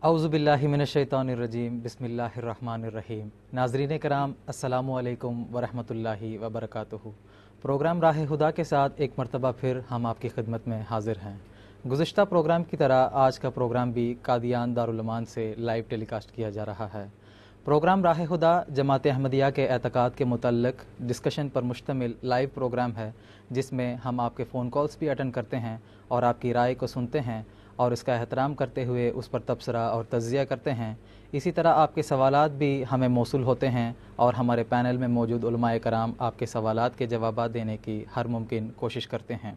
اعوذ باللہ من الشیطان الرجیم بسم اللہ الرحمن الرحیم۔ ناظرین کرام السلام علیکم ورحمۃ اللہ وبرکاتہ۔ پروگرام راہ خدا کے ساتھ ایک مرتبہ پھر ہم آپ کی خدمت میں حاضر ہیں۔ گزشتہ پروگرام کی طرح آج کا پروگرام بھی قادیان دارالایمان سے لائیو ٹیلی کاسٹ کیا جا رہا ہے۔ پروگرام راہ خدا جماعت احمدیہ کے اعتقاد کے متعلق ڈسکشن پر مشتمل لائیو پروگرام ہے، جس میں ہم آپ کے فون کالز بھی اٹینڈ کرتے ہیں اور آپ کی رائے کو سنتے ہیں اور اس کا احترام کرتے ہوئے اس پر تبصرہ اور تجزیہ کرتے ہیں۔ اسی طرح آپ کے سوالات بھی ہمیں موصول ہوتے ہیں اور ہمارے پینل میں موجود علماء کرام آپ کے سوالات کے جوابات دینے کی ہر ممکن کوشش کرتے ہیں۔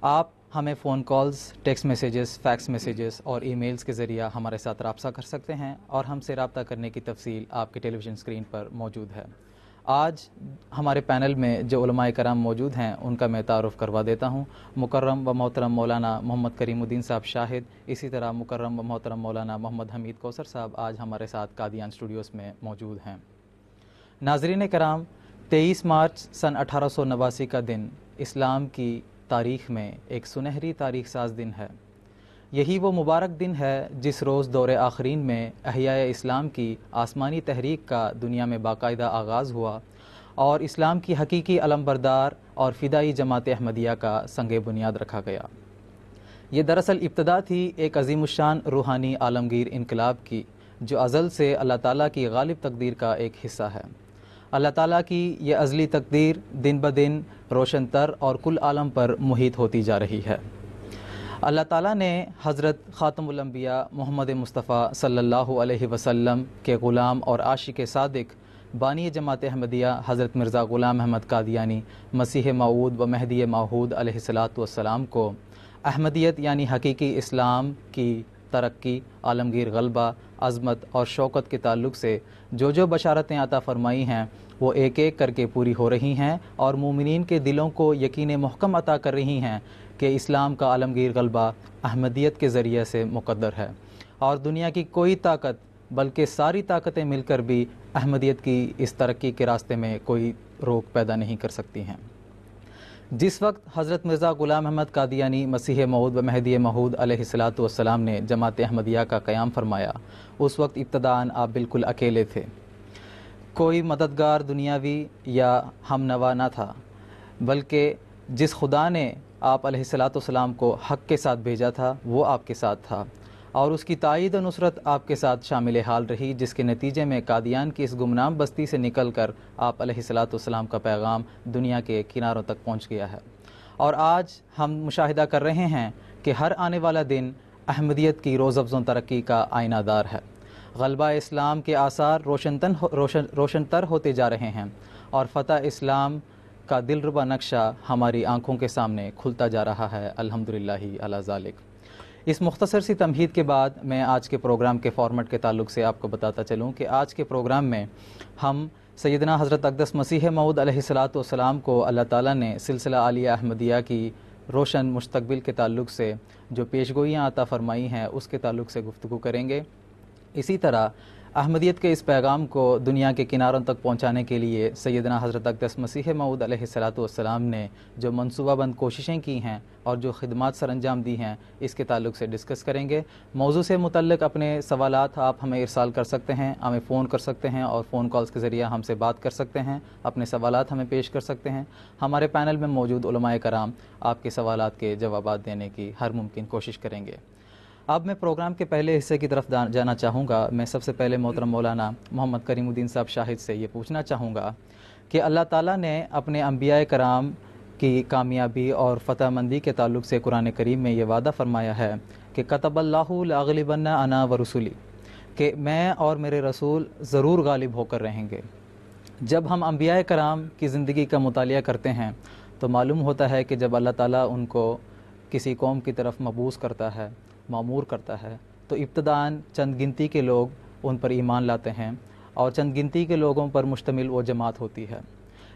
آپ ہمیں phone calls, text messages, fax messages اور ای میلز کے ذریعہ ہمارے ساتھ رابطہ کر سکتے ہیں اور ہم سے رابطہ کرنے کی تفصیل آپ کے ٹیلی ویژن اسکرین پر موجود ہے۔ آج ہمارے پینل میں جو علماء کرام موجود ہیں ان کا میں تعارف کروا دیتا ہوں۔ مکرم و محترم مولانا محمد کریم الدین صاحب شاہد، اسی طرح مکرم و محترم مولانا محمد حمید کوثر صاحب آج ہمارے ساتھ قادیان اسٹوڈیوز میں موجود ہیں۔ ناظرین کرام، 23 مارچ سن 1889 کا دن اسلام کی تاریخ میں ایک سنہری تاریخ ساز دن ہے۔ یہی وہ مبارک دن ہے جس روز دور آخرین میں احیاء اسلام کی آسمانی تحریک کا دنیا میں باقاعدہ آغاز ہوا اور اسلام کی حقیقی علمبردار اور فدائی جماعت احمدیہ کا سنگ بنیاد رکھا گیا۔ یہ دراصل ابتدا تھی ایک عظیم الشان روحانی عالمگیر انقلاب کی، جو ازل سے اللہ تعالیٰ کی غالب تقدیر کا ایک حصہ ہے۔ اللہ تعالیٰ کی یہ ازلی تقدیر دن بدن روشن تر اور کل عالم پر محیط ہوتی جا رہی ہے۔ اللہ تعالیٰ نے حضرت خاتم الانبیاء محمد مصطفیٰ صلی اللہ علیہ وسلم کے غلام اور عاشق صادق بانی جماعت احمدیہ حضرت مرزا غلام احمد قادیانی مسیح موعود و مہدی موعود علیہ الصلاۃ والسلام کو احمدیت یعنی حقیقی اسلام کی ترقی، عالمگیر غلبہ، عظمت اور شوکت کے تعلق سے جو بشارتیں عطا فرمائی ہیں وہ ایک ایک کر کے پوری ہو رہی ہیں اور مومنین کے دلوں کو یقین محکم عطا کر رہی ہیں کہ اسلام کا عالمگیر غلبہ احمدیت کے ذریعے سے مقدر ہے اور دنیا کی کوئی طاقت بلکہ ساری طاقتیں مل کر بھی احمدیت کی اس ترقی کے راستے میں کوئی روک پیدا نہیں کر سکتی ہیں۔ جس وقت حضرت مرزا غلام احمد قادیانی مسیح موعود و مہدی موعود علیہ الصلاۃ والسلام نے جماعت احمدیہ کا قیام فرمایا، اس وقت ابتداءً آپ بالکل اکیلے تھے۔ کوئی مددگار دنیاوی یا ہم نوا نہ تھا، بلکہ جس خدا نے آپ علیہ الصلاۃ والسلام کو حق کے ساتھ بھیجا تھا وہ آپ کے ساتھ تھا اور اس کی تائید و نصرت آپ کے ساتھ شامل حال رہی، جس کے نتیجے میں قادیان کی اس گمنام بستی سے نکل کر آپ علیہ الصلاۃ والسلام کا پیغام دنیا کے کناروں تک پہنچ گیا ہے۔ اور آج ہم مشاہدہ کر رہے ہیں کہ ہر آنے والا دن احمدیت کی روز افزوں ترقی کا آئینہ دار ہے۔ غلبہ اسلام کے آثار روشن تر ہوتے جا رہے ہیں اور فتح اسلام کا دلربا نقشہ ہماری آنکھوں کے سامنے کھلتا جا رہا ہے، الحمدللہ علی ذالک۔ اس مختصر سی تمہید کے بعد میں آج کے پروگرام کے فارمیٹ کے تعلق سے آپ کو بتاتا چلوں کہ آج کے پروگرام میں ہم سیدنا حضرت اقدس مسیح موعود علیہ الصلاۃ والسلام کو اللہ تعالیٰ نے سلسلہ عالیہ احمدیہ کی روشن مستقبل کے تعلق سے جو پیشگوئیاں عطا فرمائی ہیں اس کے تعلق سے گفتگو کریں گے۔ اسی طرح احمدیت کے اس پیغام کو دنیا کے کناروں تک پہنچانے کے لیے سیدنا حضرت اقدس مسیح موعود علیہ الصلاۃ والسلام نے جو منصوبہ بند کوششیں کی ہیں اور جو خدمات سر انجام دی ہیں اس کے تعلق سے ڈسکس کریں گے۔ موضوع سے متعلق اپنے سوالات آپ ہمیں ارسال کر سکتے ہیں، ہمیں فون کر سکتے ہیں اور فون کالز کے ذریعہ ہم سے بات کر سکتے ہیں، اپنے سوالات ہمیں پیش کر سکتے ہیں۔ ہمارے پینل میں موجود علماء کرام آپ کے سوالات کے جوابات دینے کی ہر ممکن کوشش کریں گے۔ اب میں پروگرام کے پہلے حصے کی طرف جانا چاہوں گا۔ میں سب سے پہلے محترم مولانا محمد کریم الدین صاحب شاہد سے یہ پوچھنا چاہوں گا کہ اللہ تعالیٰ نے اپنے انبیاء کرام کی کامیابی اور فتح مندی کے تعلق سے قرآن کریم میں یہ وعدہ فرمایا ہے کہ کتب اللہ لاغلبن انا ورسولی، کہ میں اور میرے رسول ضرور غالب ہو کر رہیں گے۔ جب ہم انبیاء کرام کی زندگی کا مطالعہ کرتے ہیں تو معلوم ہوتا ہے کہ جب اللہ تعالیٰ ان کو کسی قوم کی طرف مبعوث کرتا ہے، مامور کرتا ہے، تو ابتداً چند گنتی کے لوگ ان پر ایمان لاتے ہیں اور چند گنتی کے لوگوں پر مشتمل وہ جماعت ہوتی ہے۔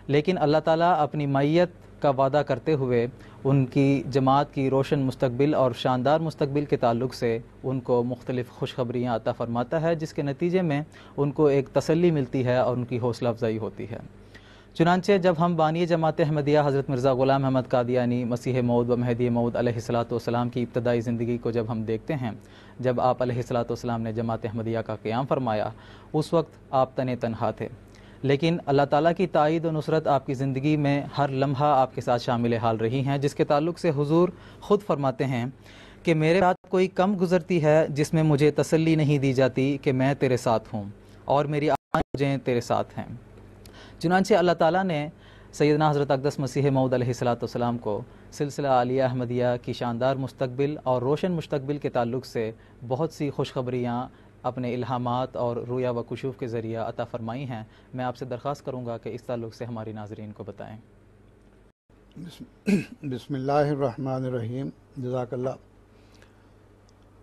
لیکن اللہ تعالیٰ اپنی معیت کا وعدہ کرتے ہوئے ان کی جماعت کی روشن مستقبل اور شاندار مستقبل کے تعلق سے ان کو مختلف خوشخبریاں عطا فرماتا ہے، جس کے نتیجے میں ان کو ایک تسلی ملتی ہے اور ان کی حوصلہ افزائی ہوتی ہے۔ چنانچہ جب ہم بانی جماعت احمدیہ حضرت مرزا غلام احمد قادیانی مسیح موعود و مہدی موعود علیہ الصلاۃ والسلام کی ابتدائی زندگی کو جب ہم دیکھتے ہیں، جب آپ علیہ الصلاۃ والسلام نے جماعت احمدیہ کا قیام فرمایا، اس وقت آپ تنہا تھے، لیکن اللہ تعالیٰ کی تائید و نصرت آپ کی زندگی میں ہر لمحہ آپ کے ساتھ شامل حال رہی ہیں، جس کے تعلق سے حضور خود فرماتے ہیں کہ میرے ساتھ کوئی کم گزرتی ہے جس میں مجھے تسلی نہیں دی جاتی کہ میں تیرے ساتھ ہوں اور میری آنکھیں تیرے ساتھ ہیں۔ چنانچہ اللہ تعالیٰ نے سیدنا حضرت اقدس مسیح موعود علیہ الصلاۃ والسلام کو سلسلہ عالیہ احمدیہ کی شاندار مستقبل اور روشن مستقبل کے تعلق سے بہت سی خوشخبریاں اپنے الہامات اور رویا و کشوف کے ذریعہ عطا فرمائی ہیں۔ میں آپ سے درخواست کروں گا کہ اس تعلق سے ہماری ناظرین کو بتائیں۔ بسم اللہ الرحمن الرحیم۔ جزاک اللہ۔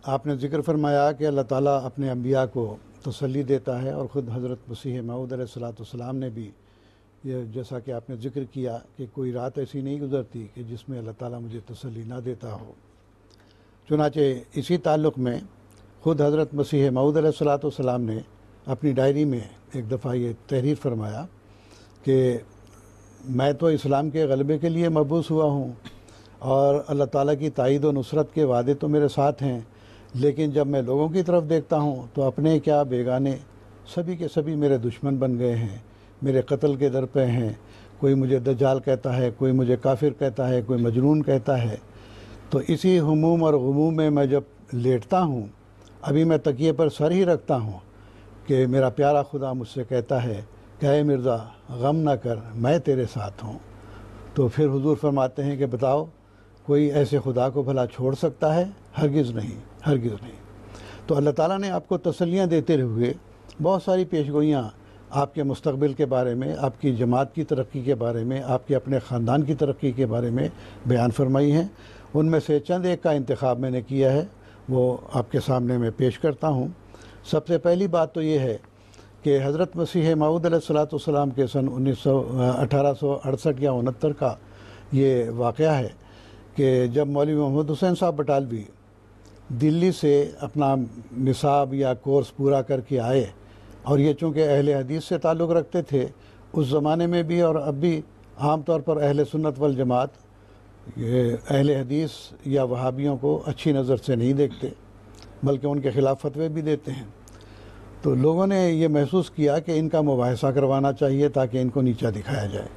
آپ نے ذکر فرمایا کہ اللہ تعالیٰ اپنے انبیاء کو تسلی دیتا ہے، اور خود حضرت مسیح موعود علیہ الصلاۃ والسلام نے بھی یہ، جیسا کہ آپ نے ذکر کیا، کہ کوئی رات ایسی نہیں گزرتی کہ جس میں اللہ تعالیٰ مجھے تسلی نہ دیتا ہو۔ چنانچہ اسی تعلق میں خود حضرت مسیح موعود علیہ الصلاۃ والسلام نے اپنی ڈائری میں ایک دفعہ یہ تحریر فرمایا کہ میں تو اسلام کے غلبے کے لیے مبعوث ہوا ہوں، اور اللہ تعالیٰ کی تائید و نصرت کے وعدے تو میرے ساتھ ہیں، لیکن جب میں لوگوں کی طرف دیکھتا ہوں تو اپنے کیا بیگانے سبھی کے سبھی میرے دشمن بن گئے ہیں، میرے قتل کے در پہ ہیں۔ کوئی مجھے دجال کہتا ہے، کوئی مجھے کافر کہتا ہے، کوئی مجنون کہتا ہے۔ تو اسی ہموم اور غموم میں میں جب لیٹتا ہوں، ابھی میں تکیے پر سر ہی رکھتا ہوں کہ میرا پیارا خدا مجھ سے کہتا ہے کہ اے مرزا غم نہ کر، میں تیرے ساتھ ہوں۔ تو پھر حضور فرماتے ہیں کہ بتاؤ کوئی ایسے خدا کو بھلا چھوڑ سکتا ہے؟ ہرگز نہیں، ہرگز نہیں۔ تو اللہ تعالیٰ نے آپ کو تسلیاں دیتے ہوئے بہت ساری پیشگوئیاں آپ کے مستقبل کے بارے میں، آپ کی جماعت کی ترقی کے بارے میں، آپ کے اپنے خاندان کی ترقی کے بارے میں بیان فرمائی ہیں۔ ان میں سے چند ایک کا انتخاب میں نے کیا ہے، وہ آپ کے سامنے میں پیش کرتا ہوں۔ سب سے پہلی بات تو یہ ہے کہ حضرت مسیح موعود علیہ الصلاۃ والسلام کے سن 1868 یا 69 کا یہ واقعہ ہے کہ جب مولوی محمد حسین صاحب بٹالوی دلی سے اپنا نصاب یا کورس پورا کر کے آئے، اور یہ چونکہ اہل حدیث سے تعلق رکھتے تھے اس زمانے میں بھی اور اب بھی، عام طور پر اہل سنت والجماعت اہل حدیث یا وہابیوں کو اچھی نظر سے نہیں دیکھتے، بلکہ ان کے خلاف فتوے بھی دیتے ہیں۔ تو لوگوں نے یہ محسوس کیا کہ ان کا مباحثہ کروانا چاہیے تاکہ ان کو نیچا دکھایا جائے۔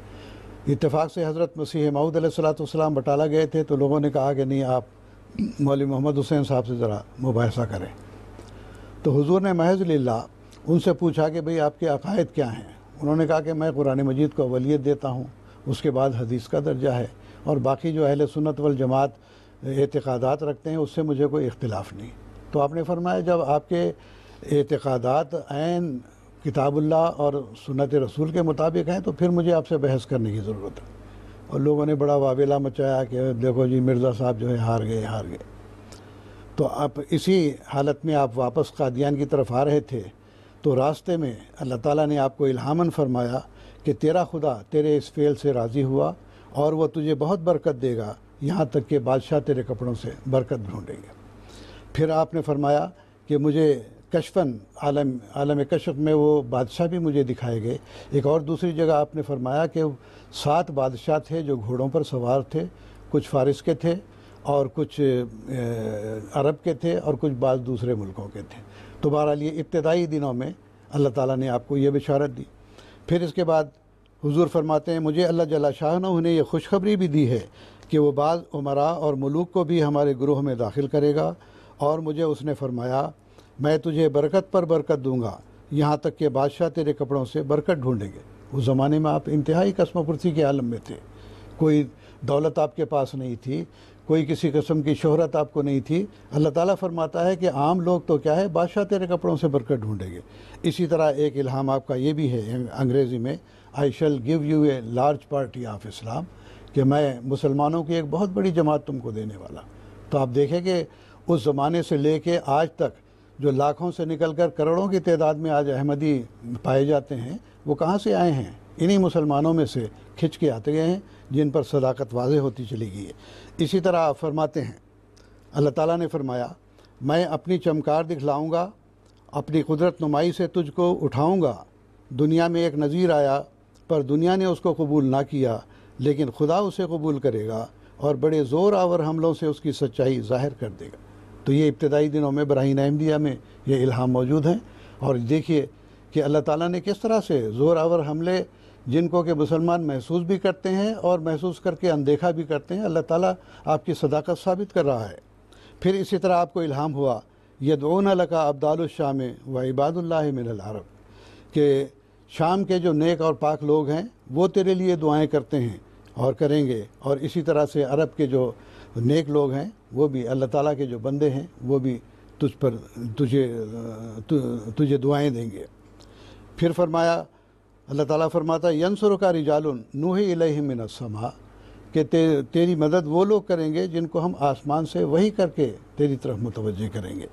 اتفاق سے حضرت مسیح موعود علیہ الصلاۃ والسلام بٹالہ گئے تھے، تو لوگوں نے کہا کہ نہیں، آپ مولوی محمد حسین صاحب سے ذرا مباحثہ کریں۔ تو حضور نے محض للہ ان سے پوچھا کہ بھئی آپ کے عقائد کیا ہیں؟ انہوں نے کہا کہ میں قرآن مجید کو اولیت دیتا ہوں، اس کے بعد حدیث کا درجہ ہے، اور باقی جو اہل سنت والجماعت اعتقادات رکھتے ہیں اس سے مجھے کوئی اختلاف نہیں۔ تو آپ نے فرمایا جب آپ کے اعتقادات عین کتاب اللہ اور سنت رسول کے مطابق ہیں تو پھر مجھے آپ سے بحث کرنے کی ضرورت ہے۔ اور لوگوں نے بڑا واویلا مچایا کہ دیکھو جی مرزا صاحب جو ہے ہار گئے۔ تو اب اسی حالت میں آپ واپس قادیان کی طرف آ رہے تھے، تو راستے میں اللہ تعالیٰ نے آپ کو الہاماً فرمایا کہ تیرا خدا تیرے اس فعل سے راضی ہوا اور وہ تجھے بہت برکت دے گا، یہاں تک کہ بادشاہ تیرے کپڑوں سے برکت ڈھونڈیں گے۔ پھر آپ نے فرمایا کہ مجھے کشفاً عالم کشف میں وہ بادشاہ بھی مجھے دکھائے گئے۔ ایک اور دوسری جگہ آپ نے فرمایا کہ 7 بادشاہ تھے جو گھوڑوں پر سوار تھے، کچھ فارس کے تھے اور کچھ عرب کے تھے اور کچھ بعض دوسرے ملکوں کے تھے۔ تو بہرحال یہ ابتدائی دنوں میں اللہ تعالیٰ نے آپ کو یہ بشارت دی۔ پھر اس کے بعد حضور فرماتے ہیں مجھے اللہ جل شانہ نے یہ خوشخبری بھی دی ہے کہ وہ بعض عمراء اور ملوک کو بھی ہمارے گروہ میں داخل کرے گا، اور مجھے اس نے فرمایا میں تجھے برکت پر برکت دوں گا، یہاں تک کہ بادشاہ تیرے کپڑوں سے برکت ڈھونڈیں گے۔ اس زمانے میں آپ انتہائی قسم و پرسی کے عالم میں تھے، کوئی دولت آپ کے پاس نہیں تھی، کوئی کسی قسم کی شہرت آپ کو نہیں تھی۔ اللہ تعالیٰ فرماتا ہے کہ عام لوگ تو کیا ہے، بادشاہ تیرے کپڑوں سے برکت ڈھونڈیں گے۔ اسی طرح ایک الہام آپ کا یہ بھی ہے انگریزی میں، I shall give you a large party of Islam, کہ میں مسلمانوں کی ایک بہت بڑی جماعت تم کو دینے والا۔ تو آپ دیکھیں کہ اس زمانے سے لے کے آج تک جو لاکھوں سے نکل کر کروڑوں کی تعداد میں آج احمدی پائے جاتے ہیں، وہ کہاں سے آئے ہیں؟ انہی مسلمانوں میں سے کھنچ کے آتے گئے ہیں جن پر صداقت واضح ہوتی چلی گئی ہے۔ اسی طرح آپ فرماتے ہیں اللہ تعالیٰ نے فرمایا میں اپنی چمکار دکھلاؤں گا، اپنی قدرت نمائی سے تجھ کو اٹھاؤں گا۔ دنیا میں ایک نذیر آیا، پر دنیا نے اس کو قبول نہ کیا، لیکن خدا اسے قبول کرے گا اور بڑے زور آور حملوں سے اس کی سچائی ظاہر کر دے گا۔ تو یہ ابتدائی دنوں میں براہین احمدیہ میں یہ الہام موجود ہیں، اور دیکھیے کہ اللہ تعالیٰ نے کس طرح سے زور آور حملے جن کو کہ مسلمان محسوس بھی کرتے ہیں اور محسوس کر کے اندیکھا بھی کرتے ہیں، اللہ تعالیٰ آپ کی صداقت ثابت کر رہا ہے۔ پھر اسی طرح آپ کو الہام ہوا یدعون لک ابدال الشام و عباد اللہ من العرب، کہ شام کے جو نیک اور پاک لوگ ہیں وہ تیرے لیے دعائیں کرتے ہیں اور کریں گے، اور اسی طرح سے عرب کے جو نیک لوگ ہیں وہ بھی اللہ تعالیٰ کے جو بندے ہیں وہ بھی تجھے دعائیں دیں گے۔ پھر فرمایا، اللہ تعالیٰ فرماتا ہے ینصرک رجال نوحی الیہم من السماء، کہ تیری مدد وہ لوگ کریں گے جن کو ہم آسمان سے وحی کر کے تیری طرف متوجہ کریں گے۔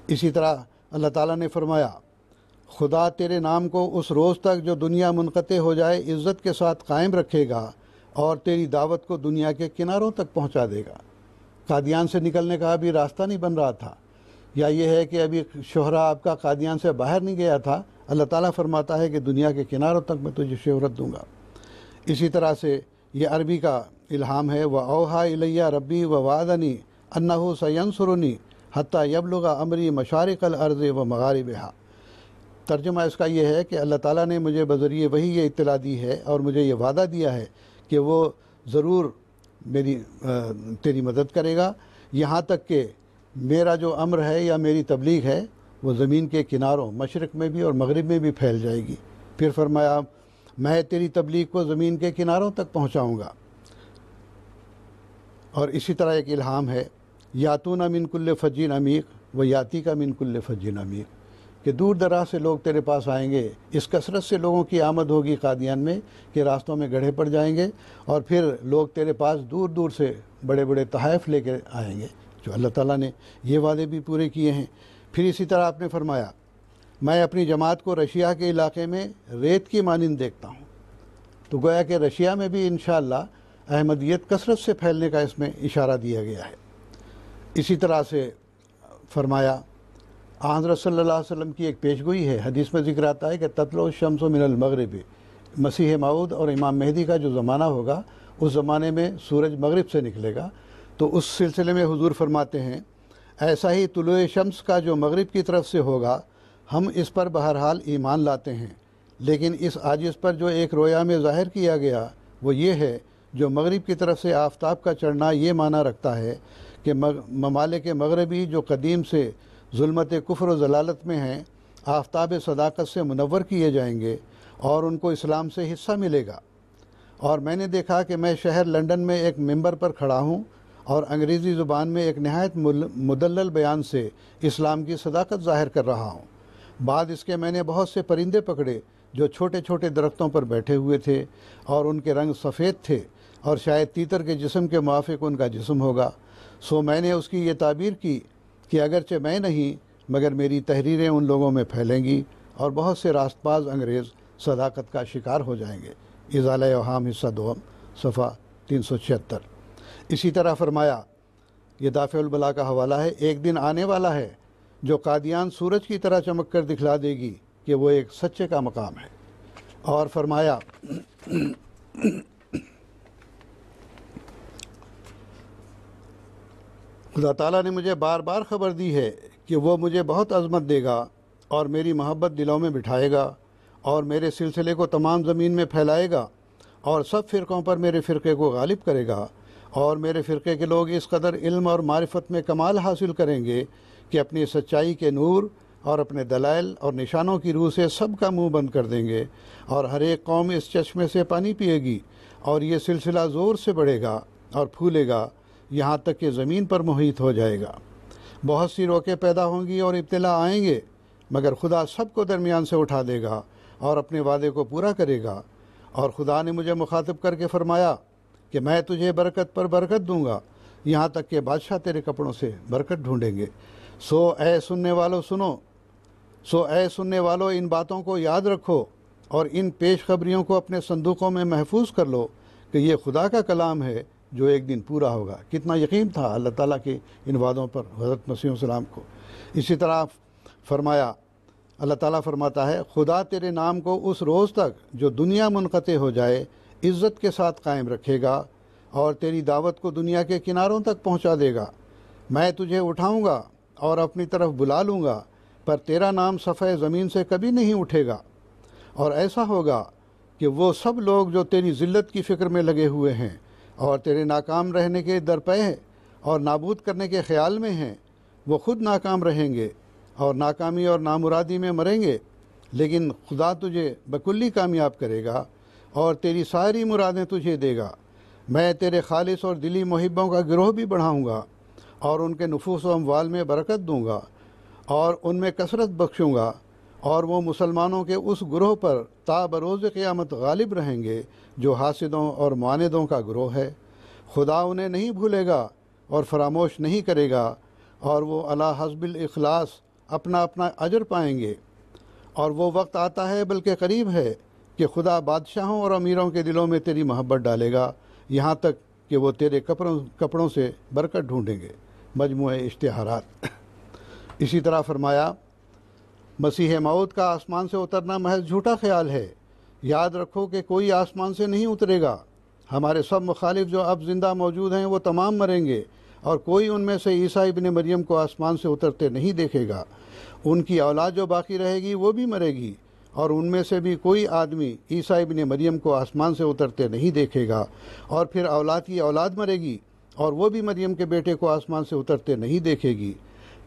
اسی طرح اللہ تعالیٰ نے فرمایا خدا تیرے نام کو اس روز تک جو دنیا منقطع ہو جائے عزت کے ساتھ قائم رکھے گا اور تیری دعوت کو دنیا کے کناروں تک پہنچا دے گا۔ قادیان سے نکلنے کا ابھی راستہ نہیں بن رہا تھا، یا یہ ہے کہ ابھی شہرہ آپ کا قادیان سے باہر نہیں گیا تھا، اللہ تعالیٰ فرماتا ہے کہ دنیا کے کناروں تک میں تجھے شہرت دوں گا۔ اسی طرح سے یہ عربی کا الہام ہے، وَأَوْحَىٰ إِلَيَّ رَبِّي وَوَعَدَنِي أَنَّهُ سَيَنصُرُنِي حَتَّىٰ يَبْلُغَ أَمْرِي مَشَارِقَ الْأَرْضِ وَمَغَارِبِهَا۔ ترجمہ اس کا یہ ہے کہ اللہ تعالیٰ نے مجھے بذریعہ وحی یہ اطلاع دی ہے اور مجھے یہ وعدہ دیا ہے کہ وہ ضرور تیری مدد کرے گا، یہاں تک کہ میرا جو امر ہے یا میری تبلیغ ہے وہ زمین کے کناروں مشرق میں بھی اور مغرب میں بھی پھیل جائے گی۔ پھر فرمایا میں تیری تبلیغ کو زمین کے کناروں تک پہنچاؤں گا۔ اور اسی طرح ایک الہام ہے یاتون من کل فج عمیق و یاتی کا من کل فج عمیق، کہ دور دراز سے لوگ تیرے پاس آئیں گے، اس کثرت سے لوگوں کی آمد ہوگی قادیان میں کہ راستوں میں گڑھے پڑ جائیں گے، اور پھر لوگ تیرے پاس دور دور سے بڑے بڑے تحائف لے کے آئیں گے، جو اللہ تعالیٰ نے یہ وعدے بھی پورے کیے ہیں۔ پھر اسی طرح آپ نے فرمایا میں اپنی جماعت کو رشیا کے علاقے میں ریت کی مانند دیکھتا ہوں، تو گویا کہ رشیا میں بھی انشاءاللہ احمدیت کثرت سے پھیلنے کا اس میں اشارہ دیا گیا ہے۔ اسی طرح سے فرمایا حضرت صلی اللہ علیہ وسلم کی ایک پیشگوئی ہے، حدیث میں ذکر آتا ہے کہ تطلع الشمس من المغرب، مسیح موعود اور امام مہدی کا جو زمانہ ہوگا اس زمانے میں سورج مغرب سے نکلے گا، تو اس سلسلے میں حضور فرماتے ہیں ایسا ہی طلوع شمس کا جو مغرب کی طرف سے ہوگا ہم اس پر بہرحال ایمان لاتے ہیں، لیکن اس عاجز پر جو ایک رویا میں ظاہر کیا گیا وہ یہ ہے جو مغرب کی طرف سے آفتاب کا چڑھنا یہ معنی رکھتا ہے کہ ممالک مغربی جو قدیم سے ظلمت کفر و ضلالت میں ہیں آفتاب صداقت سے منور کیے جائیں گے اور ان کو اسلام سے حصہ ملے گا۔ اور میں نے دیکھا کہ میں شہر لندن میں ایک ممبر پر کھڑا ہوں اور انگریزی زبان میں ایک نہایت مدلل بیان سے اسلام کی صداقت ظاہر کر رہا ہوں۔ بعد اس کے میں نے بہت سے پرندے پکڑے جو چھوٹے چھوٹے درختوں پر بیٹھے ہوئے تھے اور ان کے رنگ سفید تھے اور شاید تیتر کے جسم کے موافق ان کا جسم ہوگا۔ سو میں نے اس کی یہ تعبیر کی کہ اگرچہ میں نہیں مگر میری تحریریں ان لوگوں میں پھیلیں گی اور بہت سے راست باز انگریز صداقت کا شکار ہو جائیں گے۔ ازالہ اوہام حصہ دوم صفحہ 376۔ اسی طرح فرمایا یہ دافع البلا کا حوالہ ہے ایک دن آنے والا ہے جو قادیان سورج کی طرح چمک کر دکھلا دے گی کہ وہ ایک سچے کا مقام ہے۔ اور فرمایا خدا تعالیٰ نے مجھے بار بار خبر دی ہے کہ وہ مجھے بہت عظمت دے گا اور میری محبت دلوں میں بٹھائے گا اور میرے سلسلے کو تمام زمین میں پھیلائے گا اور سب فرقوں پر میرے فرقے کو غالب کرے گا، اور میرے فرقے کے لوگ اس قدر علم اور معرفت میں کمال حاصل کریں گے کہ اپنی سچائی کے نور اور اپنے دلائل اور نشانوں کی روح سے سب کا منہ بند کر دیں گے، اور ہر ایک قوم اس چشمے سے پانی پیے گی، اور یہ سلسلہ زور سے بڑھے گا اور پھولے گا یہاں تک کہ زمین پر محیط ہو جائے گا۔ بہت سی روکیں پیدا ہوں گی اور ابتلا آئیں گے، مگر خدا سب کو درمیان سے اٹھا دے گا اور اپنے وعدے کو پورا کرے گا۔ اور خدا نے مجھے مخاطب کر کے فرمایا کہ میں تجھے برکت پر برکت دوں گا یہاں تک کہ بادشاہ تیرے کپڑوں سے برکت ڈھونڈیں گے۔ سو اے سننے والو ان باتوں کو یاد رکھو اور ان پیش خبریوں کو اپنے صندوقوں میں محفوظ کر لو کہ یہ خدا کا کلام ہے جو ایک دن پورا ہوگا۔ کتنا یقین تھا اللہ تعالیٰ کے ان وعدوں پر حضرت مسیح علیہ السلام کو۔ اسی طرح فرمایا اللہ تعالیٰ فرماتا ہے خدا تیرے نام کو اس روز تک جو دنیا منقطع ہو جائے عزت کے ساتھ قائم رکھے گا اور تیری دعوت کو دنیا کے کناروں تک پہنچا دے گا۔ میں تجھے اٹھاؤں گا اور اپنی طرف بلا لوں گا، پر تیرا نام صفحہ زمین سے کبھی نہیں اٹھے گا۔ اور ایسا ہوگا کہ وہ سب لوگ جو تیری ذلت کی فکر میں لگے ہوئے ہیں اور تیرے ناکام رہنے کے درپے اور نابود کرنے کے خیال میں ہیں، وہ خود ناکام رہیں گے اور ناکامی اور نامرادی میں مریں گے، لیکن خدا تجھے بکلی کامیاب کرے گا اور تیری ساری مرادیں تجھے دے گا۔ میں تیرے خالص اور دلی محبوں کا گروہ بھی بڑھاؤں گا اور ان کے نفوس و اموال میں برکت دوں گا اور ان میں کثرت بخشوں گا، اور وہ مسلمانوں کے اس گروہ پر تا بروز قیامت غالب رہیں گے جو حاسدوں اور معاندوں کا گروہ ہے۔ خدا انہیں نہیں بھولے گا اور فراموش نہیں کرے گا، اور وہ علی حسب الاخلاص اپنا اپنا اجر پائیں گے۔ اور وہ وقت آتا ہے بلکہ قریب ہے کہ خدا بادشاہوں اور امیروں کے دلوں میں تیری محبت ڈالے گا، یہاں تک کہ وہ تیرے کپڑوں سے برکت ڈھونڈیں گے۔ مجموعہ اشتہارات۔ اسی طرح فرمایا مسیح موعود کا آسمان سے اترنا محض جھوٹا خیال ہے۔ یاد رکھو کہ کوئی آسمان سے نہیں اترے گا۔ ہمارے سب مخالف جو اب زندہ موجود ہیں وہ تمام مریں گے، اور کوئی ان میں سے عیسیٰ ابن مریم کو آسمان سے اترتے نہیں دیکھے گا۔ ان کی اولاد جو باقی رہے گی وہ بھی مرے گی، اور ان میں سے بھی کوئی آدمی عیسیٰ ابن مریم کو آسمان سے اترتے نہیں دیکھے گا۔ اور پھر اولاد کی اولاد مرے گی، اور وہ بھی مریم کے بیٹے کو آسمان سے اترتے نہیں دیکھے گی۔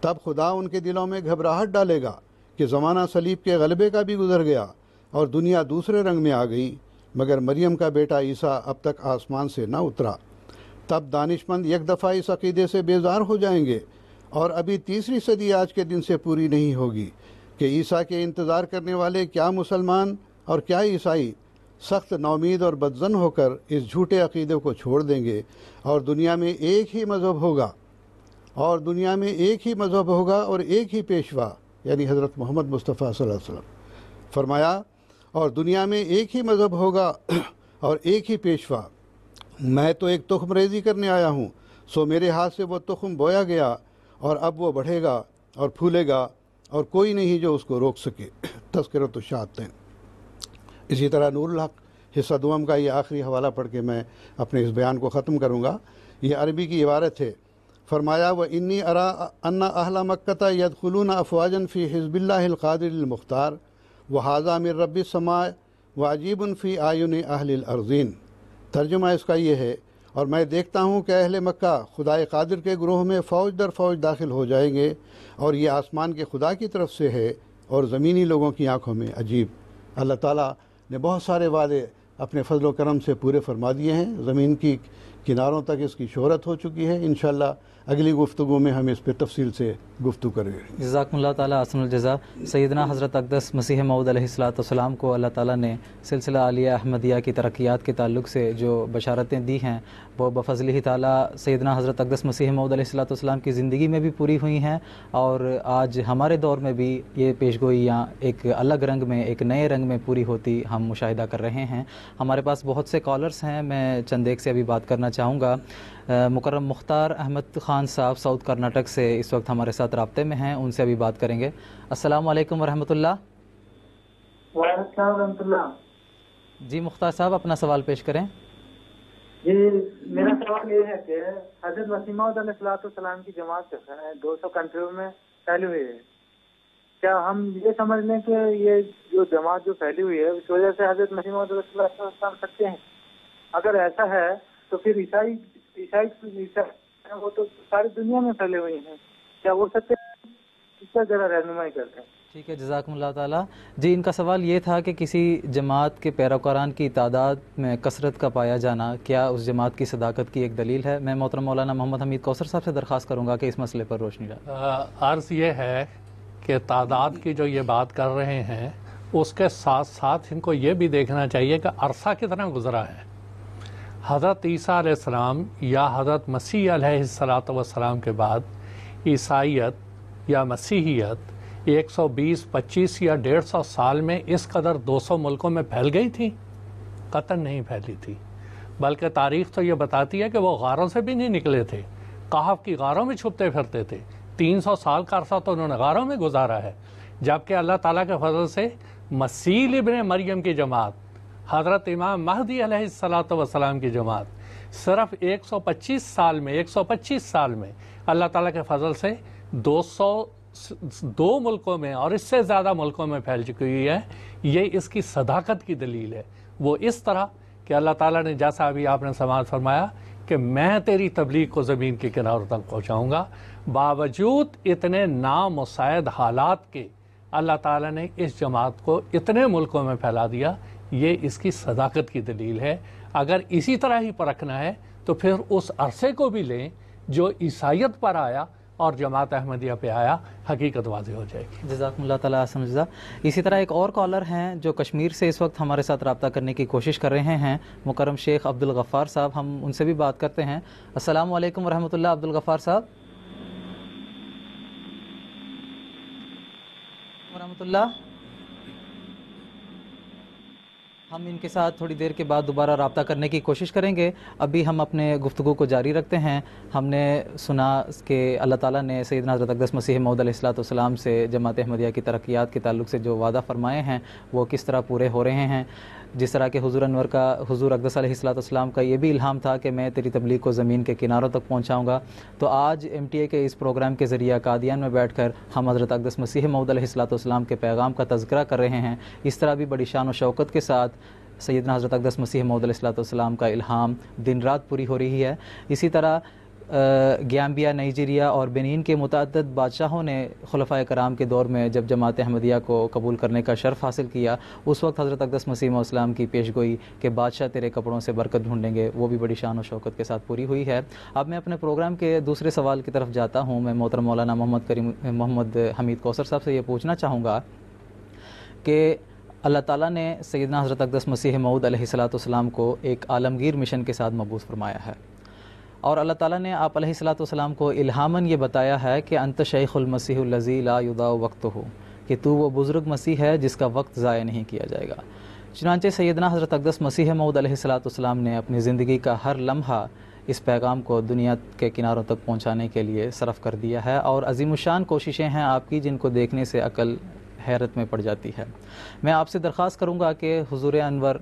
تب خدا ان کے دلوں میں گھبراہٹ ڈالے گا کہ زمانہ صلیب کے غلبے کا بھی گزر گیا اور دنیا دوسرے رنگ میں آ گئی، مگر مریم کا بیٹا عیسیٰ اب تک آسمان سے نہ اترا۔ تب دانش مند یک دفعہ اس عقیدے سے بیزار ہو جائیں گے، اور ابھی تیسری صدی آج کے دن سے پوری نہیں ہوگی کہ عیسیٰ کے انتظار کرنے والے کیا مسلمان اور کیا عیسائی سخت نومید اور بدظن ہو کر اس جھوٹے عقیدے کو چھوڑ دیں گے، اور دنیا میں ایک ہی مذہب ہوگا اور ایک ہی پیشوا، یعنی حضرت محمد مصطفیٰ صلی اللہ علیہ وسلم۔ فرمایا اور دنیا میں ایک ہی مذہب ہوگا اور ایک ہی پیشوا۔ میں تو ایک تخم ریزی کرنے آیا ہوں، سو میرے ہاتھ سے وہ تخم بویا گیا، اور اب وہ بڑھے گا اور پھولے گا، اور کوئی نہیں جو اس کو روک سکے۔ تذکرۃ الشہادتین۔ اسی طرح نور الحق حصہ دوم کا یہ آخری حوالہ پڑھ کے میں اپنے اس بیان کو ختم کروں گا۔ یہ عربی کی عبارت ہے۔ فرمایا وَإِنِّي أَرَىٰ أَنَّ أَهْلَ مَكَّةَ يَدْخُلُونَ أَفْوَاجًا فِي حِزْبِ اللَّهِ الْقَادِرِ الْمُخْتَارِ وَهَٰذَا مِن رَبِّ السَّمَاءِ وَعَجِيبٌ فِي أَعْيُنِ أَهْلِ الْأَرْضِينَ۔ ترجمہ اس کا یہ ہے، اور میں دیکھتا ہوں کہ اہل مکہ خدائے قادر کے گروہ میں فوج در فوج داخل ہو جائیں گے، اور یہ آسمان کے خدا کی طرف سے ہے اور زمینی لوگوں کی آنکھوں میں عجیب۔ اللہ تعالیٰ نے بہت سارے وعدے اپنے فضل و کرم سے پورے فرما دیے ہیں، زمین کی کناروں تک اس کی شہرت ہو چکی ہے۔ انشاءاللہ اگلی گفتگو میں ہم اس پہ تفصیل سے گفتگو کریں گے۔ جزاکم اللہ تعالیٰ احسن الجزا۔ سیدنا حضرت اقدس مسیح موعود علیہ السلام کو اللہ تعالیٰ نے سلسلہ عالیہ احمدیہ کی ترقیات کے تعلق سے جو بشارتیں دی ہیں وہ بفضل ہی تعالیٰ سیدنا حضرت اقدس مسیح موعود علیہ السلام کی زندگی میں بھی پوری ہوئی ہیں، اور آج ہمارے دور میں بھی یہ پیشگوئیاں ایک الگ رنگ میں، ایک نئے رنگ میں پوری ہوتی ہم مشاہدہ کر رہے ہیں۔ ہمارے پاس بہت سے کالرز ہیں، میں چند ایک سے ابھی بات کرنا چاہوں گا۔ مکرم مختار احمد خان صاحب ساؤتھ کرناٹک سے اس وقت ہمارے ساتھ رابطے میں ہیں، ان سے ابھی بات کریں گے۔ السلام علیکم ورحمۃ اللہ۔ وعلیکم السلام ورحمۃ اللہ۔ جی مختار صاحب اپنا سوال پیش کریں۔ جی میرا سوال یہ ہے کہ حضرت مسیح موعود علیہ السلام کی جماعت 200 کنٹریوں میں پھیلی ہوئی ہے، کیا ہم یہ سمجھ لیں کہ یہ جو جماعت جو پھیلی ہوئی ہے اس وجہ سے حضرت مسیح موعود علیہ السلام سکتے ہیں؟ اگر ایسا ہے تو پھر عیسائی وہ تو ساری دنیا میں پھیلے ہوئے ہیں، کیا وہ سکتے ہیں؟ اس کا ذرا رہنمائی کرتے ہیں۔ ٹھیک ہے، جزاکم اللہ تعالیٰ۔ جی ان کا سوال یہ تھا کہ کسی جماعت کے پیروکاران کی تعداد میں کثرت کا پایا جانا کیا اس جماعت کی صداقت کی ایک دلیل ہے؟ میں محترم مولانا محمد حمید کوثر صاحب سے درخواست کروں گا کہ اس مسئلے پر روشنی ڈالیں۔ عرض یہ ہے کہ تعداد کی جو یہ بات کر رہے ہیں اس کے ساتھ ساتھ ان کو یہ بھی دیکھنا چاہیے کہ عرصہ کتنا گزرا ہے۔ حضرت عیسیٰ علیہ السلام یا حضرت مسیح علیہ السلام کے بعد عیسائیت یا مسیحیت 120، 25 یا 150 سال میں اس قدر 200 ملکوں میں پھیل گئی تھی؟ قطعاً نہیں پھیلی تھی، بلکہ تاریخ تو یہ بتاتی ہے کہ وہ غاروں سے بھی نہیں نکلے تھے، کہف کی غاروں میں چھپتے پھرتے تھے۔ 300 سال کا عرصہ تو انہوں نے غاروں میں گزارا ہے، جبکہ اللہ تعالیٰ کے فضل سے مسیح ابن مریم کی جماعت، حضرت امام مہدی علیہ الصلاۃ والسلام کی جماعت صرف 125 سال میں اللہ تعالیٰ کے فضل سے 202 ملکوں میں اور اس سے زیادہ ملکوں میں پھیل چکی ہوئی ہے۔ یہ اس کی صداقت کی دلیل ہے۔ وہ اس طرح کہ اللہ تعالیٰ نے، جیسا ابھی آپ نے سماعت فرمایا کہ میں تیری تبلیغ کو زمین کے کناروں تک پہنچاؤں گا، باوجود اتنے نامساعد حالات کے اللہ تعالیٰ نے اس جماعت کو اتنے ملکوں میں پھیلا دیا۔ یہ اس کی صداقت کی دلیل ہے۔ اگر اسی طرح ہی پرکھنا ہے تو پھر اس عرصے کو بھی لیں جو عیسائیت پر آیا اور جماعت احمدیہ پہ آیا، حقیقت واضح ہو جائے گی۔ جزاکم اللہ تعالیٰ احسن الجزا۔ اسی طرح ایک اور کالر ہیں جو کشمیر سے اس وقت ہمارے ساتھ رابطہ کرنے کی کوشش کر رہے ہیں، مکرم شیخ عبد الغفار صاحب، ہم ان سے بھی بات کرتے ہیں۔ السلام علیکم ورحمۃ اللہ عبد الغفار صاحب۔ ورحمۃ اللہ، ہم ان کے ساتھ تھوڑی دیر کے بعد دوبارہ رابطہ کرنے کی کوشش کریں گے۔ ابھی ہم اپنے گفتگو کو جاری رکھتے ہیں۔ ہم نے سنا کہ اللہ تعالیٰ نے سیدنا حضرت اقدس مسیح موعود علیہ السلام سے جماعت احمدیہ کی ترقیات کے تعلق سے جو وعدہ فرمائے ہیں وہ کس طرح پورے ہو رہے ہیں، جس طرح کہ حضور انور کا، حضور اقدس علیہ السلام کا یہ بھی الہام تھا کہ میں تیری تبلیغ کو زمین کے کناروں تک پہنچاؤں گا۔ تو آج MTA کے اس پروگرام کے ذریعہ قادیان میں بیٹھ کر ہم حضرت اقدس مسیح موعود علیہ السلام کے پیغام کا تذکرہ کر رہے ہیں۔ اس طرح بھی بڑی شان و شوکت کے ساتھ سیدنا حضرت اقدس مسیح موعود علیہ السلام کا الہام دن رات پوری ہو رہی ہے۔ اسی طرح گیامبیا، نائجیریا اور بنین کے متعدد بادشاہوں نے خلفائے کرام کے دور میں جب جماعت احمدیہ کو قبول کرنے کا شرف حاصل کیا، اس وقت حضرت اقدس مسیح موعود السلام کی پیش گوئی کہ بادشاہ تیرے کپڑوں سے برکت ڈھونڈیں گے، وہ بھی بڑی شان و شوکت کے ساتھ پوری ہوئی ہے۔ اب میں اپنے پروگرام کے دوسرے سوال کی طرف جاتا ہوں۔ میں محترم مولانا محمد حمید کوثر صاحب سے یہ پوچھنا چاہوں گا کہ اللہ تعالیٰ نے سیدنا حضرت اقدس مسیح موعود علیہ السلام کو ایک عالمگیر مشن کے ساتھ مبعوث فرمایا ہے، اور اللہ تعالیٰ نے آپ علیہ السلام کو الہاماً یہ بتایا ہے کہ انت شیخ المسیح الذی لا یضاع وقتہ، کہ تو وہ بزرگ مسیح ہے جس کا وقت ضائع نہیں کیا جائے گا۔ چنانچہ سیدنا حضرت اقدس مسیح موعود علیہ السلام نے اپنی زندگی کا ہر لمحہ اس پیغام کو دنیا کے کناروں تک پہنچانے کے لیے صرف کر دیا ہے، اور عظیم الشان کوششیں ہیں آپ کی جن کو دیکھنے سے عقل حیرت میں پڑ جاتی ہے۔ میں آپ سے درخواست کروں گا کہ حضور انور،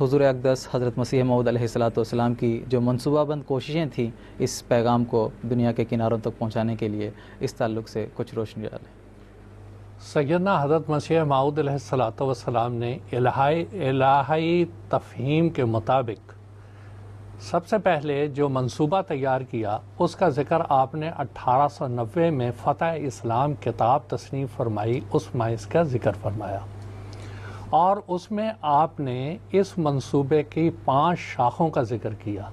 حضور اقدس حضرت مسیح موعود علیہ السلام کی جو منصوبہ بند کوششیں تھیں اس پیغام کو دنیا کے کناروں تک پہنچانے کے لیے، اس تعلق سے کچھ روشنی ڈالیں۔ سیدنا حضرت مسیح موعود علیہ السلام نے الہی تفہیم کے مطابق سب سے پہلے جو منصوبہ تیار کیا اس کا ذکر آپ نے 1890 میں فتح اسلام کتاب تصنیف فرمائی، اس میں اس کا ذکر فرمایا، اور اس میں آپ نے اس منصوبے کی 5 شاخوں کا ذکر کیا،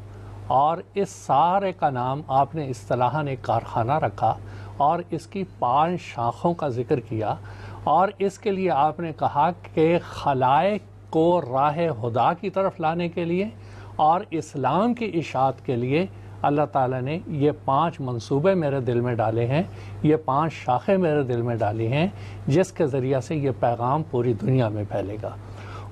اور اس سارے کا نام آپ نے اصطلاحاً ایک کارخانہ رکھا اور اس کی 5 شاخوں کا ذکر کیا، اور اس کے لیے آپ نے کہا کہ خلائق کو راہ خدا کی طرف لانے کے لیے اور اسلام کی اشاعت کے لیے اللہ تعالیٰ نے یہ 5 منصوبے میرے دل میں ڈالے ہیں، یہ 5 شاخیں میرے دل میں ڈالی ہیں جس کے ذریعہ سے یہ پیغام پوری دنیا میں پھیلے گا۔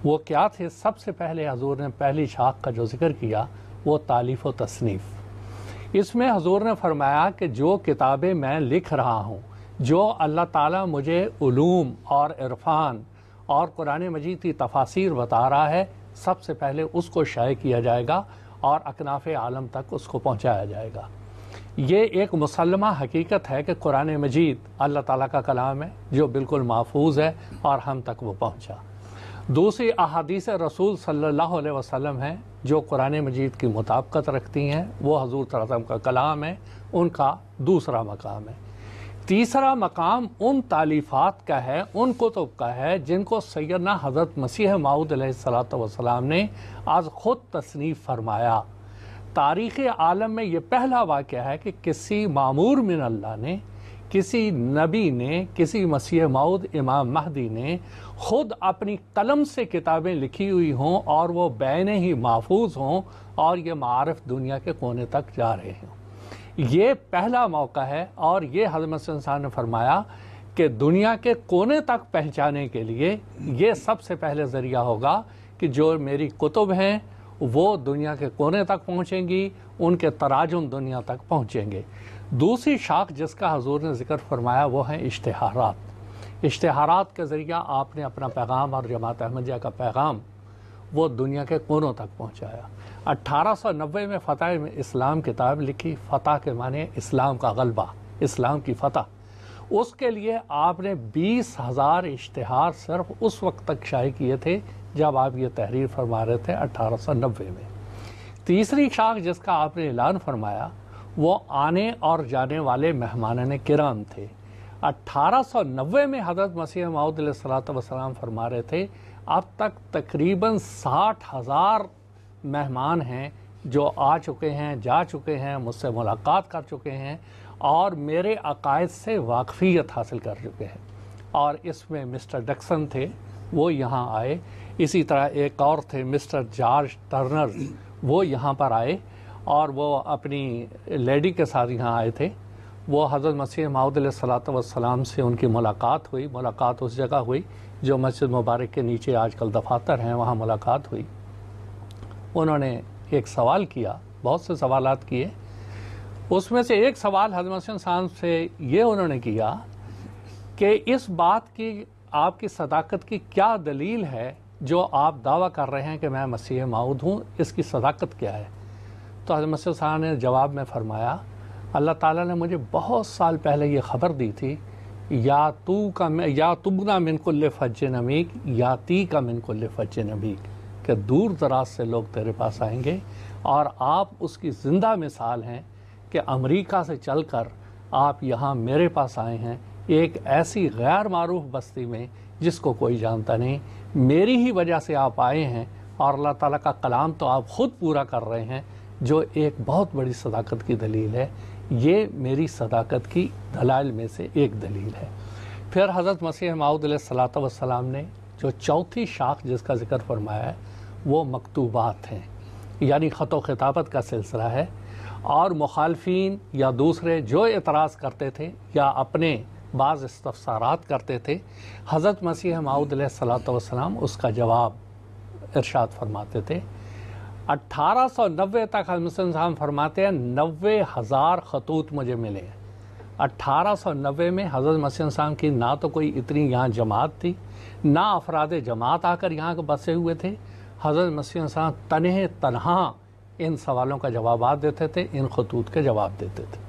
وہ کیا تھے؟ سب سے پہلے حضور نے پہلی شاخ کا جو ذکر کیا وہ تالیف و تصنیف۔ اس میں حضور نے فرمایا کہ جو کتابیں میں لکھ رہا ہوں، جو اللہ تعالیٰ مجھے علوم اور عرفان اور قرآن مجید کی تفاسیر بتا رہا ہے، سب سے پہلے اس کو شائع کیا جائے گا اور اکناف عالم تک اس کو پہنچایا جائے گا۔ یہ ایک مسلمہ حقیقت ہے کہ قرآن مجید اللہ تعالیٰ کا کلام ہے جو بالکل محفوظ ہے اور ہم تک وہ پہنچا۔ دوسری احادیث رسول صلی اللہ علیہ وسلم ہیں جو قرآن مجید کی مطابقت رکھتی ہیں، وہ حضور صلی اللہ علیہ وسلم کا کلام ہے، ان کا دوسرا مقام ہے۔ تیسرا مقام ان تالیفات کا ہے، ان کتب کا ہے جن کو سیدنا حضرت مسیح موعود علیہ السلام نے آج خود تصنیف فرمایا۔ تاریخ عالم میں یہ پہلا واقعہ ہے کہ کسی مامور من اللہ نے، کسی نبی نے، کسی مسیح موعود امام مہدی نے خود اپنی قلم سے کتابیں لکھی ہوئی ہوں اور وہ بین ہی محفوظ ہوں اور یہ معارف دنیا کے کونے تک جا رہے ہیں۔ یہ پہلا موقع ہے، اور یہ حضرت انسان نے فرمایا کہ دنیا کے کونے تک پہنچانے کے لیے یہ سب سے پہلے ذریعہ ہوگا کہ جو میری کتب ہیں وہ دنیا کے کونے تک پہنچیں گی، ان کے تراجم دنیا تک پہنچیں گے۔ دوسری شاخ جس کا حضور نے ذکر فرمایا وہ ہیں اشتہارات۔ اشتہارات کے ذریعہ آپ نے اپنا پیغام اور جماعت احمدیہ کا پیغام وہ دنیا کے کونوں تک پہنچایا۔ 1890 میں فتح اسلام کتاب لکھی، فتح کے معنی اسلام کا غلبہ، اسلام کی فتح۔ اس کے لیے آپ نے 20,000 اشتہار صرف اس وقت تک شائع کیے تھے جب آپ یہ تحریر فرما رہے تھے 1890 میں۔ تیسری شاخ جس کا آپ نے اعلان فرمایا وہ آنے اور جانے والے مہمانان کرام تھے۔ 1890 میں حضرت مسیح موعود علیہ الصلوۃ والسلام فرما رہے تھے اب تک تقریباً 60,000 مہمان ہیں جو آ چکے ہیں، جا چکے ہیں، مجھ سے ملاقات کر چکے ہیں اور میرے عقائد سے واقفیت حاصل کر چکے ہیں۔ اور اس میں مسٹر ڈکسن تھے، وہ یہاں آئے، اسی طرح ایک اور تھے مسٹر جارج ٹرنر، وہ یہاں پر آئے اور وہ اپنی لیڈی کے ساتھ یہاں آئے تھے۔ وہ حضرت مسیح موعود علیہ الصلوۃ والسلام سے ان کی ملاقات ہوئی، ملاقات اس جگہ ہوئی جو مسجد مبارک کے نیچے آج کل دفاتر ہیں، وہاں ملاقات ہوئی۔ انہوں نے ایک سوال کیا، بہت سے سوالات کیے، اس میں سے ایک سوال حضرت مسیح صاحب سے یہ انہوں نے کیا کہ اس بات کی آپ کی صداقت کی کیا دلیل ہے جو آپ دعویٰ کر رہے ہیں کہ میں مسیح موعود ہوں، اس کی صداقت کیا ہے؟ تو حضرت مسیح صاحب نے جواب میں فرمایا اللہ تعالیٰ نے مجھے بہت سال پہلے یہ خبر دی تھی، یا تبنا من کل فج عمیق یاتی کا من کل فج عمیق، کہ دور دراز سے لوگ تیرے پاس آئیں گے اور آپ اس کی زندہ مثال ہیں کہ امریکہ سے چل کر آپ یہاں میرے پاس آئے ہیں، ایک ایسی غیر معروف بستی میں جس کو کوئی جانتا نہیں، میری ہی وجہ سے آپ آئے ہیں اور اللہ تعالیٰ کا کلام تو آپ خود پورا کر رہے ہیں، جو ایک بہت بڑی صداقت کی دلیل ہے۔ یہ میری صداقت کی دلائل میں سے ایک دلیل ہے۔ پھر حضرت مسیح موعود علیہ الصلوۃ والسلام نے جو چوتھی شاخ جس کا ذکر فرمایا ہے وہ مکتوبات ہیں، یعنی خط و خطابت کا سلسلہ ہے، اور مخالفین یا دوسرے جو اعتراض کرتے تھے یا اپنے بعض استفسارات کرتے تھے، حضرت مسیح موعود علیہ الصلوۃ والسلام اس کا جواب ارشاد فرماتے تھے۔ 1890 تک حضرت مسیح صاحب فرماتے ہیں 90,000 خطوط مجھے ملے ہیں۔ 1890 میں حضرت مسیح صاحب کی نہ تو کوئی اتنی یہاں جماعت تھی، نہ افراد جماعت آ کر یہاں بسے ہوئے تھے۔ حضرت مسیح صاحب تنہا ان سوالوں کا جوابات دیتے تھے، ان خطوط کے جواب دیتے تھے۔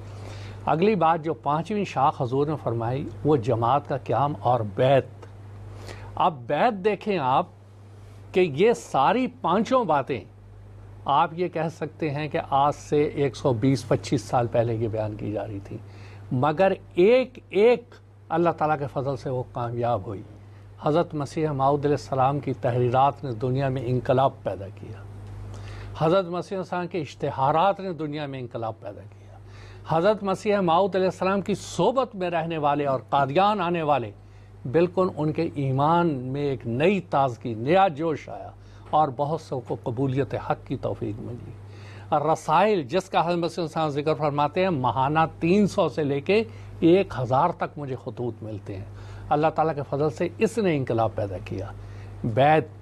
اگلی بات جو پانچویں شاخ حضور نے فرمائی وہ جماعت کا قیام اور بیعت۔ اب بیعت دیکھیں آپ کہ یہ ساری پانچوں باتیں آپ یہ کہہ سکتے ہیں کہ آج سے 120-25 سال پہلے یہ بیان کی جا رہی تھی، مگر ایک ایک اللہ تعالیٰ کے فضل سے وہ کامیاب ہوئی۔ حضرت مسیح موعود علیہ السلام کی تحریرات نے دنیا میں انقلاب پیدا کیا، حضرت مسیح السلام کے اشتہارات نے دنیا میں انقلاب پیدا کیا، حضرت مسیح موعود علیہ السلام کی صحبت میں رہنے والے اور قادیان آنے والے بالکل ان کے ایمان میں ایک نئی تازگی، نیا جوش آیا اور بہت سے کو قبولیت حق کی توفیق ملی۔ رسائل جس کا حضرت مسیح صاحب ذکر فرماتے ہیں ماہانہ 300 سے لے کے 1000 تک مجھے خطوط ملتے ہیں۔ اللہ تعالیٰ کے فضل سے اس نے انقلاب پیدا کیا۔ بیعت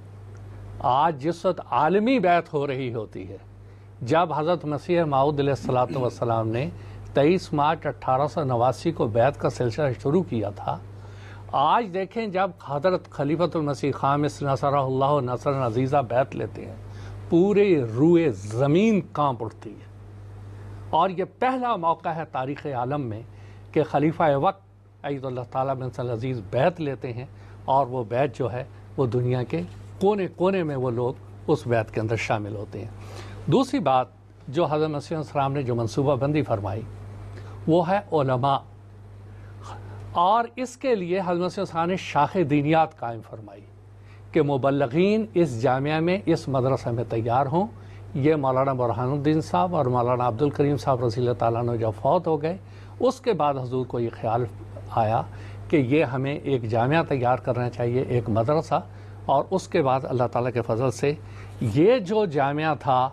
آج جس وقت عالمی بیعت ہو رہی ہوتی ہے، جب حضرت مسیح موعود علیہ الصلوۃ والسلام نے 23 مارچ 1889 کو بیعت کا سلسلہ شروع کیا تھا، آج دیکھیں جب حضرت خلیفۃ المسیح خامس نصرہ اللہ نصرا عزیزہ بیعت لیتے ہیں، پورے روئے زمین کانپ اٹھتی ہے، اور یہ پہلا موقع ہے تاریخ عالم میں کہ خلیفہ وقت عید اللہ تعالیٰ بن صلی عزیز بیعت لیتے ہیں، اور وہ بیعت جو ہے وہ دنیا کے کونے کونے میں وہ لوگ اس بیعت کے اندر شامل ہوتے ہیں۔ دوسری بات جو حضرت مسیح السلام نے جو منصوبہ بندی فرمائی وہ ہے علماء، اور اس کے لیے حضرت مسیح السلام نے شاخ دینیات قائم فرمائی کہ مبلغین اس جامعہ میں اس مدرسہ میں تیار ہوں۔ یہ مولانا برہان الدین صاحب اور مولانا عبد الکریم صاحب رضی اللہ تعالیٰ عنہ جب فوت ہو گئے، اس کے بعد حضور کو یہ خیال آیا کہ یہ ہمیں ایک جامعہ تیار کرنا چاہیے، ایک مدرسہ، اور اس کے بعد اللہ تعالیٰ کے فضل سے یہ جو جامعہ تھا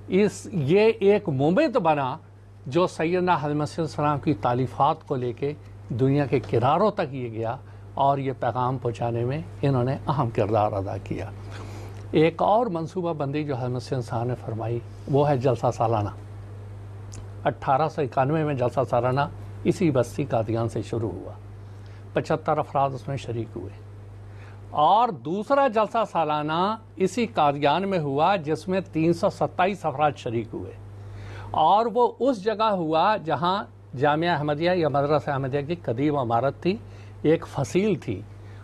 یہ ایک مومنٹ بنا جو سیدنا حضرت مسیح السلام کی تالیفات کو لے کے دنیا کے کناروں تک یہ گیا، اور یہ پیغام پہنچانے میں انہوں نے اہم کردار ادا کیا۔ ایک اور منصوبہ بندی جو حضرت مسیح السلام نے فرمائی وہ ہے جلسہ سالانہ۔ 1891 میں جلسہ سالانہ اسی بستی قادیان سے شروع ہوا، 75 افراد اس میں شریک ہوئے، اور دوسرا جلسہ سالانہ اسی قادیان میں ہوا جس میں 327 افراد شریک ہوئے، اور وہ اس جگہ ہوا جہاں جامعہ احمدیہ یا مدرسہ احمدیہ کی قدیم عمارت تھی، ایک فصیل تھی،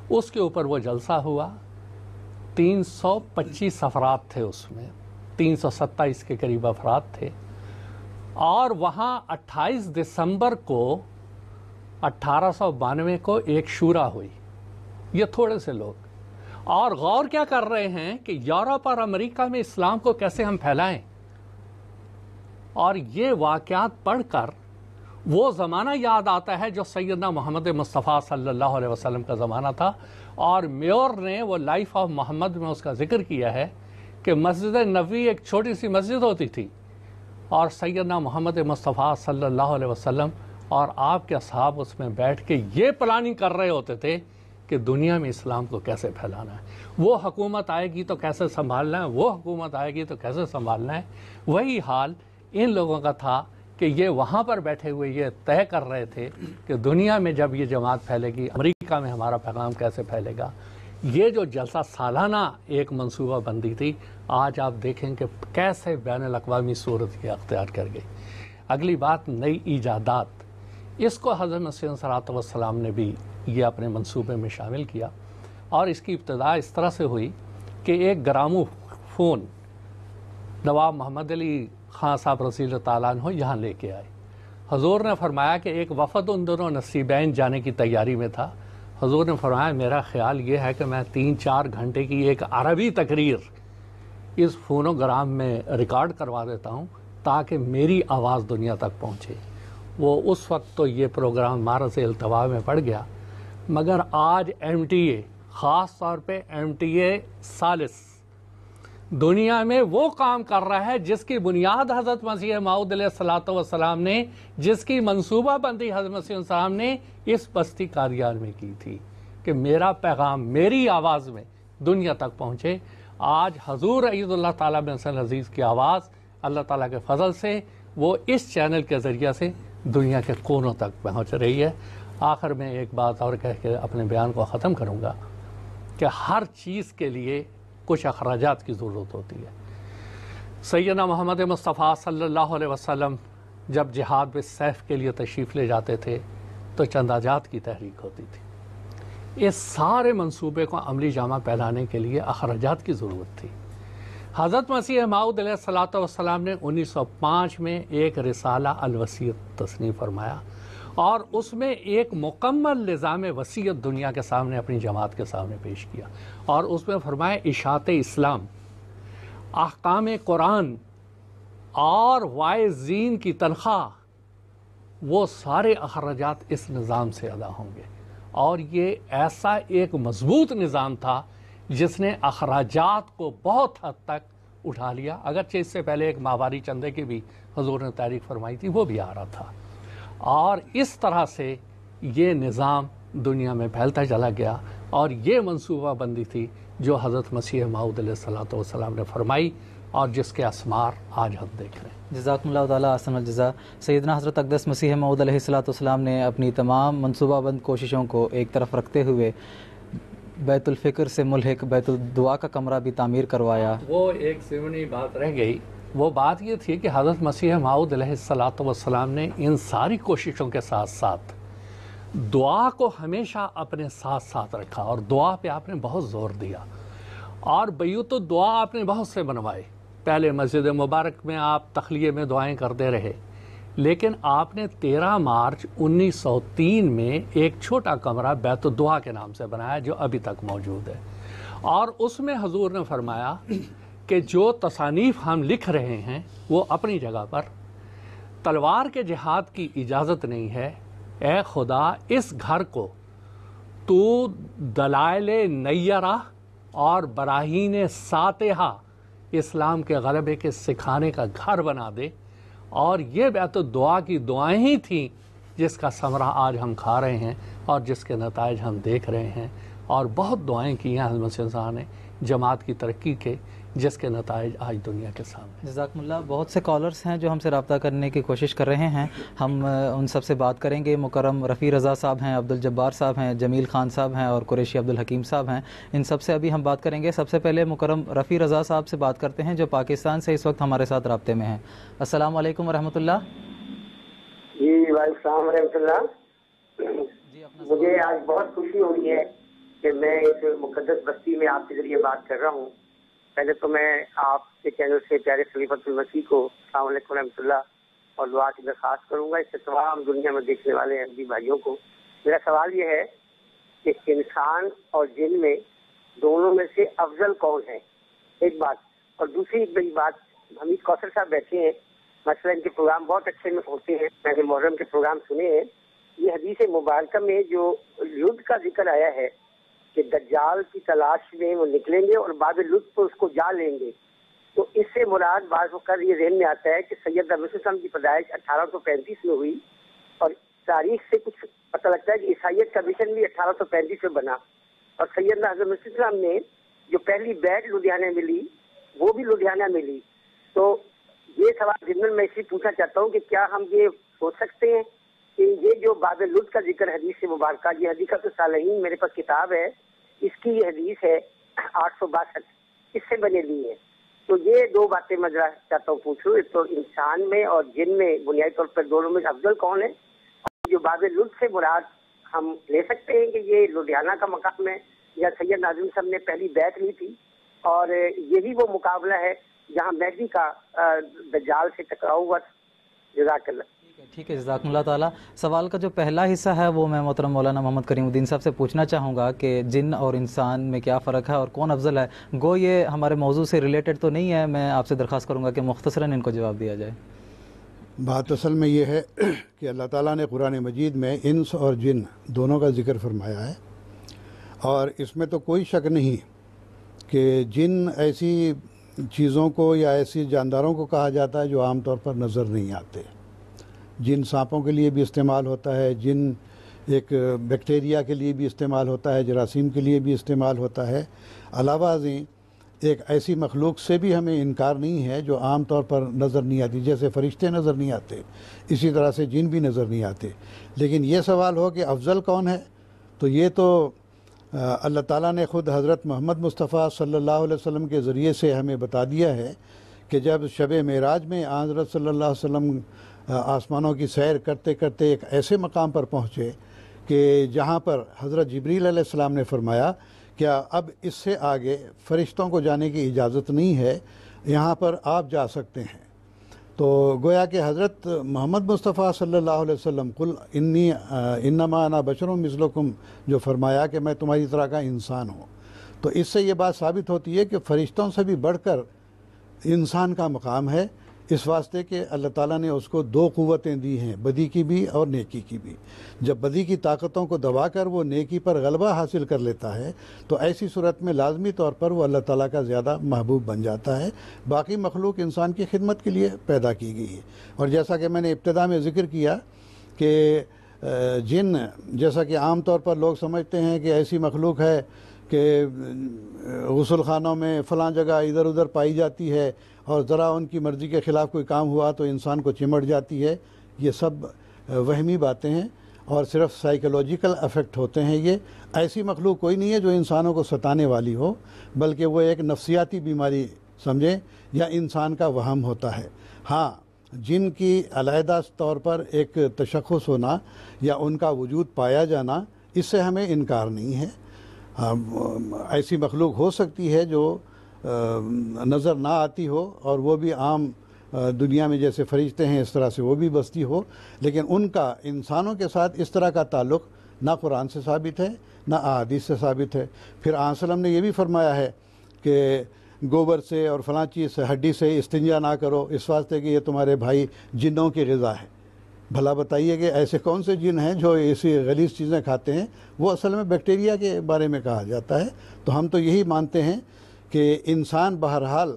اس کے اوپر وہ جلسہ ہوا۔ 325 افراد تھے اس میں، 327 کے قریب افراد تھے، اور وہاں 28 دسمبر کو 1892 کو ایک شورا ہوئی۔ یہ تھوڑے سے لوگ، اور غور کیا کر رہے ہیں کہ یورپ اور امریکہ میں اسلام کو کیسے ہم پھیلائیں، اور یہ واقعات پڑھ کر وہ زمانہ یاد آتا ہے جو سیدنا محمد مصطفیٰ صلی اللہ علیہ وسلم کا زمانہ تھا، اور میور نے وہ لائف آف محمد میں اس کا ذکر کیا ہے کہ مسجد نبوی ایک چھوٹی سی مسجد ہوتی تھی، اور سیدنا محمد مصطفیٰ صلی اللہ علیہ وسلم اور آپ کے اصحاب اس میں بیٹھ کے یہ پلاننگ کر رہے ہوتے تھے کہ دنیا میں اسلام کو کیسے پھیلانا ہے، وہ حکومت آئے گی تو کیسے سنبھالنا ہے، وہ حکومت آئے گی تو کیسے سنبھالنا ہے۔ وہی حال ان لوگوں کا تھا کہ یہ وہاں پر بیٹھے ہوئے یہ طے کر رہے تھے کہ دنیا میں جب یہ جماعت پھیلے گی، امریکہ میں ہمارا پیغام کیسے پھیلے گا۔ یہ جو جلسہ سالانہ ایک منصوبہ بندی تھی، آج آپ دیکھیں کہ کیسے بین الاقوامی صورت یہ اختیار کر گئی۔ اگلی بات، نئی ایجادات، اس کو حضرت مسیح علیہ الصلوۃ والسلام نے بھی یہ اپنے منصوبے میں شامل کیا، اور اس کی ابتدا اس طرح سے ہوئی کہ ایک گرامو فون نواب محمد علی خان صاحب رضی اللہ تعالیٰ عنہ یہاں لے کے آئے۔ حضور نے فرمایا کہ ایک وفد ان دونوں نصیبین جانے کی تیاری میں تھا۔ حضور نے فرمایا میرا خیال یہ ہے کہ میں 3-4 گھنٹے کی ایک عربی تقریر اس فونوگرام میں ریکارڈ کروا دیتا ہوں تاکہ میری آواز دنیا تک پہنچے۔ وہ اس وقت تو یہ پروگرام معرض التوا میں پڑ گیا، مگر آج MTA، خاص طور پہ MTA ثالث، دنیا میں وہ کام کر رہا ہے جس کی بنیاد حضرت مسیح موعود علیہ الصلوۃ والسلام نے، جس کی منصوبہ بندی حضرت مسیح علیہ السلام نے اس بستی قادیان میں کی تھی کہ میرا پیغام میری آواز میں دنیا تک پہنچے۔ آج حضور عید اللہ تعالیٰ بن حسن عزیز کی آواز اللہ تعالیٰ کے فضل سے وہ اس چینل کے ذریعے سے دنیا کے کونوں تک پہنچ رہی ہے۔ آخر میں ایک بات اور کہہ کے اپنے بیان کو ختم کروں گا کہ ہر چیز کے لیے کچھ اخراجات کی ضرورت ہوتی ہے۔ سیدنا محمد مصطفیٰ صلی اللہ علیہ وسلم جب جہاد بالسیف کے لیے تشریف لے جاتے تھے تو چنداجات کی تحریک ہوتی تھی۔ اس سارے منصوبے کو عملی جامہ پہلانے کے لیے اخراجات کی ضرورت تھی۔ حضرت مسیح موعود علیہ الصلوۃ والسلام نے 1905 میں ایک رسالہ الوصیت تصنیف فرمایا، اور اس میں ایک مکمل نظام وصیت دنیا کے سامنے اپنی جماعت کے سامنے پیش کیا، اور اس میں فرمایا اشاعت اسلام، احکام قرآن اور وائزین کی تنخواہ، وہ سارے اخراجات اس نظام سے ادا ہوں گے۔ اور یہ ایسا ایک مضبوط نظام تھا جس نے اخراجات کو بہت حد تک اٹھا لیا، اگرچہ اس سے پہلے ایک ماہواری چندے کی بھی حضور نے تحریک فرمائی تھی، وہ بھی آ رہا تھا، اور اس طرح سے یہ نظام دنیا میں پھیلتا چلا گیا۔ اور یہ منصوبہ بندی تھی جو حضرت مسیح موعود علیہ الصلوۃ والسلام نے فرمائی، اور جس کے اسمار آج ہم دیکھ رہے ہیں۔ جزاکم اللہ تعالیٰ احسن الجزا۔ سیدنا حضرت اقدس مسیح موعود علیہ الصلوۃ والسلام نے اپنی تمام منصوبہ بند کوششوں کو ایک طرف رکھتے ہوئے بیت الفکر سے ملحق بیت الدعا کا کمرہ بھی تعمیر کروایا۔ وہ ایک ضمنی بات رہ گئی، وہ بات یہ تھی کہ حضرت مسیح موعود علیہ الصلوۃ والسلام نے ان ساری کوششوں کے ساتھ ساتھ دعا کو ہمیشہ اپنے ساتھ ساتھ رکھا، اور دعا پہ آپ نے بہت زور دیا، اور بیوت الدعا آپ نے بہت سے بنوائے۔ پہلے مسجد مبارک میں آپ تخلیے میں دعائیں کرتے رہے، لیکن آپ نے 13 مارچ 1903 میں ایک چھوٹا کمرہ بیت الدعا کے نام سے بنایا جو ابھی تک موجود ہے، اور اس میں حضور نے فرمایا کہ جو تصانیف ہم لکھ رہے ہیں وہ اپنی جگہ پر، تلوار کے جہاد کی اجازت نہیں ہے، اے خدا اس گھر کو تو دلائل نیرہ اور براہین ساتحہ اسلام کے غلبے کے سکھانے کا گھر بنا دے۔ اور یہ بیت الدعا کی دعائیں ہی تھیں جس کا ثمرہ آج ہم کھا رہے ہیں اور جس کے نتائج ہم دیکھ رہے ہیں، اور بہت دعائیں کی ہیں حضرت مسیح صاحب نے جماعت کی ترقی کے، جس کے نتائج آج دنیا کے سامنے۔ جزاکم اللہ۔ بہت سے کالرز ہیں جو ہم سے رابطہ کرنے کی کوشش کر رہے ہیں، ہم ان سب سے بات کریں گے۔ مکرم رفیع رضا صاحب ہیں، عبدالجبار صاحب ہیں، جمیل خان صاحب ہیں اور قریشی عبدالحکیم صاحب ہیں، ان سب سے ابھی ہم بات کریں گے۔ سب سے پہلے مکرم رفیع رضا صاحب سے بات کرتے ہیں جو پاکستان سے اس وقت ہمارے ساتھ رابطے میں ہیں۔ السلام علیکم ورحمۃ اللہ۔ جی وعلیکم السلام ورحمۃ اللہ۔ مجھے آج بہت خوشی ہو رہی ہے کہ میں اس مقدس بستی میں آپ کے ذریعے بات کر رہا ہوں۔ پہلے تو میں آپ کے چینل سے پیارے خلیفۃ المسیح کو السلام علیکم ورحمۃ اللہ اور دعا کی درخواست کروں گا، اس سے تمام دنیا میں دیکھنے والے احمدی بھائیوں کو۔ میرا سوال یہ ہے کہ انسان اور جن میں دونوں میں سے افضل کون ہے، ایک بات، اور دوسری ایک بڑی بات، حمید کوثر صاحب بیٹھے ہیں، مثلا ان کے پروگرام بہت اچھے میں ہوتے ہیں، میں نے محرم کے پروگرام سنے ہیں۔ یہ حدیث مبارکہ میں جو لطف کا ذکر آیا ہے کہ دجال کی تلاش میں وہ نکلیں گے اور بعد لطف اس کو جا لیں گے، تو اس سے مراد بعض وقت یہ ذہن میں آتا ہے کہ سیدنا مسیح وسلم کی پیدائش 1835 میں ہوئی، اور تاریخ سے کچھ پتہ لگتا ہے کہ عیسائیت کا مشن بھی 1835 میں بنا، اور سیدنا حضرت مسیح وسلم نے جو پہلی بیٹ لدھیانہ میں لی وہ بھی لدھیانہ میں لی۔ تو یہ سوال ضمن میں اس لیے پوچھنا چاہتا ہوں کہ کیا ہم یہ سوچ سکتے ہیں کہ یہ جو باب لطف کا ذکر حدیث مبارکہ، یہ حدیثۃ الصالحین میرے پاس کتاب ہے، اس کی یہ حدیث ہے 862، اس سے بنے لی ہے۔ تو یہ دو باتیں میں ذرا چاہتا ہوں پوچھوں، ایک تو انسان میں اور جن میں بنیادی طور پر دونوں میں افضل کون ہے، جو باب لطف سے مراد ہم لے سکتے ہیں کہ یہ لدھیانہ کا مقام ہے یا سید ناظم صاحب نے پہلی بیعت لی تھی، اور یہی وہ مقابلہ ہے جہاں مہدی کا دجال سے ٹکراؤ ہوا تھا۔ جزاک اللہ۔ ٹھیک ہے، جزاکم اللہ تعالیٰ۔ سوال کا جو پہلا حصہ ہے وہ میں محترم مولانا محمد کریم الدین صاحب سے پوچھنا چاہوں گا کہ جن اور انسان میں کیا فرق ہے اور کون افضل ہے۔ گو یہ ہمارے موضوع سے ریلیٹڈ تو نہیں ہے، میں آپ سے درخواست کروں گا کہ مختصراً ان کو جواب دیا جائے۔ بات اصل میں یہ ہے کہ اللہ تعالیٰ نے قرآن مجید میں انس اور جن دونوں کا ذکر فرمایا ہے، اور اس میں تو کوئی شک نہیں کہ جن ایسی چیزوں کو یا ایسی جانداروں کو کہا جاتا ہے جو عام طور پر نظر نہیں آتے۔ جن سانپوں کے لیے بھی استعمال ہوتا ہے، جن ایک بیکٹیریا کے لیے بھی استعمال ہوتا ہے، جراثیم کے لیے بھی استعمال ہوتا ہے۔ علاوہ ازیں ایک ایسی مخلوق سے بھی ہمیں انکار نہیں ہے جو عام طور پر نظر نہیں آتی، جیسے فرشتے نظر نہیں آتے اسی طرح سے جن بھی نظر نہیں آتے۔ لیکن یہ سوال ہو کہ افضل کون ہے، تو یہ تو اللہ تعالیٰ نے خود حضرت محمد مصطفیٰ صلی اللہ علیہ وسلم کے ذریعے سے ہمیں بتا دیا ہے کہ جب شب معراج میں حضرت صلی اللہ علیہ وسلم آسمانوں کی سیر کرتے کرتے ایک ایسے مقام پر پہنچے کہ جہاں پر حضرت جبریل علیہ السلام نے فرمایا کہ اب اس سے آگے فرشتوں کو جانے کی اجازت نہیں ہے، یہاں پر آپ جا سکتے ہیں۔ تو گویا کہ حضرت محمد مصطفیٰ صلی اللہ علیہ وسلم قل انما انا بشر مثلکم جو فرمایا کہ میں تمہاری طرح کا انسان ہوں، تو اس سے یہ بات ثابت ہوتی ہے کہ فرشتوں سے بھی بڑھ کر انسان کا مقام ہے، اس واسطے کہ اللہ تعالیٰ نے اس کو دو قوتیں دی ہیں، بدی کی بھی اور نیکی کی بھی۔ جب بدی کی طاقتوں کو دبا کر وہ نیکی پر غلبہ حاصل کر لیتا ہے تو ایسی صورت میں لازمی طور پر وہ اللہ تعالیٰ کا زیادہ محبوب بن جاتا ہے۔ باقی مخلوق انسان کی خدمت کے لیے پیدا کی گئی ہے، اور جیسا کہ میں نے ابتدا میں ذکر کیا کہ جن، جیسا کہ عام طور پر لوگ سمجھتے ہیں کہ ایسی مخلوق ہے کہ غسل خانوں میں فلاں جگہ ادھر ادھر پائی جاتی ہے اور ذرا ان کی مرضی کے خلاف کوئی کام ہوا تو انسان کو چمٹ جاتی ہے، یہ سب وہمی باتیں ہیں اور صرف سائیکولوجیکل افیکٹ ہوتے ہیں۔ یہ ایسی مخلوق کوئی نہیں ہے جو انسانوں کو ستانے والی ہو، بلکہ وہ ایک نفسیاتی بیماری سمجھیں یا انسان کا وہم ہوتا ہے۔ ہاں، جن کی علیحدہ طور پر ایک تشخص ہونا یا ان کا وجود پایا جانا، اس سے ہمیں انکار نہیں ہے۔ ایسی مخلوق ہو سکتی ہے جو نظر نہ آتی ہو اور وہ بھی عام دنیا میں جیسے فرشتے ہیں اس طرح سے وہ بھی بستی ہو، لیکن ان کا انسانوں کے ساتھ اس طرح کا تعلق نہ قرآن سے ثابت ہے نہ احادیث سے ثابت ہے۔ پھر آن وسلم نے یہ بھی فرمایا ہے کہ گوبر سے اور فلاں چیز سے، ہڈی سے استنجا نہ کرو، اس واسطے کہ یہ تمہارے بھائی جنوں کی غذا ہے۔ بھلا بتائیے کہ ایسے کون سے جن ہیں جو ایسی غلیظ چیزیں کھاتے ہیں؟ وہ اصل میں بیکٹیریا کے بارے میں کہا جاتا ہے۔ تو ہم تو یہی مانتے ہیں کہ انسان بہرحال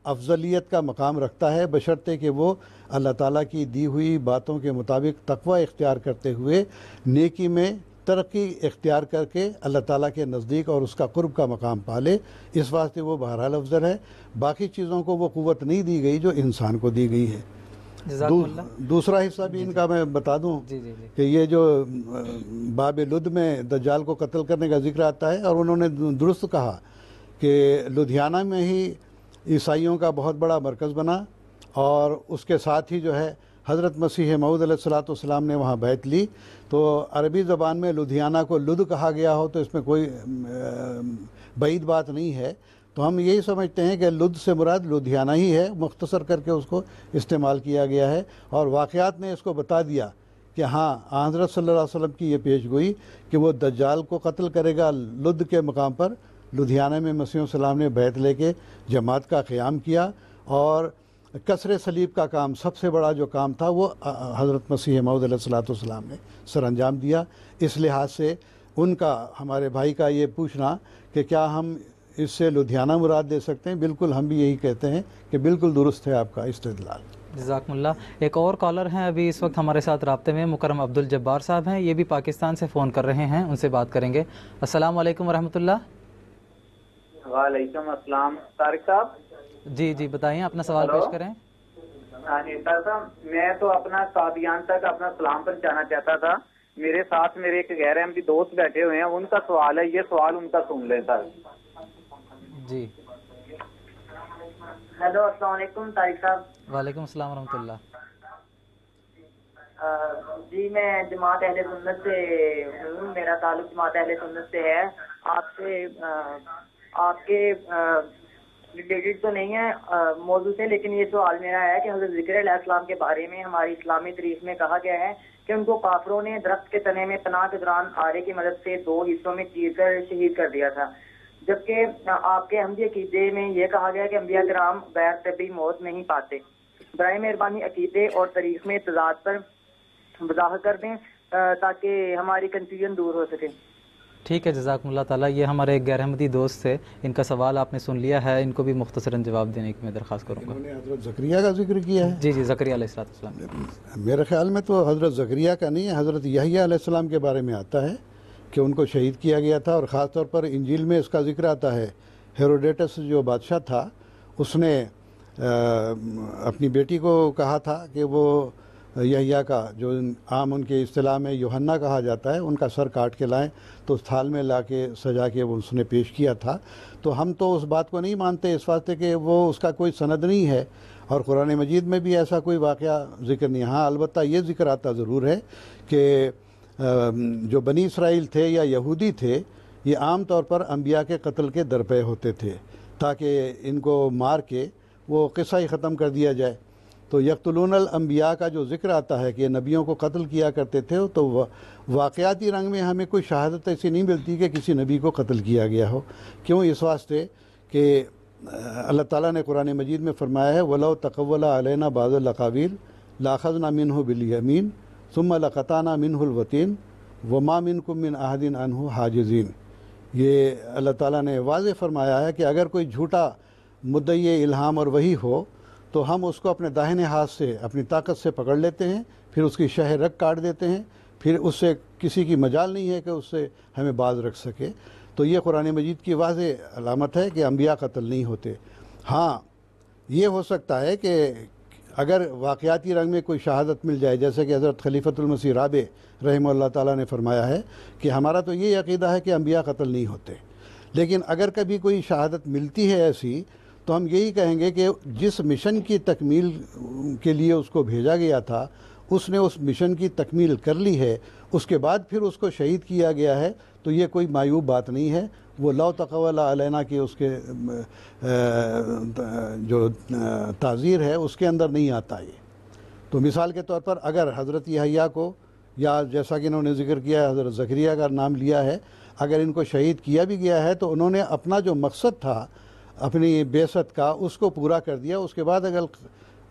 افضلیت کا مقام رکھتا ہے، بشرطے کہ وہ اللہ تعالیٰ کی دی ہوئی باتوں کے مطابق تقوی اختیار کرتے ہوئے نیکی میں ترقی اختیار کر کے اللہ تعالیٰ کے نزدیک اور اس کا قرب کا مقام پالے، اس واسطے وہ بہرحال افضل ہے۔ باقی چیزوں کو وہ قوت نہیں دی گئی جو انسان کو دی گئی ہے۔ دوسرا حصہ بھی ان کا میں بتا دوں کہ یہ جو باب لد میں دجال کو قتل کرنے کا ذکر آتا ہے، اور انہوں نے درست کہا کہ لدھیانہ میں ہی عیسائیوں کا بہت بڑا مرکز بنا، اور اس کے ساتھ ہی جو ہے حضرت مسیح موعود علیہ الصلوۃ والسلام نے وہاں بیعت لی۔ تو عربی زبان میں لدھیانہ کو لد کہا گیا ہو تو اس میں کوئی بعید بات نہیں ہے، تو ہم یہی سمجھتے ہیں کہ لد سے مراد لدھیانہ ہی ہے، مختصر کر کے اس کو استعمال کیا گیا ہے، اور واقعات نے اس کو بتا دیا کہ ہاں حضرت صلی اللہ علیہ وسلم کی یہ پیش گوئی کہ وہ دجال کو قتل کرے گا لد کے مقام پر۔ لدھیانہ میں مسیح السلام نے بیعت لے کے جماعت کا قیام کیا، اور کسر صلیب کا کام سب سے بڑا جو کام تھا وہ حضرت مسیح موعود علیہ الصلوۃ والسلام نے سر انجام دیا۔ اس لحاظ سے ان کا، ہمارے بھائی کا یہ پوچھنا کہ کیا ہم اس سے لدھیانہ مراد دے سکتے ہیں، بالکل ہم بھی یہی کہتے ہیں کہ بالکل درست ہے آپ کا استدلال۔ جزاکم اللہ۔ ایک اور کالر ہیں ابھی اس وقت ہمارے ساتھ رابطے میں، مکرم عبدالجبار صاحب ہیں، یہ بھی پاکستان سے فون کر رہے ہیں، ان سے بات کریں گے۔ السلام علیکم ورحمۃ اللہ۔ وعلیکم السلام طارق صاحب۔ جی بتائیں، اپنا سوال پیش کریں۔ ہاں جی طارق صاحب، میں تو اپنا قادیان تک اپنا سلام پہنچانا چاہتا تھا، میرے ساتھ میرے ایک غیر احمدی دوست بیٹھے ہوئے ہیں، ان کا سوال ہے، یہ سوال ان کا سن لیں سر۔ جی ہیلو، السلام علیکم طارق صاحب۔ وعلیکم السلام ورحمۃ اللہ۔ جی میں جماعت اہل سنت سے ہوں، میرا تعلق جماعت اہل سنت سے ہے۔ آپ کے ریلیٹڈ تو نہیں ہے موضوع سے، لیکن یہ سوال میرا ہے کہ حضرت ذکر علیہ السلام کے بارے میں ہماری اسلامی تاریخ میں کہا گیا ہے کہ ان کو کافروں نے درخت کے تنے میں پناہ کے دوران آرے کی مدد سے 2 حصوں میں چیر کر شہید کر دیا تھا، جبکہ آپ کے احمدی عقیدے میں یہ کہا گیا کہ انبیاء کرام بغیر طبی موت نہیں پاتے۔ برائے مہربانی عقیدے اور تاریخ میں تضاد پر وضاحت کر دیں تاکہ ہماری کنفیوژن دور ہو سکے۔ ٹھیک ہے، جزاکم اللہ تعالیٰ۔ یہ ہمارے ایک غیر احمدی دوست تھے، ان کا سوال آپ نے سن لیا ہے، ان کو بھی مختصراً جواب دینے کی میں درخواست کروں گا۔ انہوں نے حضرت زکریا کا ذکر کیا ہے۔ جی زکریا علیہ السلام۔ میرے خیال میں تو حضرت زکریا کا نہیں ہے، حضرت یحییٰ علیہ السلام کے بارے میں آتا ہے کہ ان کو شہید کیا گیا تھا، اور خاص طور پر انجیل میں اس کا ذکر آتا ہے۔ ہیروڈیٹس جو بادشاہ تھا، اس نے اپنی بیٹی کو کہا تھا کہ وہ یحییٰ کا، جو عام ان کے اصطلاح میں یوحنا کہا جاتا ہے، ان کا سر کاٹ کے لائیں، تو اس تھال میں لا کے سجا کے وہ اس نے پیش کیا تھا۔ تو ہم تو اس بات کو نہیں مانتے اس واسطے کہ وہ اس کا کوئی سند نہیں ہے، اور قرآن مجید میں بھی ایسا کوئی واقعہ ذکر نہیں۔ ہاں البتہ یہ ذکر آتا ضرور ہے کہ جو بنی اسرائیل تھے یا یہودی تھے، یہ عام طور پر انبیاء کے قتل کے درپے ہوتے تھے تاکہ ان کو مار کے وہ قصہ ہی ختم کر دیا جائے۔ تو یقتلون الانبیاء کا جو ذکر آتا ہے کہ نبیوں کو قتل کیا کرتے تھے، تو واقعاتی رنگ میں ہمیں کوئی شہادت ایسی نہیں ملتی کہ کسی نبی کو قتل کیا گیا ہو۔ کیوں؟ اس واسطے کہ اللہ تعالیٰ نے قرآن مجید میں فرمایا ہے وَلَوْ تَقَوَّلَ عَلَيْنَا بَعْضَ الْأَقَاوِيلِ لَأَخَذْنَا مِنْهُ بِالْيَمِينِ ثُمَّ لَقَطَعْنَا مِنْهُ الْوَتِينَ وَمَا مِنْكُمْ مِنْ أَحَدٍ عَنْهُ حَاجِزِينَ۔ یہ اللہ تعالیٰ نے واضح فرمایا ہے کہ اگر کوئی جھوٹا مدعی الہام اور وحی ہو تو ہم اس کو اپنے داہنے ہاتھ سے اپنی طاقت سے پکڑ لیتے ہیں، پھر اس کی شہ رگ کاٹ دیتے ہیں، پھر اس سے کسی کی مجال نہیں ہے کہ اس سے ہمیں باز رکھ سکے۔ تو یہ قرآن مجید کی واضح علامت ہے کہ انبیاء قتل نہیں ہوتے۔ ہاں یہ ہو سکتا ہے کہ اگر واقعاتی رنگ میں کوئی شہادت مل جائے، جیسے کہ حضرت خلیفۃ المسیح رابع رحمہ اللہ تعالیٰ نے فرمایا ہے کہ ہمارا تو یہ عقیدہ ہے کہ انبیاء قتل نہیں ہوتے، لیکن اگر کبھی کوئی شہادت ملتی ہے ایسی تو ہم یہی کہیں گے کہ جس مشن کی تکمیل کے لیے اس کو بھیجا گیا تھا، اس نے اس مشن کی تکمیل کر لی ہے، اس کے بعد پھر اس کو شہید کیا گیا ہے، تو یہ کوئی معیوب بات نہیں ہے۔ وہ لو تقول علینا کی اس کے جو تعزیر ہے اس کے اندر نہیں آتا یہ۔ تو مثال کے طور پر اگر حضرت یحییٰ کو، یا جیسا کہ انہوں نے ذکر کیا ہے حضرت زکریا کا نام لیا ہے، اگر ان کو شہید کیا بھی گیا ہے تو انہوں نے اپنا جو مقصد تھا اپنی بعثت کا اس کو پورا کر دیا، اس کے بعد اگر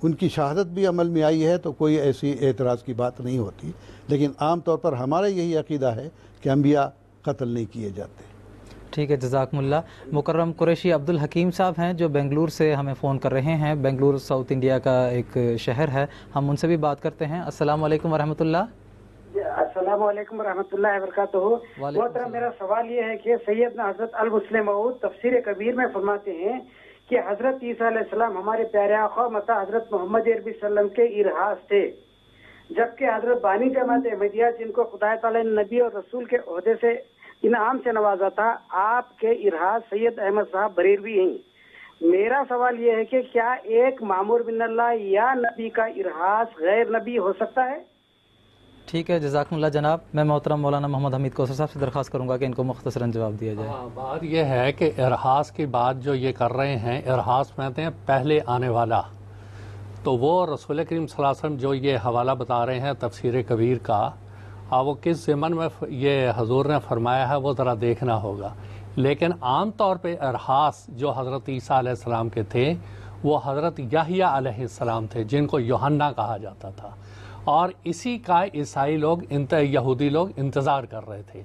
ان کی شہادت بھی عمل میں آئی ہے تو کوئی ایسی اعتراض کی بات نہیں ہوتی، لیکن عام طور پر ہمارا یہی عقیدہ ہے کہ انبیاء قتل نہیں کیے جاتے۔ ٹھیک ہے، جزاکم اللہ. مکرم قریشی عبدالحکیم صاحب ہیں جو بنگلور سے ہمیں فون کر رہے ہیں. بنگلور ساؤتھ انڈیا کا ایک شہر ہے. ہم ان سے بھی بات کرتے ہیں. السلام علیکم ورحمۃ اللہ. السلام علیکم ورحمۃ اللہ وبرکاتہ. محترم، میرا سوال یہ ہے کہ سیدنا حضرت المسلم موعود تفسیر کبیر میں فرماتے ہیں کہ حضرت عیسیٰ علیہ السلام ہمارے پیارے آقا متا حضرت محمد عربی وسلم کے ارحاس تھے، جبکہ حضرت بانی جماعت احمدیہ جن کو خدا تعالی نے نبی اور رسول کے عہدے سے انعام سے نوازا تھا، آپ کے ارحاس سید احمد صاحب بریلوی ہیں. میرا سوال یہ ہے کہ کیا ایک مامور بن اللہ یا نبی کا ارحاس غیر نبی ہو سکتا ہے؟ ٹھیک ہے، جزاکم اللہ جناب. میں محترم مولانا محمد حمید کوثر صاحب سے درخواست کروں گا کہ ان کو مختصراً جواب دیا جائے. بات یہ ہے کہ ارحاس کی بات جو یہ کر رہے ہیں، ارحاس کہتے ہیں پہلے آنے والا. تو وہ رسول کریم صلی اللہ علیہ وسلم جو یہ حوالہ بتا رہے ہیں تفسیر کبیر کا، وہ کس ضمن میں یہ حضور نے فرمایا ہے وہ ذرا دیکھنا ہوگا. لیکن عام طور پہ ارحاس جو حضرت عیسیٰ علیہ السلام کے تھے وہ حضرت یحییٰ علیہ السلام تھے، جن کو یوحنا کہا جاتا تھا، اور اسی کا عیسائی لوگ یہودی لوگ انتظار کر رہے تھے.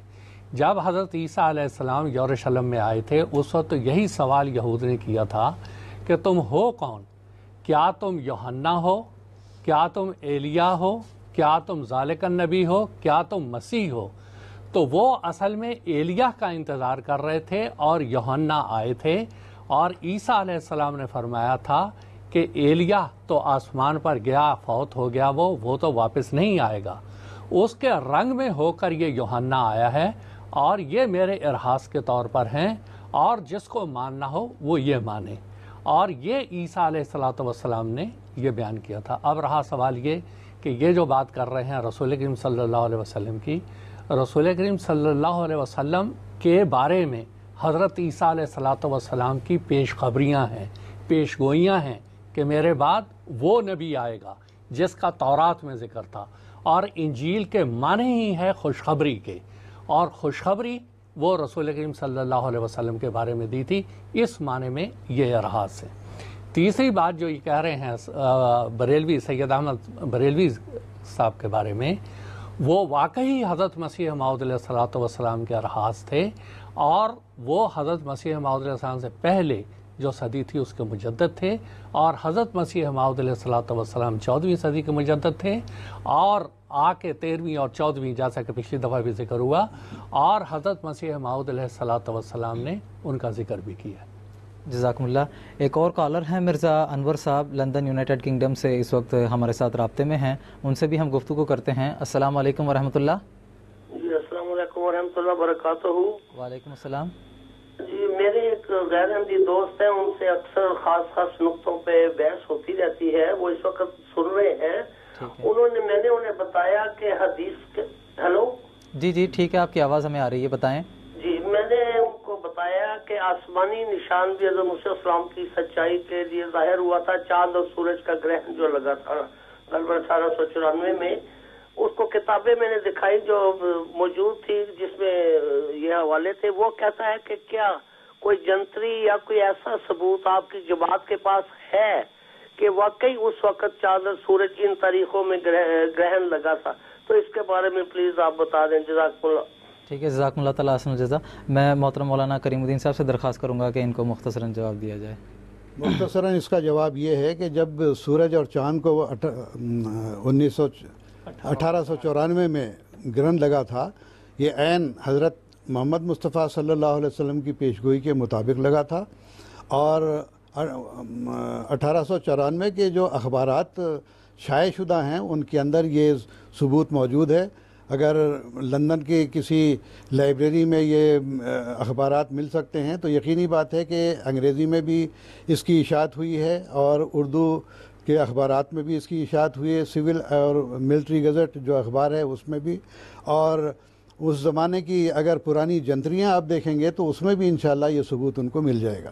جب حضرت عیسیٰ علیہ السلام یروشلم میں آئے تھے اس وقت یہی سوال یہود نے کیا تھا کہ تم ہو کون؟ کیا تم یوحنا ہو؟ کیا تم ایلیاہ ہو؟ کیا تم ذالک النبی ہو؟ کیا تم مسیح ہو؟ تو وہ اصل میں ایلیاہ کا انتظار کر رہے تھے اور یوحنا آئے تھے، اور عیسیٰ علیہ السلام نے فرمایا تھا کہ ایلیاہ تو آسمان پر گیا، فوت ہو گیا، وہ تو واپس نہیں آئے گا. اس کے رنگ میں ہو کر یہ یوحنا آیا ہے اور یہ میرے ارحاس کے طور پر ہیں، اور جس کو ماننا ہو وہ یہ مانے. اور یہ عیسیٰ علیہ السلام نے یہ بیان کیا تھا. اب رہا سوال یہ کہ یہ جو بات کر رہے ہیں رسول کریم صلی اللہ علیہ وسلم کی، رسول کریم صلی اللہ علیہ وسلم کے بارے میں حضرت عیسیٰ علیہ السلام کی پیش خبریاں ہیں، پیش گوئیاں ہیں کہ میرے بعد وہ نبی آئے گا جس کا تورات میں ذکر تھا، اور انجیل کے معنی ہی ہے خوشخبری کے، اور خوشخبری وہ رسول کریم صلی اللہ علیہ وسلم کے بارے میں دی تھی. اس معنی میں یہ ارحاس ہے. تیسری بات جو یہ کہہ رہے ہیں بریلوی سید احمد بریلوی صاحب کے بارے میں، وہ واقعی حضرت مسیح موعود علیہ السلام کے ارحاس تھے، اور وہ حضرت مسیح موعود علیہ السلام سے پہلے جو صدی تھی اس کے مجدد تھے، اور حضرت مسیح موعود علیہ السلام 14ویں صدی کے مجدد تھے، اور آ کے 13ویں اور 14ویں جیسا کہ پچھلی دفعہ بھی ذکر ہوا، اور حضرت مسیح موعود علیہ السلام نے ان کا ذکر بھی کیا. جزاکم اللہ. ایک اور کالر ہیں مرزا انور صاحب لندن یونائٹڈ کنگڈم سے، اس وقت ہمارے ساتھ رابطے میں ہیں. ان سے بھی ہم گفتگو کرتے ہیں. السلام علیکم ورحمۃ اللہ. جی السلام علیکم ورحمۃ اللہ وبرکاتہ. وعلیکم السلام. جی میرے ایک غیر احمدی دوست ہیں، ان سے اکثر خاص نقطوں پہ بحث ہوتی رہتی ہے، وہ اس وقت سن رہے ہیں. میں نے انہیں بتایا کہ حدیث ہلو جی ٹھیک ہے، آپ کی آواز ہمیں آ رہی ہے، بتائیں. جی میں نے ان کو بتایا کہ آسمانی نشان بھی حضرت موسیٰ السلام کی سچائی کے لیے ظاہر ہوا تھا. چاند اور سورج کا گرہن جو لگا تھا 1894 میں، اس کو کتابیں میں نے دکھائی جو موجود تھی جس میں یہ حوالے تھے. وہ کہتا ہے کہ کیا کوئی جنتری یا کوئی ایسا ثبوت آپ کی جماعت کے پاس ہے کہ واقعی اس وقت چاند اور سورج ان تاریخوں میں گرہن لگا تھا؟ تو اس کے بارے میں پلیز آپ بتا دیں. جزاک اللہ. ٹھیک ہے، جزاکم اللہ تعالیٰ احسن الجزا. میں محترم مولانا کریم الدین صاحب سے درخواست کروں گا کہ ان کو مختصراً جواب دیا جائے. مختصراً اس کا جواب یہ ہے کہ جب سورج اور چاند کو 1894 میں گرہن لگا تھا، یہ عین حضرت محمد مصطفیٰ صلی اللہ علیہ وسلم کی پیشگوئی کے مطابق لگا تھا. اور 1894 کے جو اخبارات شائع شدہ ہیں ان کے اندر یہ ثبوت موجود ہے. اگر لندن کی کسی لائبریری میں یہ اخبارات مل سکتے ہیں تو یقینی بات ہے کہ انگریزی میں بھی اس کی اشاعت ہوئی ہے اور اردو کے اخبارات میں بھی اس کی اشاعت ہوئی ہے. سول اور ملٹری گزٹ جو اخبار ہے اس میں بھی، اور اس زمانے کی اگر پرانی جنتریاں آپ دیکھیں گے تو اس میں بھی انشاءاللہ یہ ثبوت ان کو مل جائے گا.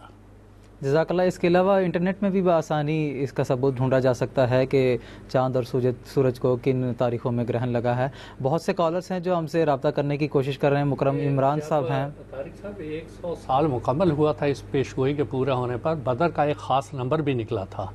جزاک اللہ. اس کے علاوہ انٹرنیٹ میں بھی بآسانی اس کا ثبوت ڈھونڈا جا سکتا ہے کہ چاند اور سورج کو کن تاریخوں میں گرہن لگا ہے. بہت سے کالرز ہیں جو ہم سے رابطہ کرنے کی کوشش کر رہے ہیں. مکرم عمران صاحب ہیں. طارق صاحب 100 سال مکمل ہوا تھا اس پیشگوئی کے پورے ہونے پر. بدر کا ایک خاص نمبر بھی نکلا تھا،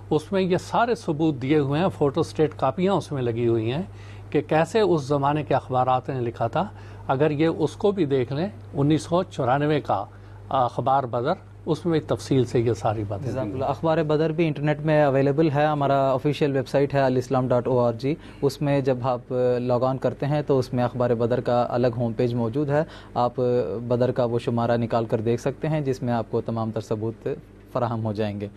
اس میں یہ سارے ثبوت دیے ہوئے ہیں، فوٹو سٹیٹ کاپیاں اس میں لگی ہوئی ہیں کہ کیسے اس زمانے کے اخبارات نے لکھا تھا. اگر یہ اس کو بھی دیکھ لیں 1994 کا اخبار بدر، اس میں تفصیل سے یہ ساری باتیں جزاک اللہ۔ اخبار بدر بھی انٹرنیٹ میں اویلیبل ہے، ہمارا آفیشیل ویب سائٹ ہے alislam.org، اس میں جب آپ لاگ آن کرتے ہیں تو اس میں اخبار بدر کا الگ ہوم پیج موجود ہے، آپ بدر کا وہ شمارہ نکال کر دیکھ سکتے ہیں جس میں آپ کو تمام تر ثبوت فراہم ہو جائیں گے۔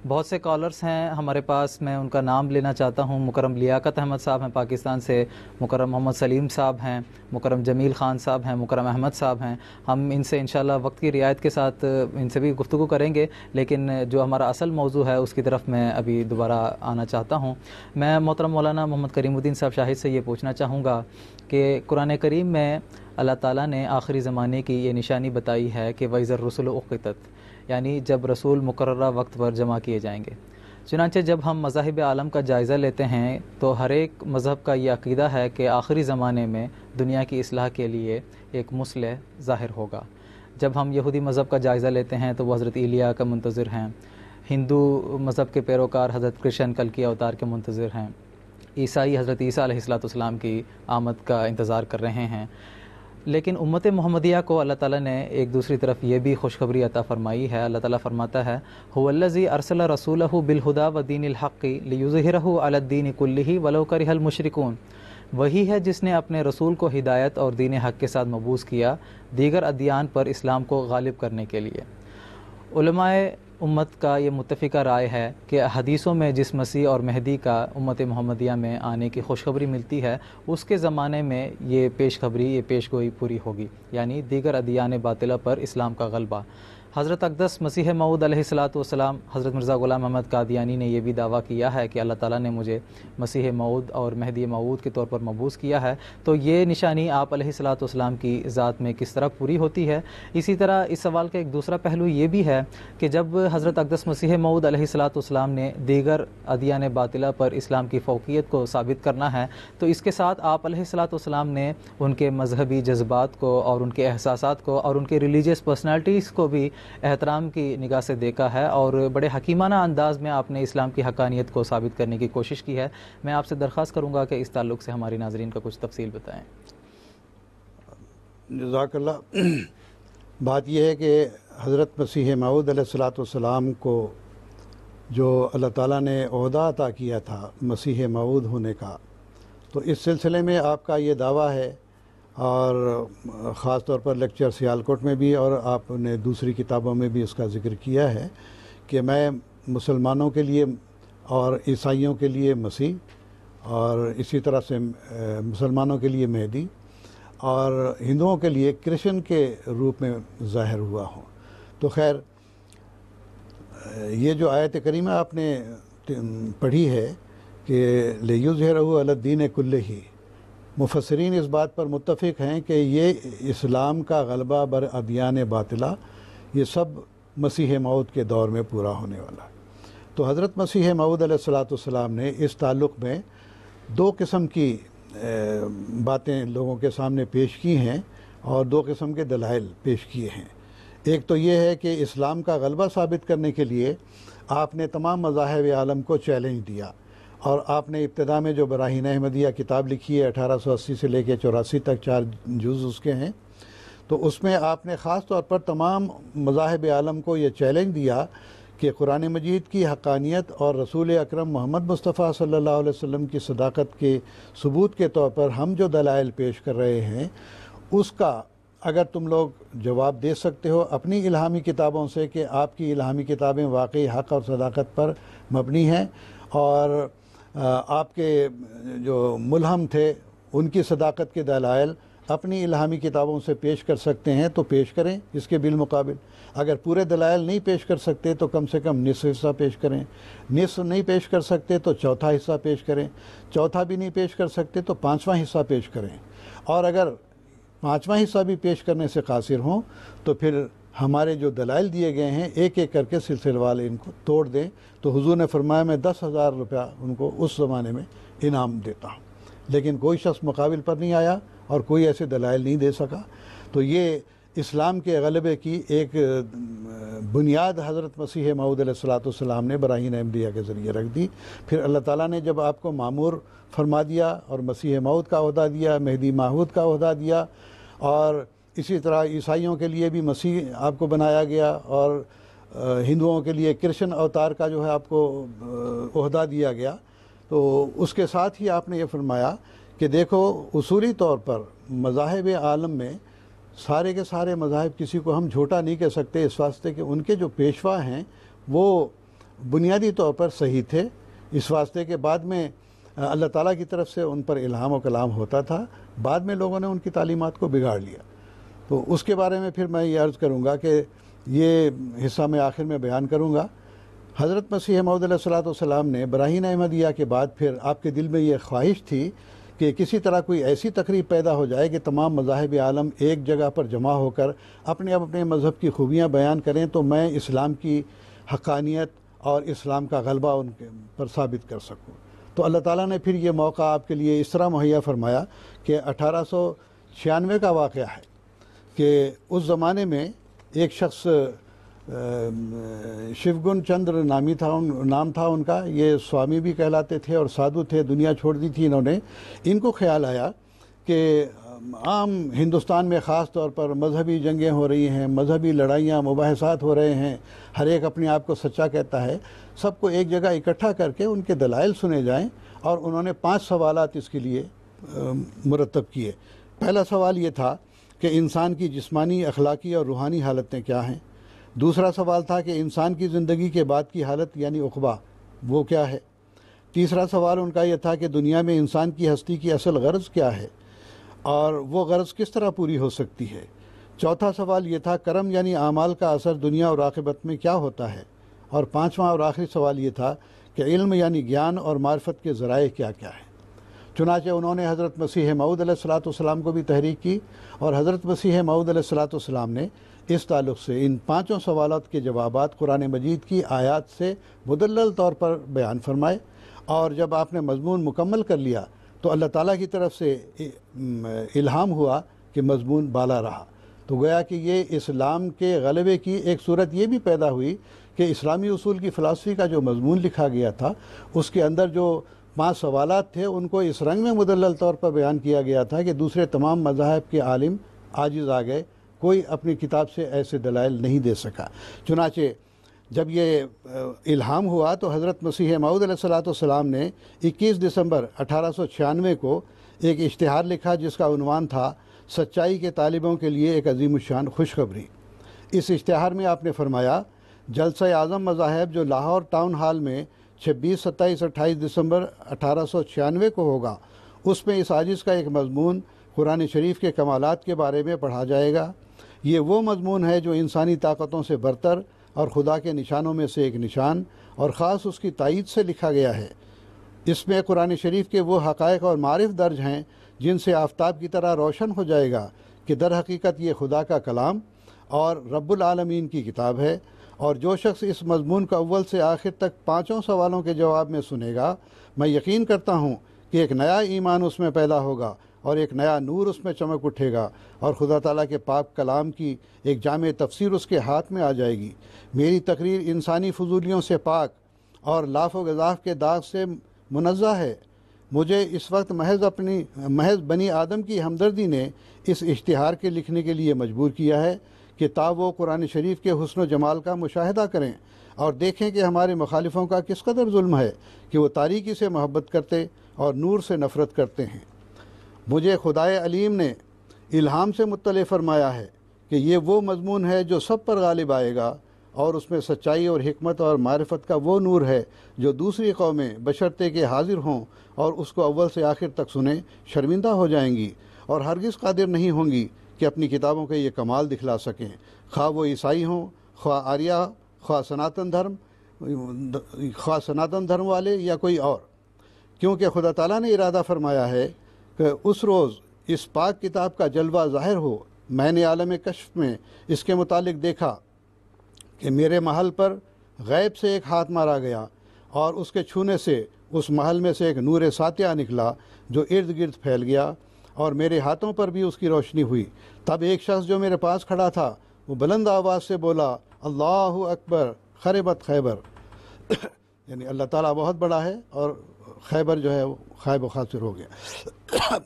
بہت سے کالرز ہیں ہمارے پاس، میں ان کا نام لینا چاہتا ہوں۔ مکرم لیاقت احمد صاحب ہیں پاکستان سے، مکرم محمد سلیم صاحب ہیں، مکرم جمیل خان صاحب ہیں، مکرم احمد صاحب ہیں۔ ہم ان سے انشاءاللہ وقت کی رعایت کے ساتھ ان سے بھی گفتگو کریں گے، لیکن جو ہمارا اصل موضوع ہے اس کی طرف میں ابھی دوبارہ آنا چاہتا ہوں۔ میں محترم مولانا محمد کریم الدین صاحب شاہد سے یہ پوچھنا چاہوں گا کہ قرآن کریم میں اللہ تعالیٰ نے آخری زمانے کی یہ نشانی بتائی ہے کہ وَإِذَا الرُّسُلُ اُقِّتَتْ، یعنی جب رسول مقررہ وقت پر جمع کیے جائیں گے۔ چنانچہ جب ہم مذاہب عالم کا جائزہ لیتے ہیں تو ہر ایک مذہب کا یہ عقیدہ ہے کہ آخری زمانے میں دنیا کی اصلاح کے لیے ایک مصلح ظاہر ہوگا۔ جب ہم یہودی مذہب کا جائزہ لیتے ہیں تو وہ حضرت ایلیا کا منتظر ہیں، ہندو مذہب کے پیروکار حضرت کرشن کل کی اوتار کے منتظر ہیں، عیسائی حضرت عیسیٰ علیہ السلام کی آمد کا انتظار کر رہے ہیں۔ لیکن امت محمدیہ کو اللہ تعالیٰ نے ایک دوسری طرف یہ بھی خوشخبری عطا فرمائی ہے۔ اللہ تعالیٰ فرماتا ہے هو الذی ارسل رسولہ بالہدی ودین الحق لیظہرہ علی الدین کلہ ولو کرہ المشرکون، وہی ہے جس نے اپنے رسول کو ہدایت اور دین حق کے ساتھ مبعوث کیا دیگر ادیان پر اسلام کو غالب کرنے کے لیے۔ علماء امت کا یہ متفقہ رائے ہے کہ حدیثوں میں جس مسیح اور مہدی کا امت محمدیہ میں آنے کی خوشخبری ملتی ہے اس کے زمانے میں یہ پیش گوئی پوری ہوگی، یعنی دیگر ادیان باطلہ پر اسلام کا غلبہ۔ حضرت اقدس مسیح موعود علیہ السلام حضرت مرزا غلام احمد قادیانی نے یہ بھی دعویٰ کیا ہے کہ اللہ تعالیٰ نے مجھے مسیح موعود اور مہدی موعود کے طور پر مبعوث کیا ہے۔ تو یہ نشانی آپ علیہ السلام کی ذات میں کس طرح پوری ہوتی ہے؟ اسی طرح اس سوال کا ایک دوسرا پہلو یہ بھی ہے کہ جب حضرت اقدس مسیح موعود علیہ السلام نے دیگر ادیان باطلہ پر اسلام کی فوقیت کو ثابت کرنا ہے تو اس کے ساتھ آپ علیہ السلام نے ان کے مذہبی جذبات کو اور ان کے احساسات کو اور ان کے ریلیجیس پرسنالٹیز کو بھی احترام کی نگاہ سے دیکھا ہے، اور بڑے حکیمانہ انداز میں آپ نے اسلام کی حقانیت کو ثابت کرنے کی کوشش کی ہے۔ میں آپ سے درخواست کروں گا کہ اس تعلق سے ہماری ناظرین کا کچھ تفصیل بتائیں۔ جزاک اللہ۔ بات یہ ہے کہ حضرت مسیح موعود علیہ السلام کو جو اللہ تعالیٰ نے عہدہ عطا کیا تھا مسیح موعود ہونے کا، تو اس سلسلے میں آپ کا یہ دعویٰ ہے، اور خاص طور پر لیکچر سیالکوٹ میں بھی اور آپ نے دوسری کتابوں میں بھی اس کا ذکر کیا ہے کہ میں مسلمانوں کے لیے اور عیسائیوں کے لیے مسیح، اور اسی طرح سے مسلمانوں کے لیے مہدی، اور ہندوؤں کے لیے کرشن کے روپ میں ظاہر ہوا ہوں۔ تو خیر یہ جو آیت کریمہ آپ نے پڑھی ہے کہ لیظہرہ علی الدین کلہ، مفسرین اس بات پر متفق ہیں کہ یہ اسلام کا غلبہ بر ادیان باطلہ یہ سب مسیح موعود کے دور میں پورا ہونے والا ہے۔ تو حضرت مسیح موعود علیہ السلام نے اس تعلق میں دو قسم کی باتیں لوگوں کے سامنے پیش کی ہیں اور دو قسم کے دلائل پیش کیے ہیں۔ ایک تو یہ ہے کہ اسلام کا غلبہ ثابت کرنے کے لیے آپ نے تمام مذاہب عالم کو چیلنج دیا، اور آپ نے ابتدا میں جو براہین احمدیہ کتاب لکھی ہے 1880 سے لے کے 84 تک 4 جز اس کے ہیں، تو اس میں آپ نے خاص طور پر تمام مذاہب عالم کو یہ چیلنج دیا کہ قرآن مجید کی حقانیت اور رسول اکرم محمد مصطفیٰ صلی اللہ علیہ وسلم کی صداقت کے ثبوت کے طور پر ہم جو دلائل پیش کر رہے ہیں اس کا اگر تم لوگ جواب دے سکتے ہو اپنی الہامی کتابوں سے کہ آپ کی الہامی کتابیں واقعی حق اور صداقت پر مبنی ہیں، اور آپ کے جو ملہم تھے ان کی صداقت کے دلائل اپنی الہامی کتابوں سے پیش کر سکتے ہیں تو پیش کریں اس کے بالمقابل۔ اگر پورے دلائل نہیں پیش کر سکتے تو کم سے کم نصف حصہ پیش کریں، نصف نہیں پیش کر سکتے تو چوتھا حصہ پیش کریں، چوتھا بھی نہیں پیش کر سکتے تو پانچواں حصہ پیش کریں، اور اگر پانچواں حصہ بھی پیش کرنے سے قاصر ہوں تو پھر ہمارے جو دلائل دیے گئے ہیں ایک ایک کر کے سلسلے والے ان کو توڑ دیں۔ تو حضور نے فرمایا میں 10,000 روپیہ ان کو اس زمانے میں انعام دیتا ہوں، لیکن کوئی شخص مقابل پر نہیں آیا اور کوئی ایسے دلائل نہیں دے سکا۔ تو یہ اسلام کے غلبے کی ایک بنیاد حضرت مسیح موعود علیہ السلام نے براہین احمدیہ کے ذریعے رکھ دی۔ پھر اللہ تعالیٰ نے جب آپ کو مامور فرما دیا اور مسیح موعود کا عہدہ دیا، مہدی موعود کا عہدہ دیا، اور اسی طرح عیسائیوں کے لیے بھی مسیح آپ کو بنایا گیا، اور ہندوؤں کے لیے کرشن اوتار کا جو ہے آپ کو عہدہ دیا گیا۔ تو اس کے ساتھ ہی آپ نے یہ فرمایا کہ دیکھو اصولی طور پر مذاہب عالم میں سارے کے سارے مذاہب کسی کو ہم جھوٹا نہیں کہہ سکتے، اس واسطے کہ ان کے جو پیشوا ہیں وہ بنیادی طور پر صحیح تھے، اس واسطے کہ بعد میں اللہ تعالیٰ کی طرف سے ان پر الہام و کلام ہوتا تھا، بعد میں لوگوں نے ان کی تعلیمات کو بگاڑ لیا۔ تو اس کے بارے میں پھر میں یہ عرض کروں گا کہ یہ حصہ میں آخر میں بیان کروں گا۔ حضرت مسیح موعود علیہ الصلوۃ والسلام نے براہین احمدیہ کے بعد پھر آپ کے دل میں یہ خواہش تھی کہ کسی طرح کوئی ایسی تقریب پیدا ہو جائے کہ تمام مذاہب عالم ایک جگہ پر جمع ہو کر اپنے اپنے مذہب کی خوبیاں بیان کریں، تو میں اسلام کی حقانیت اور اسلام کا غلبہ ان کے پر ثابت کر سکوں۔ تو اللہ تعالیٰ نے پھر یہ موقع آپ کے لیے اس طرح مہیا فرمایا کہ 1896 کا واقعہ ہے کہ اس زمانے میں ایک شخص شیوگن چندر نام تھا ان کا، یہ سوامی بھی کہلاتے تھے اور سادھو تھے، دنیا چھوڑ دی تھی انہوں نے۔ ان کو خیال آیا کہ عام ہندوستان میں خاص طور پر مذہبی جنگیں ہو رہی ہیں، مذہبی لڑائیاں مباحثات ہو رہے ہیں، ہر ایک اپنے آپ کو سچا کہتا ہے، سب کو ایک جگہ اکٹھا کر کے ان کے دلائل سنے جائیں، اور انہوں نے 5 سوالات اس کے لیے مرتب کیے۔ پہلا سوال یہ تھا کہ انسان کی جسمانی، اخلاقی اور روحانی حالتیں کیا ہیں۔ دوسرا سوال تھا کہ انسان کی زندگی کے بعد کی حالت یعنی عقبہ وہ کیا ہے۔ تیسرا سوال ان کا یہ تھا کہ دنیا میں انسان کی ہستی کی اصل غرض کیا ہے اور وہ غرض کس طرح پوری ہو سکتی ہے۔ چوتھا سوال یہ تھا کرم یعنی اعمال کا اثر دنیا اور عاقبت میں کیا ہوتا ہے۔ اور پانچواں اور آخری سوال یہ تھا کہ علم یعنی گیان اور معرفت کے ذرائع کیا کیا ہیں۔ چنانچہ انہوں نے حضرت مسیح موعود علیہ الصلوۃ والسلام کو بھی تحریک کی، اور حضرت مسیح موعود علیہ الصلوۃ والسلام نے اس تعلق سے ان 5 سوالات کے جوابات قرآن مجید کی آیات سے مدلل طور پر بیان فرمائے، اور جب آپ نے مضمون مکمل کر لیا تو اللہ تعالیٰ کی طرف سے الہام ہوا کہ مضمون بالا رہا۔ تو گویا کہ یہ اسلام کے غلبے کی ایک صورت یہ بھی پیدا ہوئی کہ اسلامی اصول کی فلسفی کا جو مضمون لکھا گیا تھا اس کے اندر جو 5 سوالات تھے ان کو اس رنگ میں مدلل طور پر بیان کیا گیا تھا کہ دوسرے تمام مذاہب کے عالم عاجز آ گئے، کوئی اپنی کتاب سے ایسے دلائل نہیں دے سکا۔ چنانچہ جب یہ الہام ہوا تو حضرت مسیح موعود علیہ الصلوۃ والسلام نے 21 دسمبر 1896 کو ایک اشتہار لکھا جس کا عنوان تھا سچائی کے طالبوں کے لیے ایک عظیم الشان خوشخبری۔ اس اشتہار میں آپ نے فرمایا جلسہ اعظم مذاہب جو لاہور ٹاؤن ہال میں 26، 27، 28 دسمبر 1896 کو ہوگا، اس میں اس عاجز کا ایک مضمون قرآن شریف کے کمالات کے بارے میں پڑھا جائے گا۔ یہ وہ مضمون ہے جو انسانی طاقتوں سے برتر اور خدا کے نشانوں میں سے ایک نشان اور خاص اس کی تائید سے لکھا گیا ہے۔ اس میں قرآن شریف کے وہ حقائق اور معارف درج ہیں جن سے آفتاب کی طرح روشن ہو جائے گا کہ در حقیقت یہ خدا کا کلام اور رب العالمین کی کتاب ہے، اور جو شخص اس مضمون کا اول سے آخر تک 5 سوالوں کے جواب میں سنے گا، میں یقین کرتا ہوں کہ ایک نیا ایمان اس میں پیدا ہوگا اور ایک نیا نور اس میں چمک اٹھے گا، اور خدا تعالیٰ کے پاک کلام کی ایک جامع تفسیر اس کے ہاتھ میں آ جائے گی۔ میری تقریر انسانی فضولیوں سے پاک اور لاف و گزاف کے داغ سے منزہ ہے۔ مجھے اس وقت محض بنی آدم کی ہمدردی نے اس اشتہار کے لکھنے کے لیے مجبور کیا ہے کہ تا وہ قرآن شریف کے حسن و جمال کا مشاہدہ کریں اور دیکھیں کہ ہمارے مخالفوں کا کس قدر ظلم ہے کہ وہ تاریکی سے محبت کرتے اور نور سے نفرت کرتے ہیں۔ مجھے خدائے علیم نے الہام سے مطلع فرمایا ہے کہ یہ وہ مضمون ہے جو سب پر غالب آئے گا، اور اس میں سچائی اور حکمت اور معرفت کا وہ نور ہے جو دوسری قومیں بشرطے کے حاضر ہوں اور اس کو اول سے آخر تک سنیں شرمندہ ہو جائیں گی اور ہرگز قادر نہیں ہوں گی کہ اپنی کتابوں کے یہ کمال دکھلا سکیں، خواہ وہ عیسائی ہوں، خواہ آریہ، خواہ سناتن دھرم والے یا کوئی اور، کیونکہ خدا تعالیٰ نے ارادہ فرمایا ہے کہ اس روز اس پاک کتاب کا جلوہ ظاہر ہو۔ میں نے عالم کشف میں اس کے متعلق دیکھا کہ میرے محل پر غیب سے ایک ہاتھ مارا گیا، اور اس کے چھونے سے اس محل میں سے ایک نور ساتیہ نکلا جو ارد گرد پھیل گیا، اور میرے ہاتھوں پر بھی اس کی روشنی ہوئی۔ تب ایک شخص جو میرے پاس کھڑا تھا وہ بلند آواز سے بولا، اللہ اکبر خربت خیبر، یعنی اللہ تعالیٰ بہت بڑا ہے اور خیبر جو ہے وہ خائب و خاسر ہو گیا۔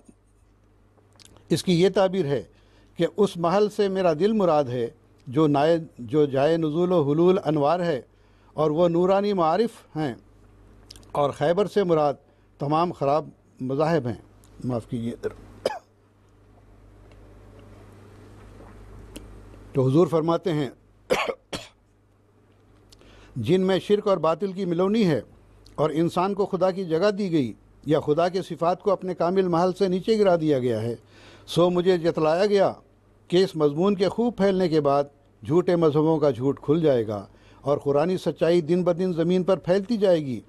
اس کی یہ تعبیر ہے کہ اس محل سے میرا دل مراد ہے جو جائے نزول و حلول انوار ہے اور وہ نورانی معارف ہیں، اور خیبر سے مراد تمام خراب مذاہب ہیں۔ معاف کیجیے۔ تو حضور فرماتے ہیں جن میں شرک اور باطل کی ملونی ہے اور انسان کو خدا کی جگہ دی گئی یا خدا کے صفات کو اپنے کامل محل سے نیچے گرا دیا گیا ہے، سو مجھے جتلایا گیا کہ اس مضمون کے خوب پھیلنے کے بعد جھوٹے مذہبوں کا جھوٹ کھل جائے گا اور قرآنی سچائی دن بدن زمین پر پھیلتی جائے گی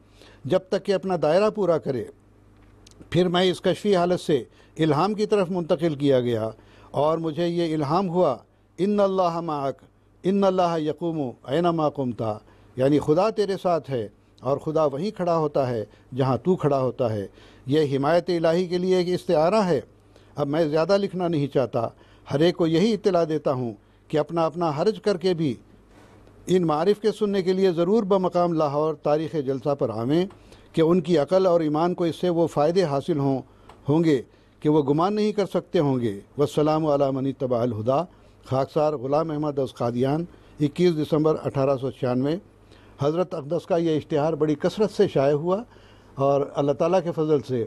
جب تک کہ اپنا دائرہ پورا کرے۔ پھر میں اس کشفی حالت سے الہام کی طرف منتقل کیا گیا اور مجھے یہ الہام ہوا ان اللہ معک ان اللہ یقوم اینما قمتا، یعنی خدا تیرے ساتھ ہے اور خدا وہیں کھڑا ہوتا ہے جہاں تو کھڑا ہوتا ہے۔ یہ حمایت الہی کے لیے ایک استعارہ ہے۔ اب میں زیادہ لکھنا نہیں چاہتا، ہر ایک کو یہی اطلاع دیتا ہوں کہ اپنا اپنا حرج کر کے بھی ان معارف کے سننے کے لیے ضرور بمقام لاہور تاریخ جلسہ پر آویں کہ ان کی عقل اور ایمان کو اس سے وہ فائدے حاصل ہوں گے کہ وہ گمان نہیں کر سکتے ہوں گے۔ والسلام علی من اتبع الہدی، خاکسار غلام احمد از قادیان، 21 دسمبر 1896۔ حضرت اقدس کا یہ اشتہار بڑی کثرت سے شائع ہوا اور اللہ تعالیٰ کے فضل سے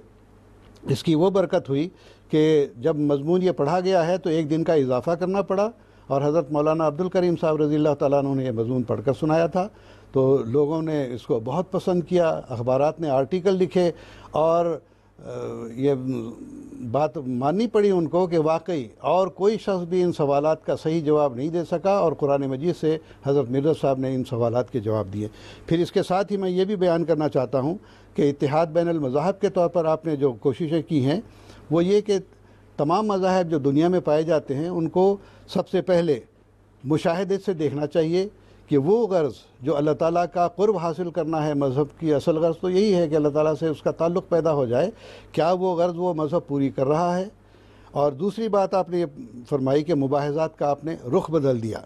اس کی وہ برکت ہوئی کہ جب مضمون یہ پڑھا گیا ہے تو ایک دن کا اضافہ کرنا پڑا، اور حضرت مولانا عبدالکریم صاحب رضی اللہ تعالیٰ عنہ نے یہ مضمون پڑھ کر سنایا تھا، تو لوگوں نے اس کو بہت پسند کیا، اخبارات نے آرٹیکل لکھے، اور یہ بات ماننی پڑی ان کو کہ واقعی اور کوئی شخص بھی ان سوالات کا صحیح جواب نہیں دے سکا، اور قرآن مجید سے حضرت مرزا صاحب نے ان سوالات کے جواب دیے۔ پھر اس کے ساتھ ہی میں یہ بھی بیان کرنا چاہتا ہوں کہ اتحاد بین المذاہب کے طور پر آپ نے جو کوششیں کی ہیں وہ یہ کہ تمام مذاہب جو دنیا میں پائے جاتے ہیں ان کو سب سے پہلے مشاہدے سے دیکھنا چاہیے کہ وہ غرض جو اللہ تعالیٰ کا قرب حاصل کرنا ہے، مذہب کی اصل غرض تو یہی ہے کہ اللہ تعالیٰ سے اس کا تعلق پیدا ہو جائے، کیا وہ غرض وہ مذہب پوری کر رہا ہے۔ اور دوسری بات آپ نے یہ فرمائی کہ مباحثات کا آپ نے رخ بدل دیا،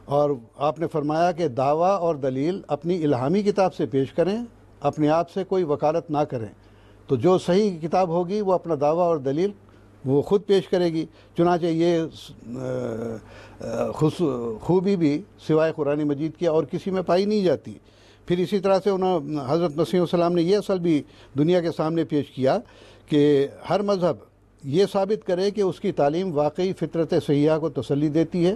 اور آپ نے فرمایا کہ دعویٰ اور دلیل اپنی الہامی کتاب سے پیش کریں، اپنے آپ سے کوئی وکالت نہ کریں، تو جو صحیح کتاب ہوگی وہ اپنا دعویٰ اور دلیل وہ خود پیش کرے گی۔ چنانچہ یہ خوبی بھی سوائے قرآن مجید کی اور کسی میں پائی نہیں جاتی۔ پھر اسی طرح سے حضرت مسیح السلام نے یہ اصل بھی دنیا کے سامنے پیش کیا کہ ہر مذہب یہ ثابت کرے کہ اس کی تعلیم واقعی فطرت صحیحہ کو تسلی دیتی ہے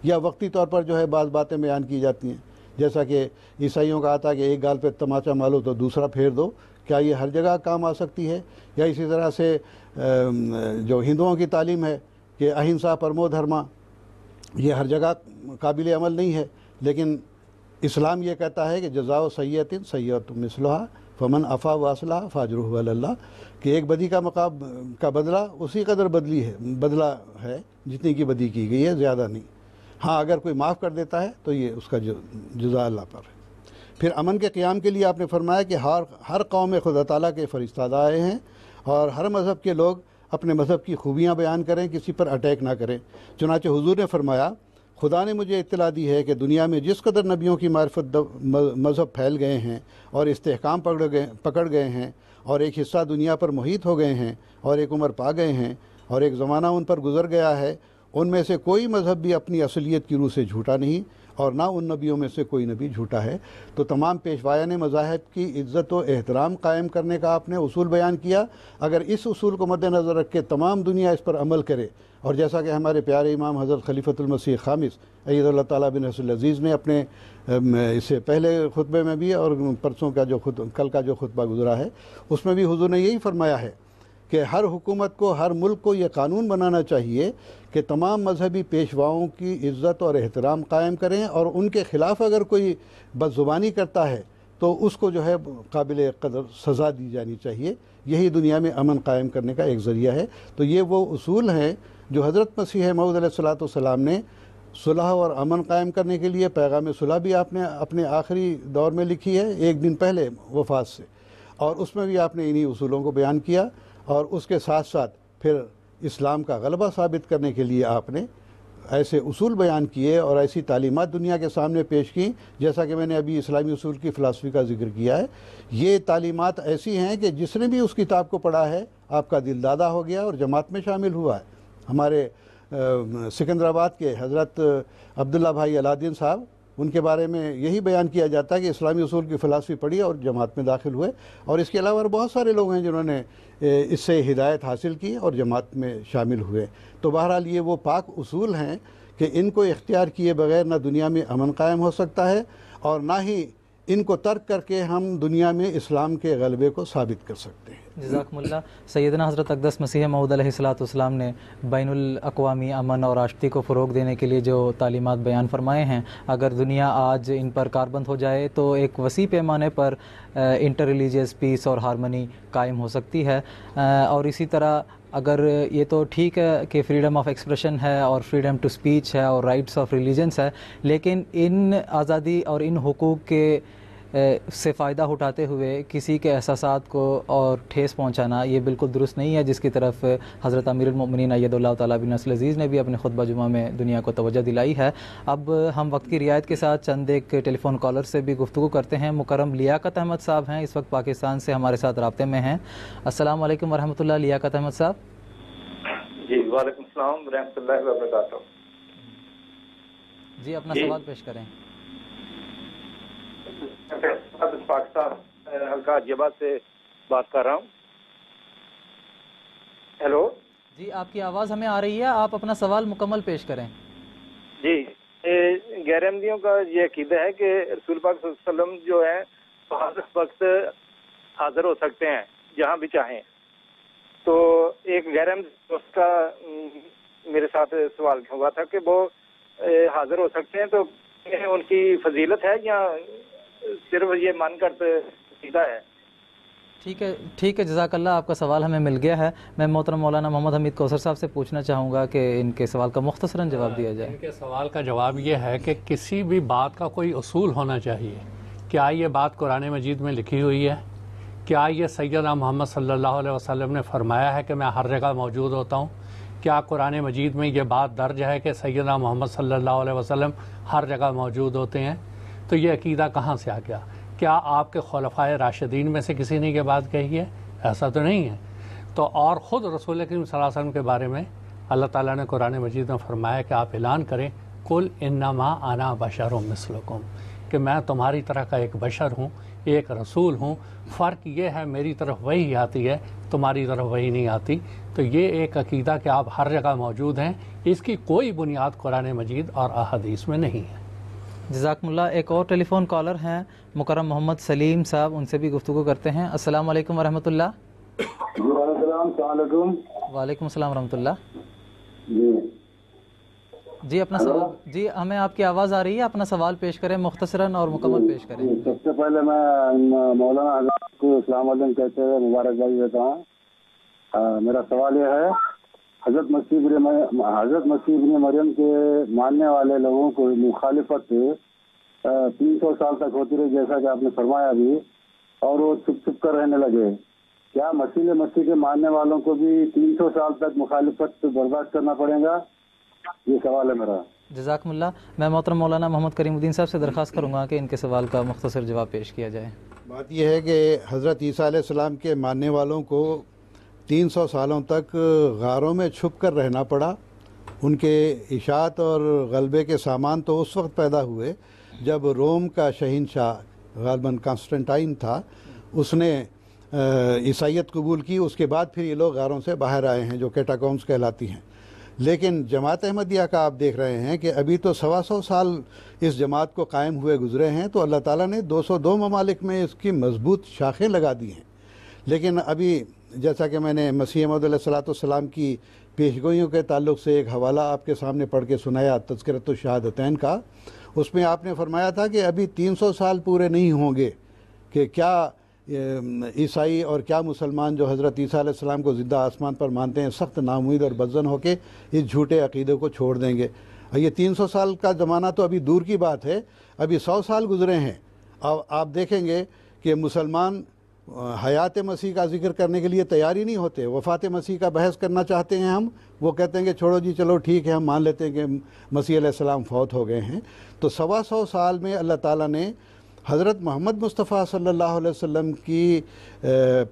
یا وقتی طور پر جو ہے بعض باتیں بیان کی جاتی ہیں، جیسا کہ عیسائیوں کا آتا کہ ایک گال پہ تماچا مالو تو دوسرا پھیر دو، کیا یہ ہر جگہ کام آ سکتی ہے؟ یا اسی طرح سے جو ہندوؤں کی تعلیم ہے کہ اہنسا پرمو دھرما، یہ ہر جگہ قابل عمل نہیں ہے، لیکن اسلام یہ کہتا ہے کہ جزاء سیئۃ سیئۃ مثلھا فمن عفا واصلح فاجرہ علی اللہ، کہ ایک بدی کا بدلہ اسی قدر بدلہ ہے جتنی کی بدی کی گئی ہے، زیادہ نہیں۔ ہاں اگر کوئی معاف کر دیتا ہے تو یہ اس کا جزا اللہ پر ہے۔ پھر امن کے قیام کے لیے آپ نے فرمایا کہ ہر قوم میں خدا تعالیٰ کے فرستادہ آئے ہیں، اور ہر مذہب کے لوگ اپنے مذہب کی خوبیاں بیان کریں، کسی پر اٹیک نہ کریں۔ چنانچہ حضور نے فرمایا خدا نے مجھے اطلاع دی ہے کہ دنیا میں جس قدر نبیوں کی معرفت مذہب پھیل گئے ہیں اور استحکام پکڑ گئے ہیں، اور ایک حصہ دنیا پر محیط ہو گئے ہیں، اور ایک عمر پا گئے ہیں، اور ایک زمانہ ان پر گزر گیا ہے، ان میں سے کوئی مذہب بھی اپنی اصلیت کی روح سے جھوٹا نہیں، اور نہ ان نبیوں میں سے کوئی نبی جھوٹا ہے۔ تو تمام پیشوایان مذاہب کی عزت و احترام قائم کرنے کا آپ نے اصول بیان کیا۔ اگر اس اصول کو مد نظر رکھ کے تمام دنیا اس پر عمل کرے، اور جیسا کہ ہمارے پیارے امام حضرت خلیفۃ المسیح خامس اید اللہ تعالیٰ بن حسن العزیز نے اپنے اس سے پہلے خطبے میں بھی اور پرسوں کا کل کا جو خطبہ گزرا ہے اس میں بھی حضور نے یہی فرمایا ہے کہ ہر حکومت کو، ہر ملک کو یہ قانون بنانا چاہیے کہ تمام مذہبی پیشواؤں کی عزت اور احترام قائم کریں، اور ان کے خلاف اگر کوئی بدزبانی کرتا ہے تو اس کو جو ہے قابل قدر سزا دی جانی چاہیے۔ یہی دنیا میں امن قائم کرنے کا ایک ذریعہ ہے۔ تو یہ وہ اصول ہیں جو حضرت مسیح موعود علیہ الصلوۃ والسلام نے صلح اور امن قائم کرنے کے لیے، پیغام صلح بھی آپ نے اپنے آخری دور میں لکھی ہے ایک دن پہلے وفات سے، اور اس میں بھی آپ نے انہی اصولوں کو بیان کیا، اور اس کے ساتھ ساتھ پھر اسلام کا غلبہ ثابت کرنے کے لیے آپ نے ایسے اصول بیان کیے اور ایسی تعلیمات دنیا کے سامنے پیش کی، جیسا کہ میں نے ابھی اسلامی اصول کی فلسفی کا ذکر کیا ہے۔ یہ تعلیمات ایسی ہیں کہ جس نے بھی اس کتاب کو پڑھا ہے آپ کا دل دادہ ہو گیا اور جماعت میں شامل ہوا ہے۔ ہمارے سکندرآباد کے حضرت عبداللہ بھائی علادین صاحب، ان کے بارے میں یہی بیان کیا جاتا ہے کہ اسلامی اصول کی فلسفی پڑھی اور جماعت میں داخل ہوئے، اور اس کے علاوہ بہت سارے لوگ ہیں جنہوں نے اس سے ہدایت حاصل کی اور جماعت میں شامل ہوئے۔ تو بہرحال یہ وہ پاک اصول ہیں کہ ان کو اختیار کیے بغیر نہ دنیا میں امن قائم ہو سکتا ہے اور نہ ہی ان کو ترک کر کے ہم دنیا میں اسلام کے غلبے کو ثابت کر سکتے ہیں۔ جزاکم اللہ۔ سیدنا حضرت اقدس مسیح موعود علیہ السلام نے بین الاقوامی امن اور آشتی کو فروغ دینے کے لیے جو تعلیمات بیان فرمائے ہیں، اگر دنیا آج ان پر کاربند ہو جائے تو ایک وسیع پیمانے پر انٹر ریلیجیس پیس اور ہارمنی قائم ہو سکتی ہے۔ اور اسی طرح اگر یہ تو ٹھیک ہے کہ فریڈم آف ایکسپریشن ہے اور فریڈم ٹو سپیچ ہے اور رائٹس آف ریلیجنس ہے، لیکن ان آزادی اور ان حقوق کے سے فائدہ اٹھاتے ہوئے کسی کے احساسات کو اور ٹھیس پہنچانا یہ بالکل درست نہیں ہے، جس کی طرف حضرت امیر المؤمنین اید اللہ تعالیٰ بن نصر العزیز نے بھی اپنے خطبہ جمعہ میں دنیا کو توجہ دلائی ہے۔ اب ہم وقت کی رعایت کے ساتھ چند ایک ٹیلی فون کالر سے بھی گفتگو کرتے ہیں۔ مکرم لیاقت احمد صاحب ہیں، اس وقت پاکستان سے ہمارے ساتھ رابطے میں ہیں۔ السلام علیکم ورحمۃ اللہ۔ لیاقت احمد صاحب جی وعلیکم السلام ورحمۃ اللہ وبرکاتہ۔ جی اپنا سوال پیش کریں۔ پاکستان حلقہ عجیبات سے بات کر رہا ہوں۔ ہیلو جی آپ کی آواز ہمیں آ رہی ہے، آپ اپنا سوال مکمل پیش کریں۔ جی غیر احمدیوں کا یہ عقیدہ ہے کہ رسول پاک صلی اللہ علیہ وسلم جو ہے ہر وقت حاضر ہو سکتے ہیں جہاں بھی چاہیں۔ تو ایک غیر احمدی دوست کا میرے ساتھ سوال ہوا تھا کہ وہ حاضر ہو سکتے ہیں، تو ان کی فضیلت ہے یا صرف یہ من کرتے سیدھا ہے؟ ٹھیک ہے جزاک اللہ، آپ کا سوال ہمیں مل گیا ہے۔ میں محترم مولانا محمد حمید کوثر صاحب سے پوچھنا چاہوں گا کہ ان کے سوال کا مختصراً جواب دیا جائے۔ ان کے سوال کا جواب یہ ہے کہ کسی بھی بات کا کوئی اصول ہونا چاہیے۔ کیا یہ بات قرآن مجید میں لکھی ہوئی ہے؟ کیا یہ سیدنا محمد صلی اللہ علیہ وسلم نے فرمایا ہے کہ میں ہر جگہ موجود ہوتا ہوں؟ کیا قرآن مجید میں یہ بات درج ہے کہ سیدنا محمد صلی اللہ علیہ وسلم ہر جگہ موجود ہوتے ہیں؟ تو یہ عقیدہ کہاں سے آ گیا؟ کیا آپ کے خلفائے راشدین میں سے کسی نے یہ بات کہی ہے؟ ایسا تو نہیں ہے۔ تو اور خود رسول کریم صلی اللہ علیہ وسلم کے بارے میں اللہ تعالیٰ نے قرآن مجید میں فرمایا کہ آپ اعلان کریں قل انما انا بشر مثلکم، کہ میں تمہاری طرح کا ایک بشر ہوں، ایک رسول ہوں، فرق یہ ہے میری طرف وہی آتی ہے، تمہاری طرف وہی نہیں آتی۔ تو یہ ایک عقیدہ کہ آپ ہر جگہ موجود ہیں، اس کی کوئی بنیاد قرآن مجید اور احادیث میں نہیں ہے۔ جزاکم اللہ۔ ایک اور ٹیلی فون کالر ہیں مکرم محمد سلیم صاحب، ان سے بھی گفتگو کرتے ہیں۔ السلام علیکم ورحمۃ اللہ۔ السلام علیکم۔ وعلیکم السلام ورحمۃ اللہ۔ جی اپنا سوال، جی ہمیں آپ کی آواز آ رہی ہے، اپنا سوال پیش کریں، مختصراً اور مکمل پیش کریں۔ سب سے پہلے میں مولانا حضرت کو السلام علیکم کہتے ہوئے مبارکباد دیتا ہوں۔ میرا سوال یہ ہے، حضرت مسیح ابن مریم کے ماننے والے لوگوں کو مخالفت 300 سال تک ہوتی رہی، جیسا کہ آپ نے فرمایا بھی، اور وہ چھپ چھپ کر رہنے لگے۔ کیا مسیح کے ماننے والوں کو بھی 300 سال تک مخالفت برداشت کرنا پڑے گا؟ یہ سوال ہے میرا۔ جزاکم اللہ۔ میں محترم مولانا محمد کریم الدین صاحب سے درخواست کروں گا کہ ان کے سوال کا مختصر جواب پیش کیا جائے۔ بات یہ ہے کہ حضرت عیسیٰ علیہ السلام کے ماننے والوں کو 300 سالوں تک غاروں میں چھپ کر رہنا پڑا۔ ان کے اشاعت اور غلبے کے سامان تو اس وقت پیدا ہوئے جب روم کا شہنشاہ غالباً کانسٹنٹائن تھا، اس نے عیسائیت قبول کی۔ اس کے بعد پھر یہ لوگ غاروں سے باہر آئے ہیں جو کیٹاکومز کہلاتی ہیں۔ لیکن جماعت احمدیہ کا آپ دیکھ رہے ہیں کہ ابھی تو 125 سال اس جماعت کو قائم ہوئے گزرے ہیں، تو اللہ تعالیٰ نے 202 ممالک میں اس کی مضبوط شاخیں لگا دی ہیں۔ لیکن ابھی جیسا کہ میں نے مسیح موعود علیہ السلام کی پیشگوئیوں کے تعلق سے ایک حوالہ آپ کے سامنے پڑھ کے سنایا تذکرۃ الشہادتین کا، اس میں آپ نے فرمایا تھا کہ ابھی 300 سال پورے نہیں ہوں گے کہ کیا عیسائی اور کیا مسلمان جو حضرت عیسیٰ علیہ السلام کو زندہ آسمان پر مانتے ہیں سخت ناامید اور بدظن ہو کے اس جھوٹے عقیدے کو چھوڑ دیں گے۔ یہ 300 سال کا زمانہ تو ابھی دور کی بات ہے، ابھی 100 سال گزرے ہیں۔ اب آپ دیکھیں گے کہ مسلمان حیات مسیح کا ذکر کرنے کے لیے تیار ہی نہیں ہوتے۔ وفات مسیح کا بحث کرنا چاہتے ہیں ہم، وہ کہتے ہیں کہ چھوڑو جی چلو ٹھیک ہے، ہم مان لیتے ہیں کہ مسیح علیہ السلام فوت ہو گئے ہیں۔ تو 125 سال میں اللہ تعالیٰ نے حضرت محمد مصطفیٰ صلی اللہ علیہ وسلم کی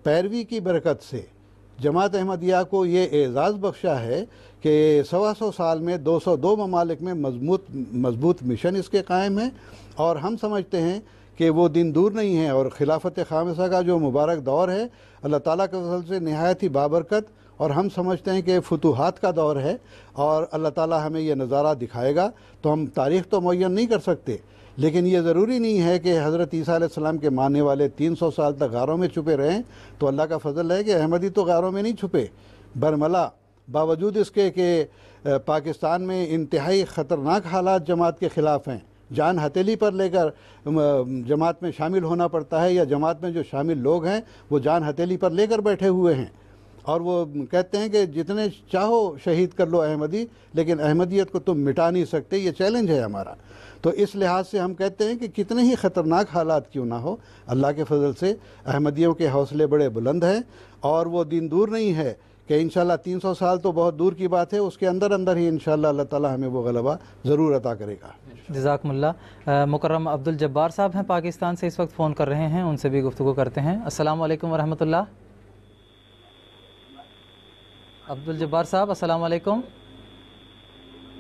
پیروی کی برکت سے جماعت احمدیہ کو یہ اعزاز بخشا ہے کہ 125 سال میں 202 ممالک میں مضبوط مشن اس کے قائم ہیں، اور ہم سمجھتے ہیں کہ وہ دن دور نہیں ہے، اور خلافت خامسہ کا جو مبارک دور ہے اللہ تعالیٰ کے فضل سے نہایت ہی بابرکت، اور ہم سمجھتے ہیں کہ فتوحات کا دور ہے، اور اللہ تعالیٰ ہمیں یہ نظارہ دکھائے گا۔ تو ہم تاریخ تو معین نہیں کر سکتے، لیکن یہ ضروری نہیں ہے کہ حضرت عیسیٰ علیہ السلام کے ماننے والے 300 سال تک غاروں میں چھپے رہیں۔ تو اللہ کا فضل ہے کہ احمدی تو غاروں میں نہیں چھپے، برملا باوجود اس کے کہ پاکستان میں انتہائی خطرناک حالات جماعت کے خلاف ہیں، جان ہتھیلی پر لے کر جماعت میں شامل ہونا پڑتا ہے، یا جماعت میں جو شامل لوگ ہیں وہ جان ہتھیلی پر لے کر بیٹھے ہوئے ہیں، اور وہ کہتے ہیں کہ جتنے چاہو شہید کر لو احمدی، لیکن احمدیت کو تم مٹا نہیں سکتے، یہ چیلنج ہے ہمارا۔ تو اس لحاظ سے ہم کہتے ہیں کہ کتنے ہی خطرناک حالات کیوں نہ ہو، اللہ کے فضل سے احمدیوں کے حوصلے بڑے بلند ہیں، اور وہ دن دور نہیں ہے کہ انشاءاللہ 300 سال تو بہت دور کی بات ہے، اس کے اندر ہی انشاءاللہ اللہ تعالیٰ ہمیں وہ غلبہ ضرور عطا کرے گا۔ جزاکم اللہ۔ مکرم عبدالجبار صاحب ہیں پاکستان سے، اس وقت فون کر رہے ہیں، ان سے بھی گفتگو کرتے ہیں۔ السلام علیکم ورحمۃ اللہ۔ عبدالجبار صاحب السلام علیکم۔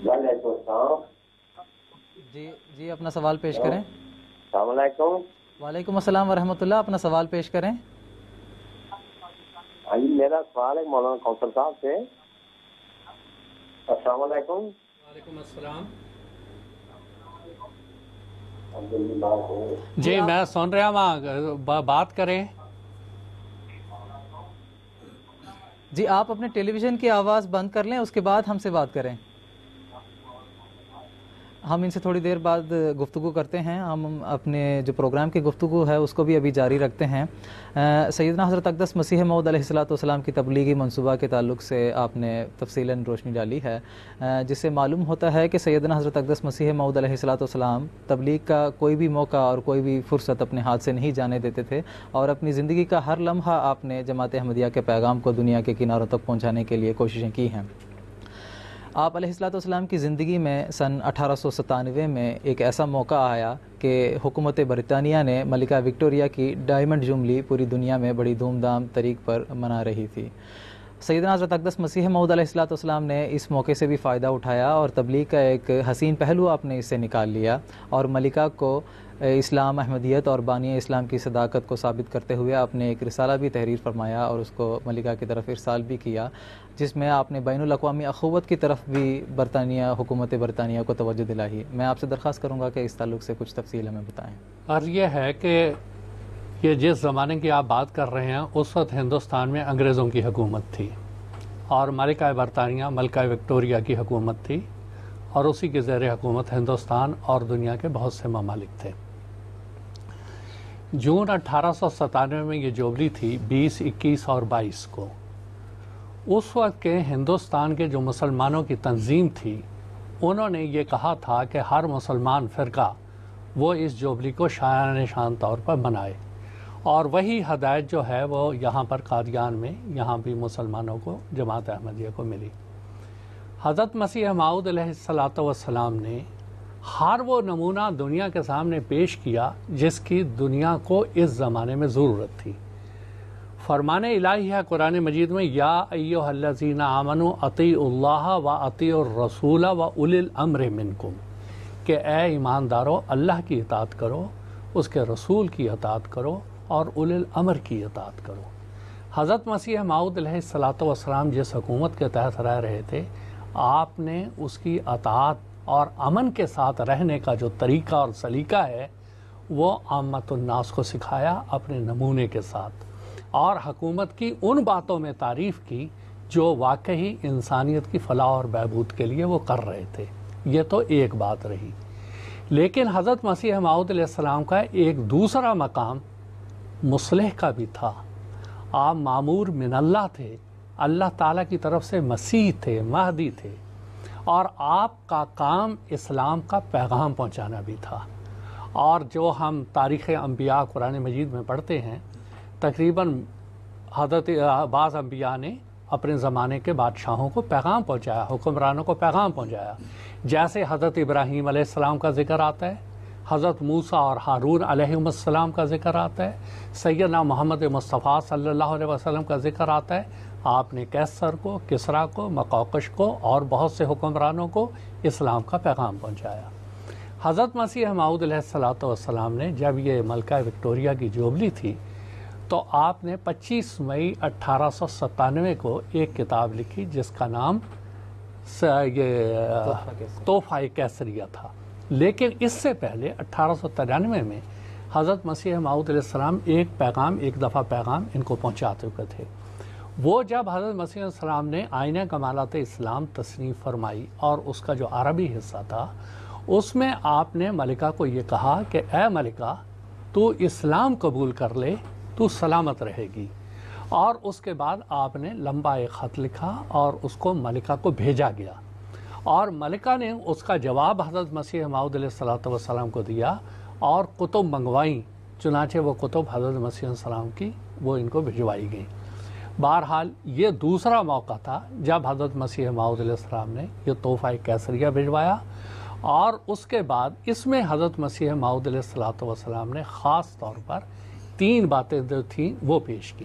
وعلیکم السلام۔ جی اپنا سوال پیش کریں۔ السلام علیکم۔ وعلیکم السلام ورحمۃ اللہ، اپنا سوال پیش کریں۔ ہاں جی، میرا سوال ہے مولانا کوثر صاحب سے۔ السلام علیکم۔ وعلیکم السلام۔ جی میں سن رہا ہوں، بات کریں۔ جی آپ اپنے ٹیلی ویژن کی آواز بند کر لیں، اس کے بعد ہم سے بات کریں۔ ہم ان سے تھوڑی دیر بعد گفتگو کرتے ہیں، ہم اپنے جو پروگرام کی گفتگو ہے اس کو بھی ابھی جاری رکھتے ہیں۔ سیدنا حضرت اقدس مسیح موعود علیہ السلام کی تبلیغی منصوبہ کے تعلق سے آپ نے تفصیلاً روشنی ڈالی ہے، جس سے معلوم ہوتا ہے کہ سیدنا حضرت اقدس مسیح موعود علیہ السلام تبلیغ کا کوئی بھی موقع اور کوئی بھی فرصت اپنے ہاتھ سے نہیں جانے دیتے تھے، اور اپنی زندگی کا ہر لمحہ آپ نے جماعت احمدیہ کے پیغام کو دنیا کے کناروں تک پہنچانے کے لیے کوششیں کی ہیں۔ آپ علیہ السلام کی زندگی میں سن 1897 میں ایک ایسا موقع آیا کہ حکومت برطانیہ نے ملکہ وکٹوریہ کی ڈائمنڈ جبلی پوری دنیا میں بڑی دھوم دھام طریق پر منا رہی تھی۔ سیدنا حضرت اقدس مسیح موعود علیہ السلام نے اس موقع سے بھی فائدہ اٹھایا، اور تبلیغ کا ایک حسین پہلو آپ نے اس سے نکال لیا، اور ملکہ کو اسلام، احمدیت اور بانی اسلام کی صداقت کو ثابت کرتے ہوئے آپ نے ایک رسالہ بھی تحریر فرمایا اور اس کو ملکہ کی طرف ارسال بھی کیا، جس میں آپ نے بین الاقوامی اخوت کی طرف بھی حکومت برطانیہ کو توجہ دلائی۔ میں آپ سے درخواست کروں گا کہ اس تعلق سے کچھ تفصیل ہمیں بتائیں۔ اور یہ ہے کہ یہ جس زمانے کی آپ بات کر رہے ہیں اس وقت ہندوستان میں انگریزوں کی حکومت تھی، اور ملکہ برطانیہ ملکہ وکٹوریہ کی حکومت تھی، اور اسی کے زیر حکومت ہندوستان اور دنیا کے بہت سے ممالک تھے۔ جون 1897 میں یہ جوبلی تھی، 20، 21 اور 22 کو۔ اس وقت کے ہندوستان کے جو مسلمانوں کی تنظیم تھی، انہوں نے یہ کہا تھا کہ ہر مسلمان فرقہ وہ اس جوبلی کو شایان نشان طور پر منائے، اور وہی ہدایت جو ہے وہ یہاں پر قادیان میں یہاں بھی مسلمانوں کو جماعت احمدیہ کو ملی۔ حضرت مسیح موعود علیہ السلام نے ہر وہ نمونہ دنیا کے سامنے پیش کیا جس کی دنیا کو اس زمانے میں ضرورت تھی۔ فرمان الہی ہے قرآن مجید میں، یا ایھا الذین آمنوا اطیعوا اللہ و اطیعوا الرسول و اولی الامر منکم، کہ اے ایماندارو اللہ کی اطاعت کرو، اس کے رسول کی اطاعت کرو، اور اولی الامر کی اطاعت کرو۔ حضرت مسیح موعود علیہ السلام جس حکومت کے تحت رہ رہے تھے، آپ نے اس کی اطاعت اور امن کے ساتھ رہنے کا جو طریقہ اور سلیقہ ہے وہ عامت الناس کو سکھایا اپنے نمونے کے ساتھ، اور حکومت کی ان باتوں میں تعریف کی جو واقعی انسانیت کی فلاح اور بہبود کے لیے وہ کر رہے تھے۔ یہ تو ایک بات رہی، لیکن حضرت مسیح موعود علیہ السلام کا ایک دوسرا مقام مصلح کا بھی تھا۔ آپ مامور من اللہ تھے، اللہ تعالیٰ کی طرف سے مسیح تھے، مہدی تھے، اور آپ کا کام اسلام کا پیغام پہنچانا بھی تھا۔ اور جو ہم تاریخ انبیاء قرآن مجید میں پڑھتے ہیں، تقریباً حضرت بعض انبیاء نے اپنے زمانے کے بادشاہوں کو پیغام پہنچایا، حکمرانوں کو پیغام پہنچایا، جیسے حضرت ابراہیم علیہ السلام کا ذکر آتا ہے، حضرت موسیٰ اور ہارون علیہ السلام کا ذکر آتا ہے، سیدنا محمد مصطفیٰ صلی اللہ علیہ وسلم کا ذکر آتا ہے، آپ نے کیسر کو، کسرا کو، مقوقش کو اور بہت سے حکمرانوں کو اسلام کا پیغام پہنچایا۔ حضرت مسیح موعود علیہ الصلوۃ والسلام نے جب یہ ملکہ وکٹوریہ کی جوبلی تھی تو آپ نے 25 مئی 1897 کو ایک کتاب لکھی جس کا نام یہ تحفہ کیسریہ تھا۔ لیکن اس سے پہلے 1893 میں حضرت مسیح موعود علیہ السلام ایک دفعہ پیغام ان کو پہنچا چکے تھے۔ وہ جب حضرت مسیح علیہ السلام نے آئینہ کمالات اسلام تصنیف فرمائی اور اس کا جو عربی حصہ تھا اس میں آپ نے ملکہ کو یہ کہا کہ اے ملکہ، تو اسلام قبول کر لے، تو سلامت رہے گی۔ اور اس کے بعد آپ نے لمبا ایک خط لکھا اور اس کو ملکہ کو بھیجا گیا، اور ملکہ نے اس کا جواب حضرت مسیح موعود علیہ السلام کو دیا اور کتب منگوائیں، چنانچہ وہ کتب حضرت مسیح علیہ السلام کی وہ ان کو بھجوائی گئیں۔ بہرحال یہ دوسرا موقع تھا جب حضرت مسیح موعود علیہ السلام نے یہ تحفہ کیسریہ بھجوایا، اور اس کے بعد اس میں حضرت مسیح موعود علیہ السلام نے خاص طور پر 3 باتیں جو تھیں وہ پیش کی۔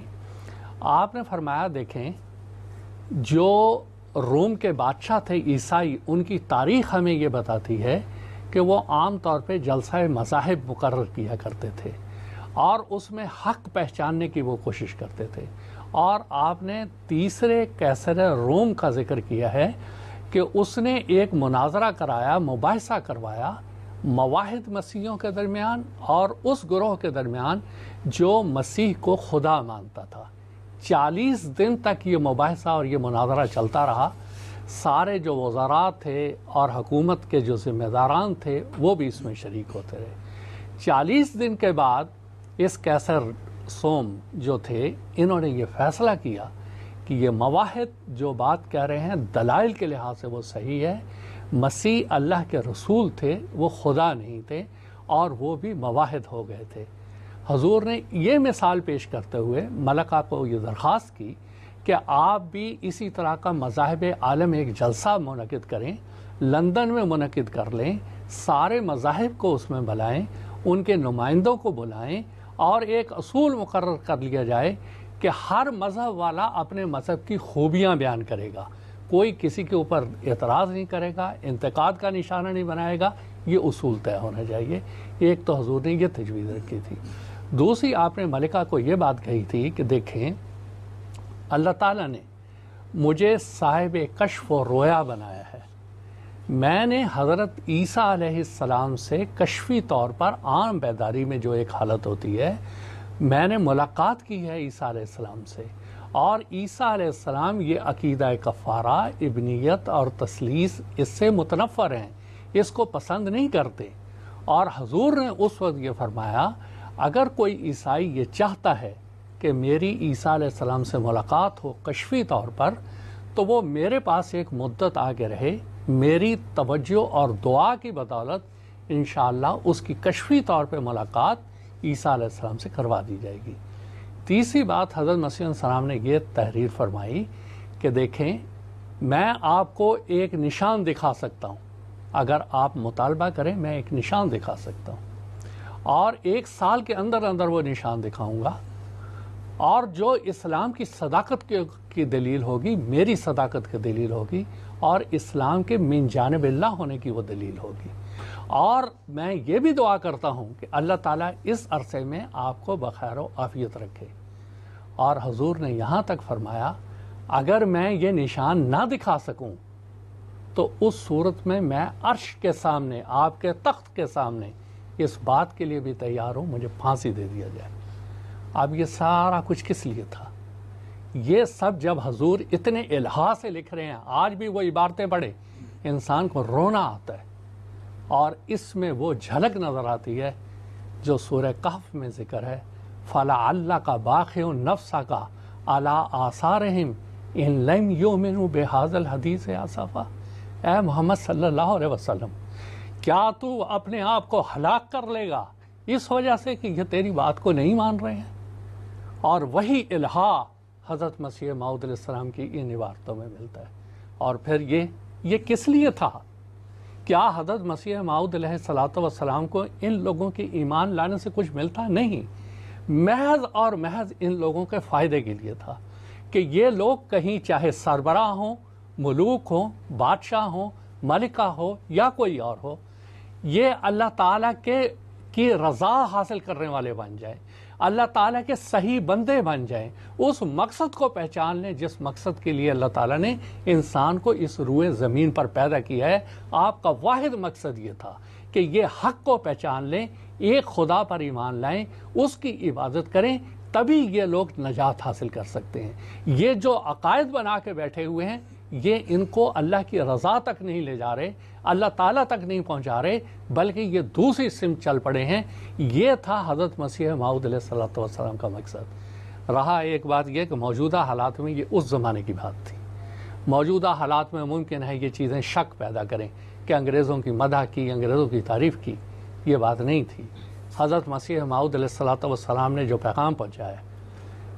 آپ نے فرمایا، دیکھیں، جو روم کے بادشاہ تھے عیسائی، ان کی تاریخ ہمیں یہ بتاتی ہے کہ وہ عام طور پہ جلسہ مذاہب مقرر کیا کرتے تھے اور اس میں حق پہچاننے کی وہ کوشش کرتے تھے۔ اور آپ نے تیسرے کیسر روم کا ذکر کیا ہے کہ اس نے ایک مناظرہ کرایا، مباحثہ کروایا مواحد مسیحیوں کے درمیان اور اس گروہ کے درمیان جو مسیح کو خدا مانتا تھا۔ 40 دن تک یہ مباحثہ اور یہ مناظرہ چلتا رہا۔ سارے جو وزراء تھے اور حکومت کے جو ذمہ داران تھے وہ بھی اس میں شریک ہوتے رہے۔ 40 دن کے بعد اس کیسر سوم جو تھے، انہوں نے یہ فیصلہ کیا کہ یہ مواحد جو بات کہہ رہے ہیں دلائل کے لحاظ سے وہ صحیح ہے، مسیح اللہ کے رسول تھے، وہ خدا نہیں تھے، اور وہ بھی مواحد ہو گئے تھے۔ حضور نے یہ مثال پیش کرتے ہوئے ملکہ کو یہ درخواست کی کہ آپ بھی اسی طرح کا مذاہب عالم ایک جلسہ منعقد کریں، لندن میں منعقد کر لیں، سارے مذاہب کو اس میں بلائیں، ان کے نمائندوں کو بلائیں، اور ایک اصول مقرر کر لیا جائے کہ ہر مذہب والا اپنے مذہب کی خوبیاں بیان کرے گا، کوئی کسی کے اوپر اعتراض نہیں کرے گا، انتقاد کا نشانہ نہیں بنائے گا، یہ اصول طے ہونا چاہیے۔ ایک تو حضور نے یہ تجویز رکھی تھی۔ دوسری، آپ نے ملکہ کو یہ بات کہی تھی کہ دیکھیں، اللہ تعالیٰ نے مجھے صاحب کشف و رویا بنایا ہے، میں نے حضرت عیسیٰ علیہ السلام سے کشفی طور پر عام بیداری میں جو ایک حالت ہوتی ہے، میں نے ملاقات کی ہے عیسیٰ علیہ السلام سے، اور عیسیٰ علیہ السلام یہ عقیدہ کفارہ، ابنیت اور تثلیث اس سے متنفر ہیں، اس کو پسند نہیں کرتے۔ اور حضور نے اس وقت یہ فرمایا، اگر کوئی عیسائی یہ چاہتا ہے کہ میری عیسیٰ علیہ السلام سے ملاقات ہو کشفی طور پر، تو وہ میرے پاس ایک مدت آگے رہے، میری توجہ اور دعا کی بدولت انشاءاللہ اس کی کشفی طور پہ ملاقات عیسیٰ علیہ السلام سے کروا دی جائے گی۔ تیسری بات، حضرت مسیح علیہ السلام نے یہ تحریر فرمائی کہ دیکھیں، میں آپ کو ایک نشان دکھا سکتا ہوں، اگر آپ مطالبہ کریں میں ایک نشان دکھا سکتا ہوں، اور 1 سال کے اندر اندر وہ نشان دکھاؤں گا، اور جو اسلام کی صداقت کی دلیل ہوگی میری صداقت کی دلیل ہوگی، اور اسلام کے من جانب اللہ ہونے کی وہ دلیل ہوگی۔ اور میں یہ بھی دعا کرتا ہوں کہ اللہ تعالیٰ اس عرصے میں آپ کو بخیر و عافیت رکھے۔ اور حضور نے یہاں تک فرمایا، اگر میں یہ نشان نہ دکھا سکوں تو اس صورت میں عرش کے سامنے، آپ کے تخت کے سامنے اس بات کے لیے بھی تیار ہوں، مجھے پھانسی دے دیا جائے۔ اب یہ سارا کچھ کس لیے تھا؟ یہ سب جب حضور اتنے الہا سے لکھ رہے ہیں، آج بھی وہ عبارتیں پڑھے انسان کو رونا آتا ہے، اور اس میں وہ جھلک نظر آتی ہے جو سورہ کہف میں ذکر ہے، فَلَعَلَّكَ بَاخِعٌ نَفْسَكَ عَلَىٰ آثَارِهِمْ إِن لَمْ يُؤْمِنُوا بِهَٰذَا الْحَدِيثِ آسَفًا۔ اے محمد صلی اللہ علیہ وسلم، کیا تو اپنے آپ کو ہلاک کر لے گا اس وجہ سے کہ یہ تیری بات کو نہیں مان رہے ہیں؟ اور وہی الہا حضرت مسیح موعود علیہ السلام کی ان عبارتوں میں ملتا ہے۔ اور پھر یہ کس لیے تھا؟ کیا حضرت مسیح موعود علیہ السلام کو ان لوگوں کی ایمان لانے سے کچھ ملتا؟ نہیں، محض اور محض ان لوگوں کے فائدے کے لیے تھا، کہ یہ لوگ کہیں چاہے سربراہ ہوں، ملوک ہوں، بادشاہ ہوں، ملکہ ہو یا کوئی اور ہو، یہ اللہ تعالیٰ کی رضا حاصل کرنے والے بن جائیں، اللہ تعالیٰ کے صحیح بندے بن جائیں، اس مقصد کو پہچان لیں جس مقصد کے لیے اللہ تعالیٰ نے انسان کو اس روئے زمین پر پیدا کیا ہے۔ آپ کا واحد مقصد یہ تھا کہ یہ حق کو پہچان لیں، ایک خدا پر ایمان لائیں، اس کی عبادت کریں، تبھی یہ لوگ نجات حاصل کر سکتے ہیں۔ یہ جو عقائد بنا کے بیٹھے ہوئے ہیں، یہ ان کو اللہ کی رضا تک نہیں لے جا رہے، اللہ تعالیٰ تک نہیں پہنچا رہے، بلکہ یہ دوسری سمت چل پڑے ہیں۔ یہ تھا حضرت مسیح موعود علیہ السلام کا مقصد۔ رہا ایک بات یہ کہ موجودہ حالات میں یہ اس زمانے کی بات تھی۔ موجودہ حالات میں ممکن ہے یہ چیزیں شک پیدا کریں کہ انگریزوں کی مدح کی، انگریزوں کی تعریف کی، یہ بات نہیں تھی۔ حضرت مسیح موعود علیہ السلام نے جو پیغام پہنچایا،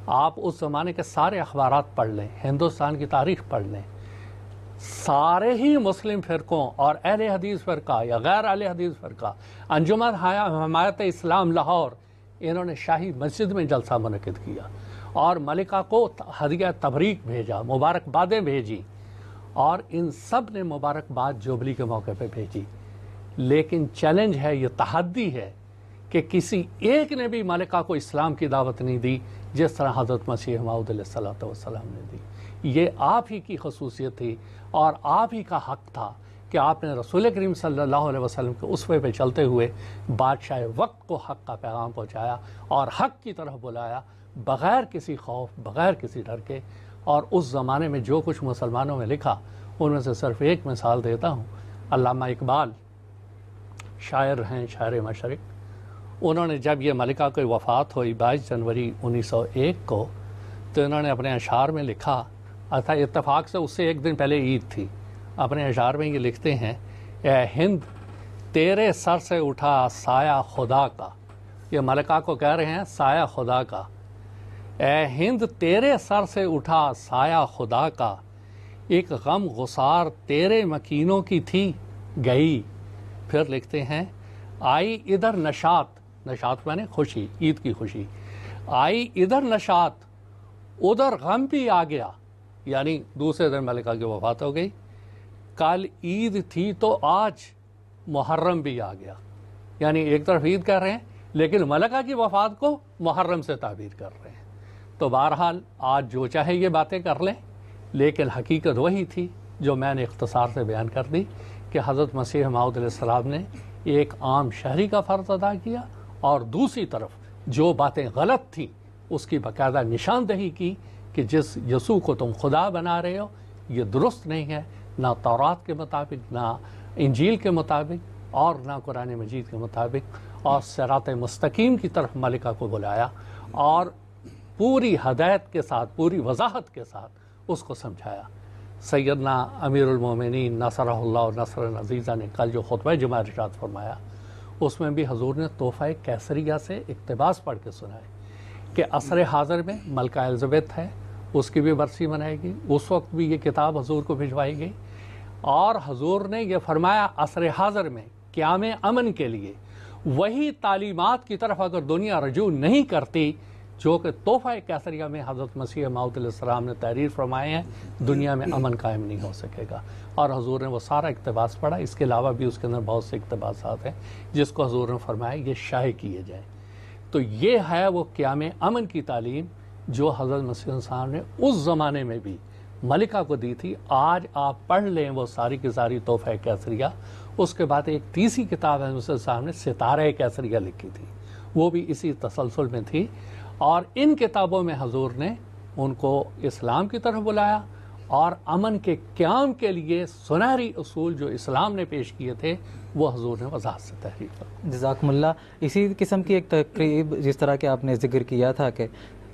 آپ اس زمانے کے سارے اخبارات پڑھ لیں، ہندوستان کی تاریخ پڑھ لیں، سارے ہی مسلم فرقوں اور اہل حدیث فرقہ یا غیر اہل حدیث فرقہ، انجمن حمایت اسلام لاہور، انہوں نے شاہی مسجد میں جلسہ منعقد کیا اور ملکہ کو ہدیہ تبریک بھیجا، مبارکبادیں بھیجی، اور ان سب نے مبارکباد جوبلی کے موقع پہ بھیجی۔ لیکن چیلنج ہے، یہ تحدی ہے کہ کسی ایک نے بھی ملکہ کو اسلام کی دعوت نہیں دی جس طرح حضرت مسیح موعود علیہ السلام نے دی۔ یہ آپ ہی کی خصوصیت تھی اور آپ ہی کا حق تھا کہ آپ نے رسول کریم صلی اللہ علیہ وسلم کے اسوے پہ چلتے ہوئے بادشاہ وقت کو حق کا پیغام پہنچایا اور حق کی طرف بلایا، بغیر کسی خوف، بغیر کسی ڈر کے۔ اور اس زمانے میں جو کچھ مسلمانوں میں لکھا، ان میں سے صرف ایک مثال دیتا ہوں۔ علامہ اقبال شاعر ہیں، شاعر مشرق، انہوں نے جب یہ ملکہ کی وفات ہوئی 22 جنوری 1901 کو، تو انہوں نے اپنے اشعار میں لکھا، اتفاق سے اس سے ایک دن پہلے عید تھی، اپنے اشعار میں یہ لکھتے ہیں، اے ہند تیرے سر سے اٹھا سایہ خدا کا، یہ ملکہ کو کہہ رہے ہیں سایہ خدا کا، اے ہند تیرے سر سے اٹھا سایہ خدا کا، ایک غم غسار تیرے مکینوں کی تھی گئی۔ پھر لکھتے ہیں، آئی ادھر نشاط، نشاط میں نے خوشی، عید کی خوشی، آئی ادھر نشاط ادھر غم بھی آ گیا، یعنی دوسرے دن ملکہ کی وفات ہو گئی، کل عید تھی تو آج محرم بھی آ گیا، یعنی ایک طرف عید کر رہے ہیں لیکن ملکہ کی وفات کو محرم سے تعبیر کر رہے ہیں۔ تو بہرحال آج جو چاہے یہ باتیں کر لیں، لیکن حقیقت وہی تھی جو میں نے اختصار سے بیان کر دی کہ حضرت مسیح موعود علیہ السلام نے ایک عام شہری کا فرض ادا کیا، اور دوسری طرف جو باتیں غلط تھیں اس کی باقاعدہ نشاندہی کی کہ جس یسوع کو تم خدا بنا رہے ہو یہ درست نہیں ہے، نہ تورات کے مطابق، نہ انجیل کے مطابق، اور نہ قرآن مجید کے مطابق، اور صراط مستقیم کی طرف ملکہ کو بلایا اور پوری ہدایت کے ساتھ، پوری وضاحت کے ساتھ اس کو سمجھایا۔ سیدنا امیر المومنین نصرہ اللہ نصر عزیزہ نے کل جو خطبہ جمعہ ارشاد فرمایا، اس میں بھی حضور نے تحفہ کیسریہ سے اقتباس پڑھ کے سنائے کہ عصر حاضر میں ملکہ الزبیتھ ہے، اس کی بھی برسی منائے گی، اس وقت بھی یہ کتاب حضور کو بھجوائی گئی، اور حضور نے یہ فرمایا عصر حاضر میں قیام امن کے لیے وہی تعلیمات کی طرف اگر دنیا رجوع نہیں کرتی جو کہ تحفہ کیسریہ میں حضرت مسیح موعود علیہ السلام نے تحریر فرمائے ہیں، دنیا میں امن قائم نہیں ہو سکے گا۔ اور حضور نے وہ سارا اقتباس پڑھا، اس کے علاوہ بھی اس کے اندر بہت سے اقتباسات ہیں جس کو حضور نے فرمایا یہ شائع کیے جائیں۔ تو یہ ہے وہ قیام امن کی تعلیم جو حضرت مسیح السلام نے اس زمانے میں بھی ملکہ کو دی تھی۔ آج آپ پڑھ لیں وہ ساری کی ساری تحفہ کیسریہ، اس کے بعد ایک تیسری کتاب ہے مسیح السلام نے ستارہ کیسریہ لکھی تھی، وہ بھی اسی تسلسل میں تھی، اور ان کتابوں میں حضور نے ان کو اسلام کی طرف بلایا اور امن کے قیام کے لیے سنہری اصول جو اسلام نے پیش کیے تھے وہ حضور نے وضاحت سے تحریر کیا۔ جزاکم اللہ۔ اسی قسم کی ایک تقریب جس طرح کہ آپ نے ذکر کیا تھا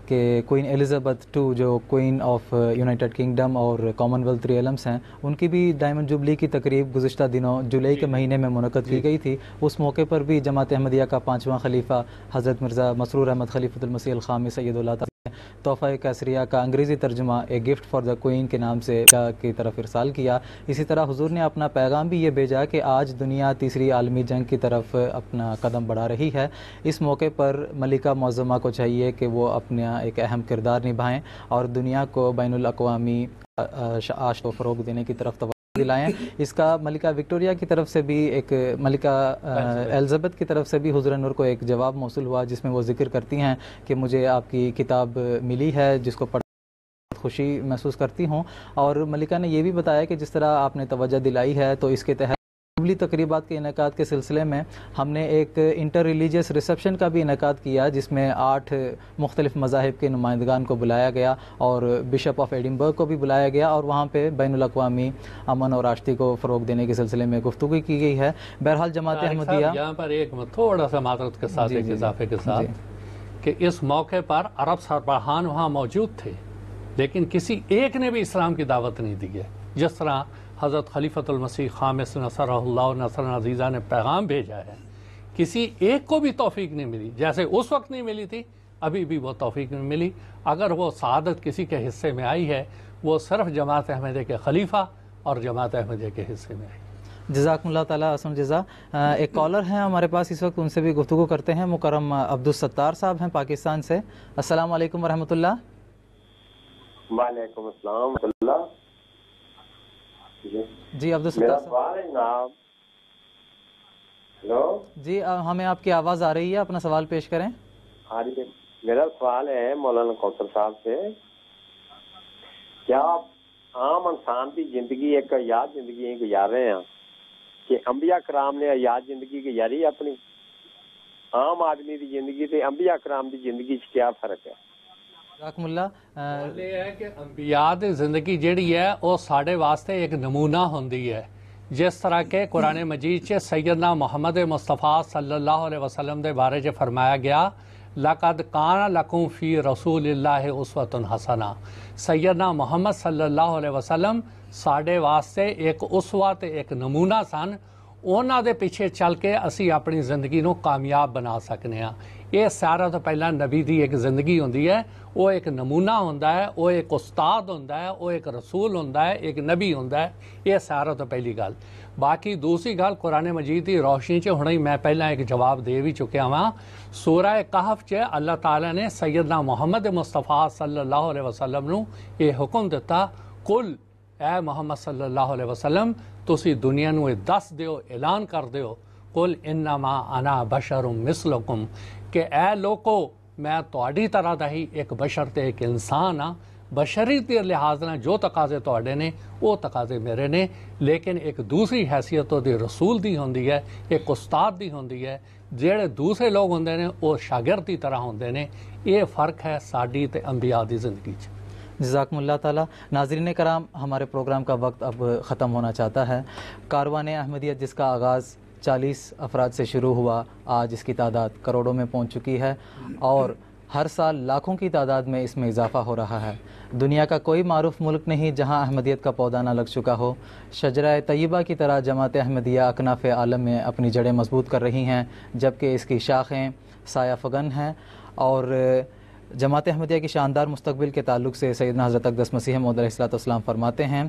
کہ کوئین ایلزابتھ II جو کوئین آف یونائٹڈ کنگڈم اور کامن ویلتھ ریئلمس ہیں، ان کی بھی ڈائمنڈ جوبلی کی تقریب گزشتہ دنوں جولائی کے مہینے میں منعقد کی گئی تھی۔ اس موقع پر بھی جماعت احمدیہ کا 5واں خلیفہ حضرت مرزا مسرور احمد خلیفۃ المسیح الخامس سید اللہ تعالیٰ تحفہ کیسریہ کا انگریزی ترجمہ a gift for the queen کے نام سے کی طرف ارسال کیا. اسی طرح حضور نے اپنا پیغام بھی یہ بھیجا کہ آج دنیا تیسری عالمی جنگ کی طرف اپنا قدم بڑھا رہی ہے. اس موقع پر ملکہ معظمہ کو چاہیے کہ وہ اپنا ایک اہم کردار نبھائیں اور دنیا کو بین الاقوامی آش کو فروغ دینے کی طرف دلائیں. اس کا ملکہ وکٹوریہ کی طرف سے بھی ایک ملکہ الزبتھ کی طرف سے بھی حضور نور کو ایک جواب موصول ہوا جس میں وہ ذکر کرتی ہیں کہ مجھے آپ کی کتاب ملی ہے جس کو پڑھ خوشی محسوس کرتی ہوں. اور ملکہ نے یہ بھی بتایا کہ جس طرح آپ نے توجہ دلائی ہے تو اس کے تحت قبلی تقریبات کے انعقاد کے سلسلے میں ہم نے ایک انٹر ریلیجیس ریسیپشن کا بھی انعقاد کیا جس میں 8 مختلف مذاہب کے نمائندگان کو بلایا گیا اور بشپ آف ایڈنبرگ کو بھی بلایا گیا اور وہاں پہ بین الاقوامی امن اور آشتی کو فروغ دینے کے سلسلے میں گفتگو کی گئی ہے. بہرحال جماعت احمدیہ یہاں پر ایک تھوڑا سا معذرت کے ساتھ ایک اضافے کے ساتھ کہ اس موقع پر عرب سربراہان وہاں موجود تھے لیکن کسی ایک نے بھی اسلام کی دعوت نہیں دی ہے. جس طرح حضرت خلیفۃ المسیح خامس نصر اللہ نصر عزیزہ نے پیغام بھیجا ہے کسی ایک کو بھی توفیق نہیں ملی. جیسے اس وقت نہیں ملی تھی ابھی بھی وہ توفیق نہیں ملی. اگر وہ سعادت کسی کے حصے میں آئی ہے وہ صرف جماعت احمدیہ کے خلیفہ اور جماعت احمدیہ کے حصے میں آئی. جزاکم اللہ تعالیٰ احسن جزا. ایک کالر ہیں ہمارے پاس اس وقت, ان سے بھی گفتگو کرتے ہیں. مکرم عبدالستار صاحب ہیں پاکستان سے. السلام علیکم ورحمۃ اللہ. وعلیکم السلام ورحمۃ اللہ. جی عبدالستار میرا سوال ہے جناب. ہلو جی ہمیں آپ کی آواز آ رہی ہے, اپنا سوال پیش کریں. میرا سوال ہے مولانا کوثر صاحب سے, کیا آپ عام انسان کی زندگی ایک آزاد زندگی گزار رہے ہیں کہ انبیاء کرام نے آزاد زندگی گزاری اپنی؟ عام آدمی کی زندگی تے انبیاء کرام کی زندگی کیا فرق ہے؟ جزاکم اللہ. یہ ہے کہ انبیاء دی زندگی جیڑی ہے وہ ساڑھے واسطے ایک نمونہ ہوندی ہے. جس طرح کے قرآن مجید چ سیدنا محمد مصطفیٰ صلی اللہ علیہ وسلم دے بارے چ فرمایا گیا لقد کان لکم فی رسول اللہ اسوۃ حسنہ. سیدنا محمد صلی اللہ علیہ وسلم ساڑھے واسطے ایک اسوہ تے ایک نمونہ سن. انہاں دے پیچھے چل کے اسی اپنی زندگی نو کامیاب بنا سکنے ہاں. یہ سارا تو پہلا نبی دی ایک زندگی ہوندی ہے, وہ ایک نمونہ ہوندا ہے, وہ ایک استاد ہوندا ہے, وہ ایک رسول ہوندا ہے, ایک نبی ہوندا ہے. یہ سارا تو پہلی گل. باقی دوسری گل قرآن مجید کی روشنی چ ہن میں پہلا ایک جواب دے بھی چکیا ہاں. سورہ کہف چ اللہ تعالیٰ نے سیدنا محمد مصطفیٰ صلی اللہ علیہ وسلم نو یہ حکم دیتا, قل اے محمد صلی اللہ علیہ وسلم تسی دنیا نو دس دیو, اعلان کر دیو, قل انما انا بشر مثلکم, کہ اے لوکو میں تہاڈی طرح دا ہی ایک بشر تے ایک انسان ہاں. بشری کے لحاظ نہ جو تقاضے تہاڈے نے وہ تقاضے میرے نے, لیکن ایک دوسری حیثیت دی رسول دی ہوندی ہے, ایک استاد دی ہوندی ہے. جڑے دوسرے لوگ ہوندے نے وہ شاگرد دی طرح ہوندے نے. یہ فرق ہے ساڈی تے انبیاء دی زندگی چ. جزاکم اللہ تعالیٰ. ناظرین کرام, ہمارے پروگرام کا وقت اب ختم ہونا چاہتا ہے. کاروان احمدیت جس کا آغاز 40 افراد سے شروع ہوا, آج اس کی تعداد کروڑوں میں پہنچ چکی ہے اور ہر سال لاکھوں کی تعداد میں اس میں اضافہ ہو رہا ہے. دنیا کا کوئی معروف ملک نہیں جہاں احمدیت کا پودا نہ لگ چکا ہو. شجرہ طیبہ کی طرح جماعت احمدیہ اکناف عالم میں اپنی جڑیں مضبوط کر رہی ہیں, جبکہ اس کی شاخیں سایہ فگن ہیں. اور جماعت احمدیہ کی شاندار مستقبل کے تعلق سے سیدنا حضرت اقدس مسیح موعود علیہ السلام فرماتے ہیں,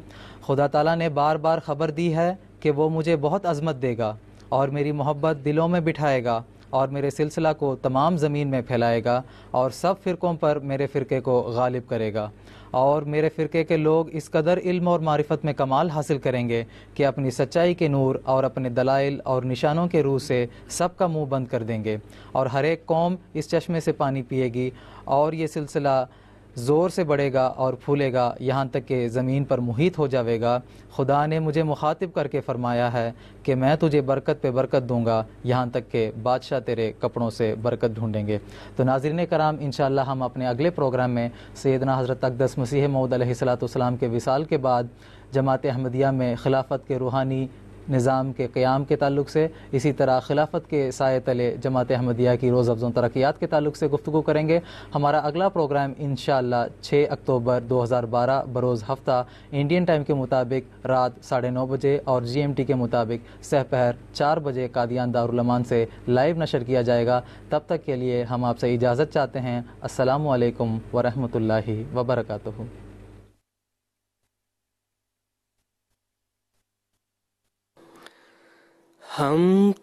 خدا تعالیٰ نے بار بار خبر دی ہے کہ وہ مجھے بہت عظمت دے گا اور میری محبت دلوں میں بٹھائے گا اور میرے سلسلہ کو تمام زمین میں پھیلائے گا اور سب فرقوں پر میرے فرقے کو غالب کرے گا. اور میرے فرقے کے لوگ اس قدر علم اور معرفت میں کمال حاصل کریں گے کہ اپنی سچائی کے نور اور اپنے دلائل اور نشانوں کے روح سے سب کا منہ بند کر دیں گے, اور ہر ایک قوم اس چشمے سے پانی پیے گی اور یہ سلسلہ زور سے بڑھے گا اور پھولے گا یہاں تک کہ زمین پر محیط ہو جاوے گا. خدا نے مجھے مخاطب کر کے فرمایا ہے کہ میں تجھے برکت پہ برکت دوں گا یہاں تک کہ بادشاہ تیرے کپڑوں سے برکت ڈھونڈیں گے. تو ناظرین کرام, انشاءاللہ ہم اپنے اگلے پروگرام میں سیدنا حضرت اقدس مسیح موعود علیہ السلام کے وصال کے بعد جماعت احمدیہ میں خلافت کے روحانی نظام کے قیام کے تعلق سے، اسی طرح خلافت کے سائے تلے جماعت احمدیہ کی روز افزوں ترقیات کے تعلق سے گفتگو کریں گے۔ ہمارا اگلا پروگرام انشاءاللہ 6 اکتوبر 2012 بروز ہفتہ انڈین ٹائم کے مطابق رات 9:30 بجے اور GMT کے مطابق سحپہر 4 بجے قادیان دارالمان سے لائیو نشر کیا جائے گا۔ تب تک کے لیے ہم آپ سے اجازت چاہتے ہیں۔ السلام علیکم ورحمۃ اللہ وبرکاتہ۔ ہم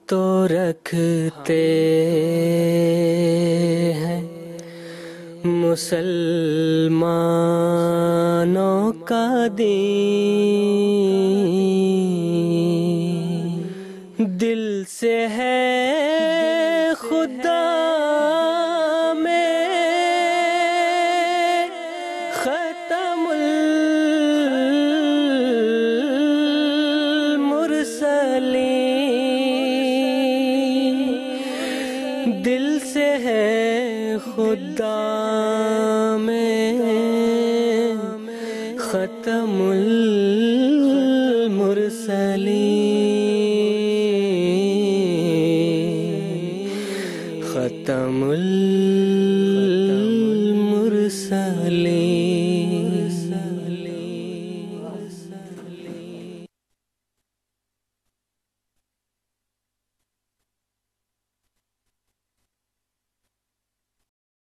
تو رکھتے ہیں مسلمانوں کا دین، دل سے ہے خدا میں ختم المرسلین، دل سے ہے خدا میں ختم المرسلین، ختم المرسلین۔